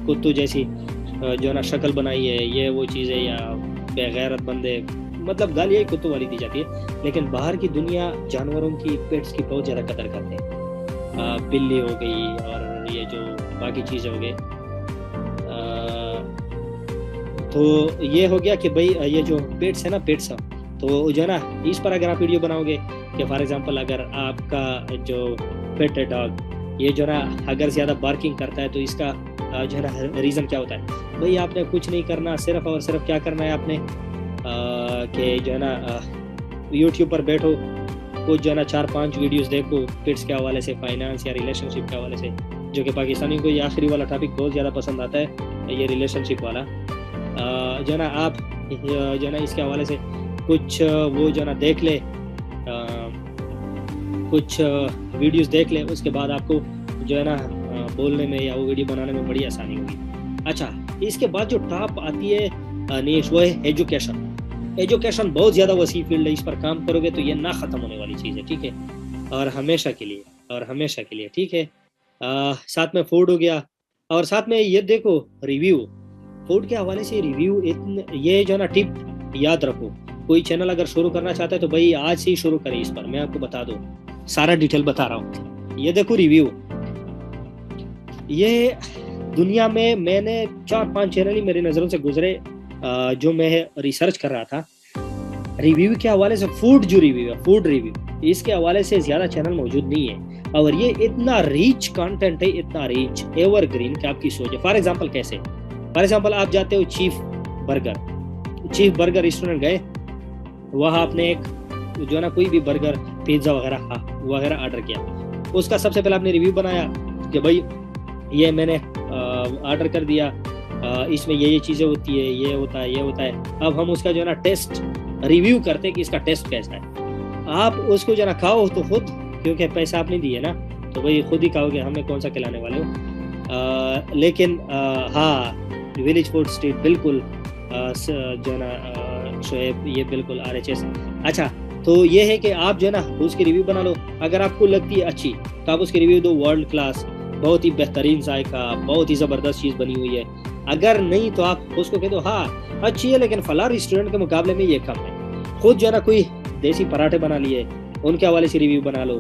कुत्तू जैसी जो है ना शक्ल बनाई है, ये वो चीज़ है, या बेगैरत बंदे मतलब गालियाँ ही कुत्तों वाली दी जाती है, लेकिन बाहर की दुनिया जानवरों की, पेट्स की बहुत ज़्यादा कदर करते हैं। बिल्ली हो गई और ये जो बाकी चीज़ें हो गई। तो ये हो गया कि भाई ये जो पेट्स है ना, पेट्स तो जो है ना, इस पर अगर आप वीडियो बनाओगे कि फॉर एग्जांपल अगर आपका जो पेट है डॉग, ये जो ना अगर ज़्यादा बार्किंग करता है तो इसका जो है ना रीज़न क्या होता है, भाई आपने कुछ नहीं करना, सिर्फ और सिर्फ क्या करना है आपने कि जो है ना यूट्यूब पर बैठो, कुछ जो है ना 4-5 वीडियोस देखो पेट्स के हवाले से, फाइनेंस या रिलेशनशिप के हवाले से, जो कि पाकिस्तानियों को ये आखिरी वाला टॉपिक बहुत ज़्यादा पसंद आता है, ये रिलेशनशिप वाला। जो है ना आप जो है ना इसके हवाले से कुछ वो जो है ना देख ले, कुछ वीडियोस देख ले, उसके बाद आपको जो है ना बोलने में या वो वीडियो बनाने में बड़ी आसानी होगी। अच्छा, इसके बाद जो टॉप आती है नीश, वो है एजुकेशन। एजुकेशन बहुत ज़्यादा वसी फील्ड है, इस पर काम करोगे तो ये ना ख़त्म होने वाली चीज़ है, ठीक है, और हमेशा के लिए, और हमेशा के लिए, ठीक है। साथ में फूड हो गया, और साथ में ये देखो रिव्यू, फूड के हवाले से रिव्यू, ये जो है ना टिप याद रखो, कोई चैनल अगर शुरू करना चाहता है तो भाई आज से ही शुरू करें इस पर, मैं आपको बता दूं, सारा डिटेल बता रहा हूँ। ये देखो रिव्यू, ये दुनिया में मैंने 4-5 चैनल ही मेरी नज़रों से गुजरे जो मैं रिसर्च कर रहा था रिव्यू के हवाले से। फूड जो रिव्यू है, फूड रिव्यू, इसके हवाले से ज़्यादा चैनल मौजूद नहीं है, और ये इतना रिच कंटेंट है, इतना रिच, एवरग्रीन कि आपकी सोच है। फॉर एग्जांपल कैसे, फॉर एग्जांपल आप जाते हो चीफ बर्गर रेस्टोरेंट गए, वहाँ आपने एक जो है ना कोई भी बर्गर, पिज्ज़ा वगैरह ऑर्डर किया, उसका सबसे पहले आपने रिव्यू बनाया कि भाई ये मैंने ऑर्डर कर दिया, इसमें ये चीज़ें होती है, ये होता है। अब हम उसका जो है ना टेस्ट रिव्यू करते हैं कि इसका टेस्ट कैसा है। आप उसको जो है ना खाओ तो खुद, क्योंकि पैसा आपने दिए ना, तो भाई खुद ही खाओगे, हमें कौन सा खिलाने वाले हो। लेकिन हाँ, विलेज फूड स्ट्रीट बिल्कुल जो है ना शोएब, ये बिल्कुल RHS। अच्छा, तो ये है कि आप जो है ना उसकी रिव्यू बना लो, अगर आपको लगती है अच्छी तो आप उसकी रिव्यू दो, वर्ल्ड क्लास, बहुत ही बेहतरीन जायका, बहुत ही ज़बरदस्त चीज़ बनी हुई है। अगर नहीं तो आप उसको कह दो हाँ अच्छी है, लेकिन फला रेस्टोरेंट के मुकाबले में ये कम है। खुद जो है ना कोई देसी पराठे बना लिए, उनके हवाले से रिव्यू बना लो,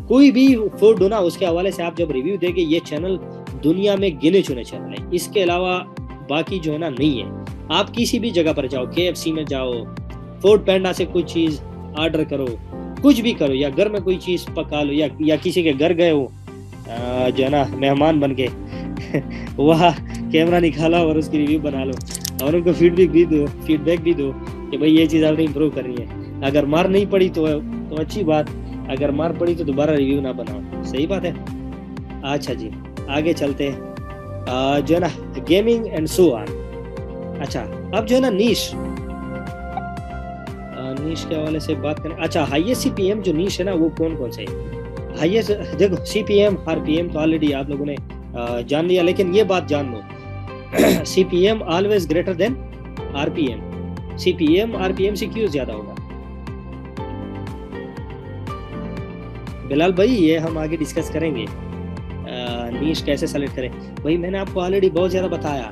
कोई भी फूड हो ना उसके हवाले से आप जब रिव्यू देंगे, ये चैनल दुनिया में गिने चुने चैनल है, इसके अलावा बाकी जो है ना नहीं है। आप किसी भी जगह पर जाओ, KFC में जाओ, फूड पैंडा से कुछ चीज़ ऑर्डर करो, कुछ भी करो, या घर में कोई चीज़ पका लो, या किसी के घर गए हो जो है ना मेहमान बन के वहाँ कैमरा निकाला और उसकी रिव्यू बना लो, और उनको फीडबैक भी दो कि भाई ये चीज़ आपने इम्प्रूव करनी है। अगर मार नहीं पड़ी तो अच्छी बात, अगर मार पड़ी तो दोबारा रिव्यू ना बनाओ, सही बात है। अच्छा जी, आगे चलते हैं जो है ना गेमिंग एंड सो ऑन। अच्छा, अब जो है ना नीश के हवाले से बात करें। अच्छा, हाईएस्ट CPM जो नीश है ना, वो कौन से है? हाईएस्ट देखो, CPM RPM तो ऑलरेडी आप लोगों ने जान लिया, लेकिन ये बात जान लो CPM always greater than RPM। CPM RPM से क्यों ज्यादा होगा? बिलाल भाई, ये हम आगे डिस्कस करेंगे, नीश कैसे सेलेक्ट करें। भाई मैंने आपको ऑलरेडी बहुत ज़्यादा बताया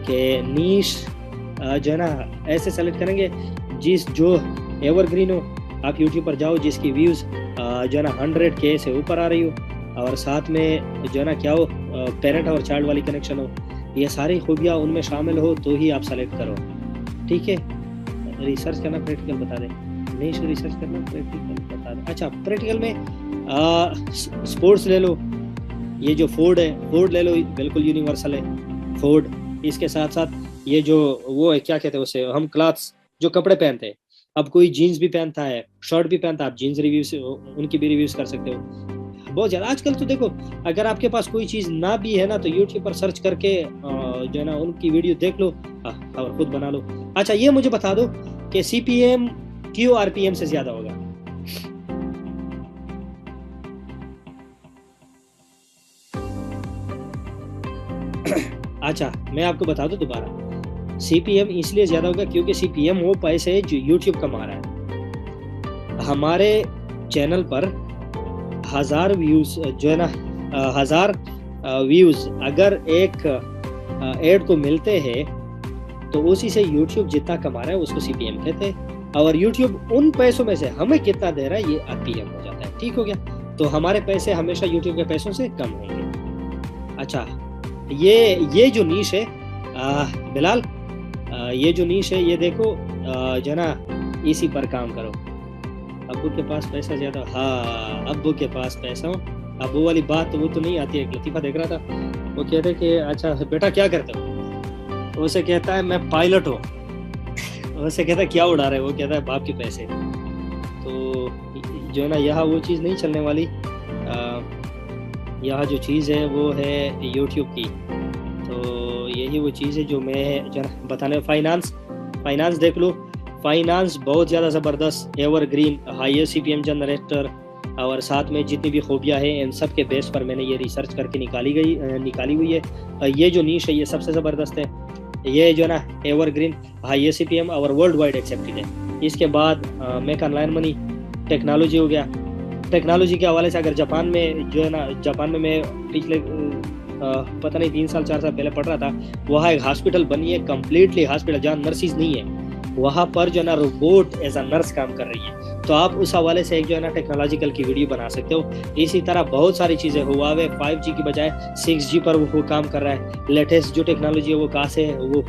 कि नीश जो है ना ऐसे सेलेक्ट करेंगे जो एवरग्रीन हो। आप यूट्यूब पर जाओ जिसकी व्यूज़ जो है ना 100K से ऊपर आ रही हो, और साथ में जो है ना क्या हो, पेरेंट और चाइल्ड वाली कनेक्शन हो, ये सारी खूबियाँ उनमें शामिल हो तो ही आप सेलेक्ट करो, ठीक है। रिसर्च करना, प्रैक्टिकल बता दें, नीश रिसर्च करना, प्रैक्टिकल बता दें। अच्छा, प्रैक्टिकल में स्पोर्ट्स ले लो, ये जो फूड है, फूड ले लो, बिल्कुल यूनिवर्सल है फूड। इसके साथ साथ ये जो वो है, क्या कहते हैं उसे, हम क्लॉथ्स जो कपड़े पहनते हैं, अब कोई जीन्स भी पहनता है, शर्ट भी पहनता है, आप जीन्स रिव्यू से उनकी भी रिव्यूज कर सकते हो। बहुत ज़्यादा आजकल तो देखो, अगर आपके पास कोई चीज़ ना भी है ना तो यूट्यूब पर सर्च करके जो है ना उनकी वीडियो देख लो और खुद बना लो। अच्छा, ये मुझे बता दो कि CPM क्यों RPM से ज़्यादा होगा? अच्छा, मैं आपको बता दूं दोबारा, CPM इसलिए ज़्यादा होगा क्योंकि CPM वो पैसे है जो यूट्यूब कमा रहा है। हमारे चैनल पर 1000 व्यूज़ जो है ना 1000 व्यूज़ अगर एक ऐड को मिलते हैं तो उसी से यूट्यूब जितना कमा रहा है उसको CPM कहते हैं, और यूट्यूब उन पैसों में से हमें कितना दे रहा है ये RPM हो जाता है। ठीक हो गया, तो हमारे पैसे हमेशा यूट्यूब के पैसों से कम होंगे। अच्छा, ये जो नीश है बिलाल, ये जो नीश है ये देखो जो ना, इसी पर काम करो। अब्बू के पास पैसा ज्यादा, हाँ अब्बू के पास पैसा हो, अब्बू वाली बात तो वो तो नहीं आती है। एक लतीफ़ा देख रहा था, वो कहते कि अच्छा बेटा क्या करते हो, उसे कहता है मैं पायलट हूँ। उसे कहता है क्या उड़ा रहे हो, वो कहता है बाप के पैसे। तो जो ना यहाँ वो चीज़ नहीं चलने वाली, यहाँ जो चीज़ है वो है यूट्यूब की। तो यही वो चीज़ है जो मैं जो बताने, फाइनेंस देख लो, फाइनेंस बहुत ज़्यादा ज़बरदस्त, एवरग्रीन, हाईएस्ट CPM जनरेटर, और साथ में जितनी भी खूबियाँ हैं इन सब के बेस पर मैंने ये रिसर्च करके निकाली हुई है। ये जो नीश है ये सबसे ज़बरदस्त है, ये जो ना एवरग्रीन, हाईएस्ट CPM और वर्ल्ड वाइड एक्सेप्टेड है। इसके बाद मेक ऑनलाइन मनी, टेक्नोलॉजी हो गया। टेक्नोलॉजी के हवाले से अगर जापान में जो है ना, जापान में मैं पिछले पता नहीं 3 साल 4 साल पहले पढ़ रहा था, वहाँ एक हॉस्पिटल बनी है, कम्प्लीटली हॉस्पिटल जहाँ नर्सिस नहीं है, वहाँ पर जो है ना रोबोट एज अ नर्स काम कर रही है। तो आप उस हवाले से एक जो है ना टेक्नोलॉजिकल की वीडियो बना सकते हो। इसी तरह बहुत सारी चीज़ें, हुआवे 5G की बजाय 6G पर वो काम कर रहा है। लेटेस्ट जो टेक्नोलॉजी है वो कहाँ से है, वो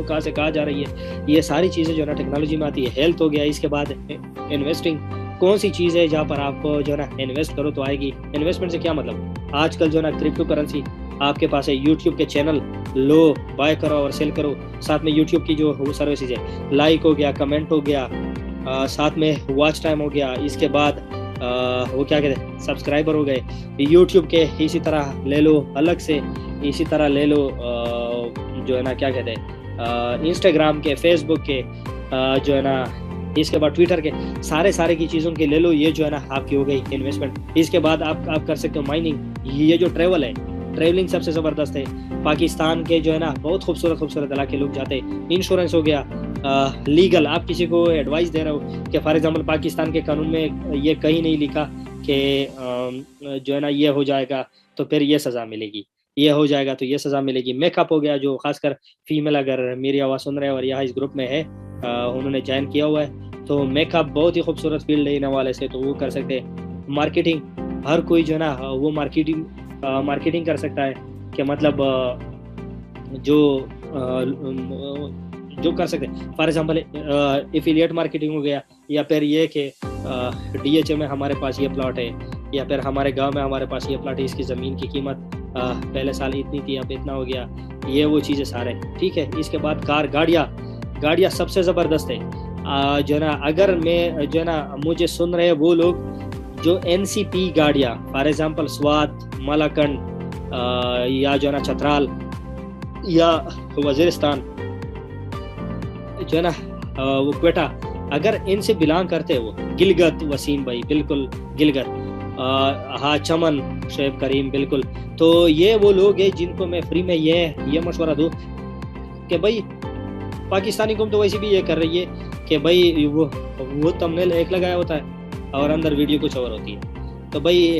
कहाँ से कहाँ जा रही है, ये सारी चीज़ें जो है ना टेक्नोलॉजी में आती है। हेल्थ हो गया, इसके बाद इन्वेस्टिंग, कौन सी चीज़ है जहाँ पर आप जो है ना इन्वेस्ट करो तो आएगी। इन्वेस्टमेंट से क्या मतलब, आजकल जो है ना क्रिप्टो करेंसी आपके पास है, यूट्यूब के चैनल लो, बाय करो और सेल करो। साथ में यूट्यूब की जो वो सर्विसेज है, लाइक हो गया, कमेंट हो गया, साथ में वॉच टाइम हो गया, इसके बाद वो क्या कहते हैं सब्सक्राइबर हो गए। यूट्यूब के इसी तरह ले लो अलग से, इसी तरह ले लो जो है ना क्या कहते हैं इंस्टाग्राम के, फेसबुक के, जो है ना इसके बाद ट्विटर के, सारे की चीज़ों के ले लो। ये जो है ना आपकी हो गई इन्वेस्टमेंट। इसके बाद आप कर सकते हो माइनिंग। ये जो ट्रेवल है, ट्रेवलिंग सबसे ज़बरदस्त है। पाकिस्तान के जो है ना बहुत खूबसूरत इलाके लोग जाते हैं। इंश्योरेंस हो गया, लीगल, आप किसी को एडवाइस दे रहे हो कि फॉर एग्जांपल पाकिस्तान के कानून में ये कहीं नहीं लिखा कि जो है ना ये हो जाएगा तो फिर ये सज़ा मिलेगी, ये हो जाएगा तो ये सज़ा मिलेगी। मेकअप हो गया, जो खासकर फीमेल अगर मेरी आवाज़ सुन रहे हैं और यहाँ इस ग्रुप में है, उन्होंने ज्वाइन किया हुआ है, तो मेकअप बहुत ही खूबसूरत फील्ड है इन हवाले से, तो वो कर सकते हैं। मार्केटिंग, हर कोई जो है ना वो मार्केटिंग कर सकता है कि मतलब जो कर सकते हैं। फॉर एग्जांपल एफिलिएट मार्केटिंग हो गया, या फिर ये कि DHA में हमारे पास ये प्लॉट है, या फिर हमारे गांव में हमारे पास ये प्लॉट है, इसकी ज़मीन की कीमत पहले साल इतनी थी अब इतना हो गया, ये वो चीज़ें सारे। ठीक है, इसके बाद गाड़ियाँ सबसे ज़बरदस्त है। जो ना अगर मैं जो है ना मुझे सुन रहे वो लोग जो NCP गाड़ियाँ, फॉर एग्जांपल स्वात, मलाकंड या जो है ना चतराल या वजीरिस्तान, जो है ना वो क्वेटा, अगर इनसे बिलोंग करते हो, गिलगत वसीम भाई बिल्कुल गिलगत, हाँ चमन शेब करीम बिल्कुल, तो ये वो लोग हैं जिनको मैं फ्री में ये मशवरा दूँ कि भाई पाकिस्तानी कौम तो वैसे भी ये कर रही है कि भाई वो थंबनेल एक लगाया होता है और अंदर वीडियो कुछ और होती है। तो भाई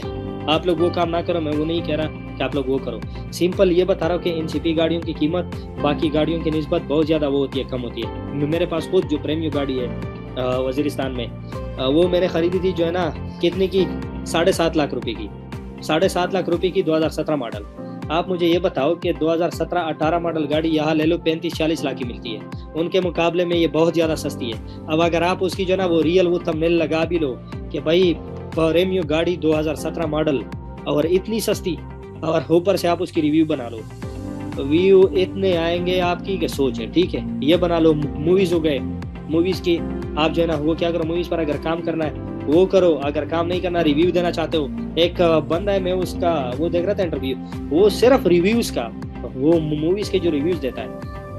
आप लोग वो काम ना करो, मैं वो नहीं कह रहा कि आप लोग वो करो, सिंपल ये बता रहा हूँ कि NCP गाड़ियों की कीमत बाकी गाड़ियों की निस्बत बहुत ज़्यादा वो होती है, कम होती है। मेरे पास खुद जो प्रीमियम गाड़ी है वजीरिस्तान में, वो मैंने ख़रीदी थी जो है ना कितने की, 7.5 लाख रुपए की, 7.5 लाख रुपए की 2017 मॉडल। आप मुझे ये बताओ कि 2017-18 मॉडल गाड़ी यहाँ ले लो 35-40 लाख की मिलती है, उनके मुकाबले में ये बहुत ज़्यादा सस्ती है। अब अगर आप उसकी जो ना वो रियल वो थंबनेल लगा भी लो कि भाई प्रीमियम गाड़ी 2017 मॉडल और इतनी सस्ती, और ऊपर से आप उसकी रिव्यू बना लो, व्यू इतने आएंगे आपकी कि सोच है। ठीक है, ये बना लो। मूवीज़ हो गए, मूवीज़ की आप जो है ना वो क्या करो, मूवीज़ पर अगर काम करना है वो करो, अगर काम नहीं करना रिव्यू देना चाहते हो। एक बंदा है, मैं उसका वो देख रहा था इंटरव्यू, वो सिर्फ रिव्यूज़ का, वो मूवीज़ के जो रिव्यूज़ देता है,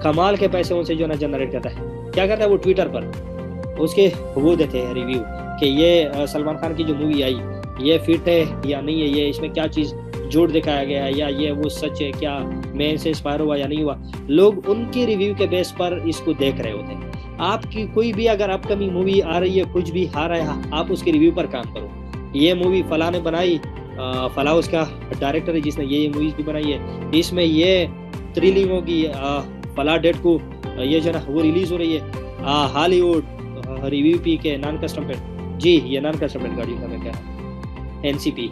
कमाल के पैसे उनसे जो ना जनरेट करता है। क्या करता है वो, ट्विटर पर उसके वो देते हैं रिव्यू कि ये सलमान खान की जो मूवी आई ये फिट है या नहीं है, ये इसमें क्या चीज़ झूठ दिखाया गया है या ये वो सच है, क्या मैं इनसे इंस्पायर हुआ या नहीं हुआ। लोग उनके रिव्यू के बेस पर इसको देख रहे होते हैं। आपकी कोई भी अगर अपकमिंग मूवी आ रही है, कुछ भी आ रहा है, आप उसके रिव्यू पर काम करो। ये मूवी फला ने बनाई, फला उसका डायरेक्टर है जिसने ये मूवीज भी बनाई है, इसमें ये थ्रिलिंग होगी, फला डेट को ये जो ना वो रिलीज हो रही है हॉलीवुड रिव्यू पी के नॉन कस्टम पेंट। जी ये नॉन कस्टम पेंट गाड़ियों का मैं कह रहा हूँ, एनसीपी।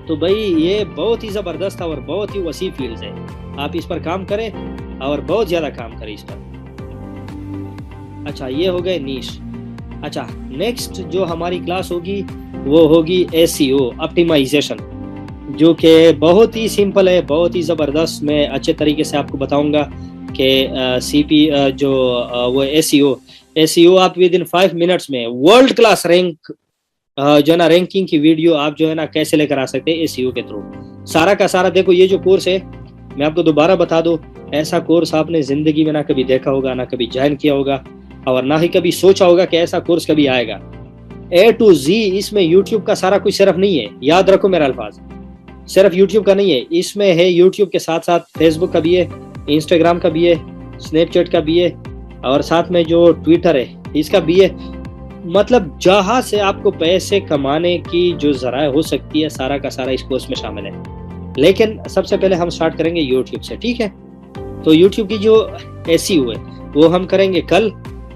तो भाई ये बहुत ही ज़बरदस्त और बहुत ही वसी फील्ड है, आप इस पर काम करें और बहुत ज़्यादा काम करें इस पर। अच्छा ये हो गए नीश। अच्छा नेक्स्ट जो हमारी क्लास होगी वो होगी एसईओ ऑप्टिमाइजेशन, जो कि बहुत ही सिंपल है, बहुत ही ज़बरदस्त। मैं अच्छे तरीके से आपको बताऊंगा कि सीपी जो वो एसईओ आप विद इन 5 मिनट्स में वर्ल्ड क्लास रैंक जो है ना रैंकिंग की वीडियो आप जो है ना कैसे लेकर आ सकते हैं एसईओ के थ्रू। सारा का सारा देखो, ये जो कोर्स है मैं आपको दोबारा बता दूं, ऐसा कोर्स आपने जिंदगी में ना कभी देखा होगा, ना कभी ज्वाइन किया होगा और ना ही कभी सोचा होगा कि ऐसा कोर्स कभी आएगा। ए टू जी इसमें यूट्यूब का सारा कुछ सिर्फ नहीं है, याद रखो मेरा अल्फाज, सिर्फ यूट्यूब का नहीं है, इसमें है यूट्यूब के साथ साथ फेसबुक का भी है, इंस्टाग्राम का भी है, स्नैपचैट का भी है और साथ में जो ट्विटर है इसका भी है। मतलब जहां से आपको पैसे कमाने की जो जराए हो सकती है सारा का सारा इस कोर्स में शामिल है। लेकिन सबसे पहले हम स्टार्ट करेंगे यूट्यूब से, ठीक है। तो यूट्यूब की जो एसईओ है वो हम करेंगे कल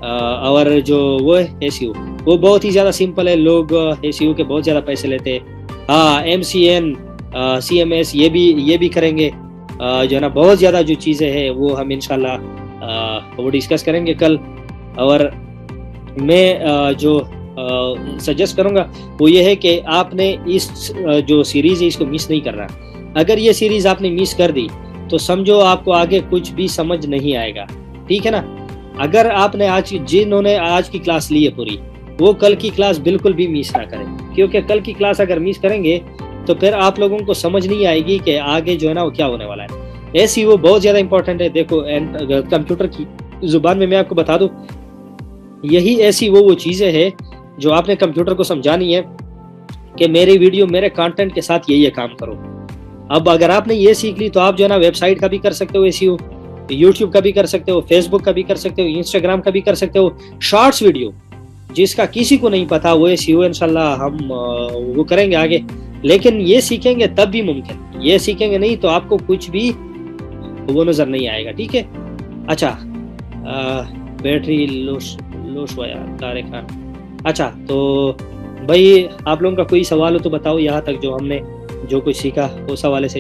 और जो वो है एसईओ वो बहुत ही ज़्यादा सिंपल है। लोग एसईओ के बहुत ज़्यादा पैसे लेते हैं। हाँ एमसीएन सीएमएस ये भी करेंगे जो है ना, बहुत ज़्यादा जो चीज़ें हैं वो हम इंशाल्लाह वो डिस्कस करेंगे कल। और मैं जो सजेस्ट करूँगा वो ये है कि आपने इस जो सीरीज़ है इसको मिस नहीं करना। अगर ये सीरीज़ आपने मिस कर दी तो समझो आपको आगे कुछ भी समझ नहीं आएगा, ठीक है ना। अगर आपने जिन्होंने आज की क्लास ली है पूरी, वो कल की क्लास बिल्कुल भी मिस ना करें, क्योंकि कल की क्लास अगर मिस करेंगे तो फिर आप लोगों को समझ नहीं आएगी कि आगे जो है ना वो क्या होने वाला है। एसईओ बहुत ज़्यादा इंपॉर्टेंट है। देखो कंप्यूटर की जुबान में मैं आपको बता दूं, यही एसईओ वो चीज़ें हैं जो आपने कंप्यूटर को समझानी है कि मेरी वीडियो मेरे कंटेंट के साथ ये काम करो। अब अगर आपने ये सीख ली तो आप जो है ना वेबसाइट का भी कर सकते हो एसईओ, यूट्यूब का भी कर सकते हो, फेसबुक का भी कर सकते हो, इंस्टाग्राम का भी कर सकते हो। शॉर्ट्स वीडियो जिसका किसी को नहीं पता वो एसईओ इंशाल्लाह हम वो करेंगे आगे। लेकिन ये सीखेंगे तब भी मुमकिन, ये सीखेंगे नहीं तो आपको कुछ भी वो नजर नहीं आएगा, ठीक है। अच्छा बैटरी लोश हुआ यार तारिक खान। अच्छा तो भाई आप लोगों का कोई सवाल हो तो बताओ यहाँ तक जो हमने जो कुछ सीखा उस हवाले से।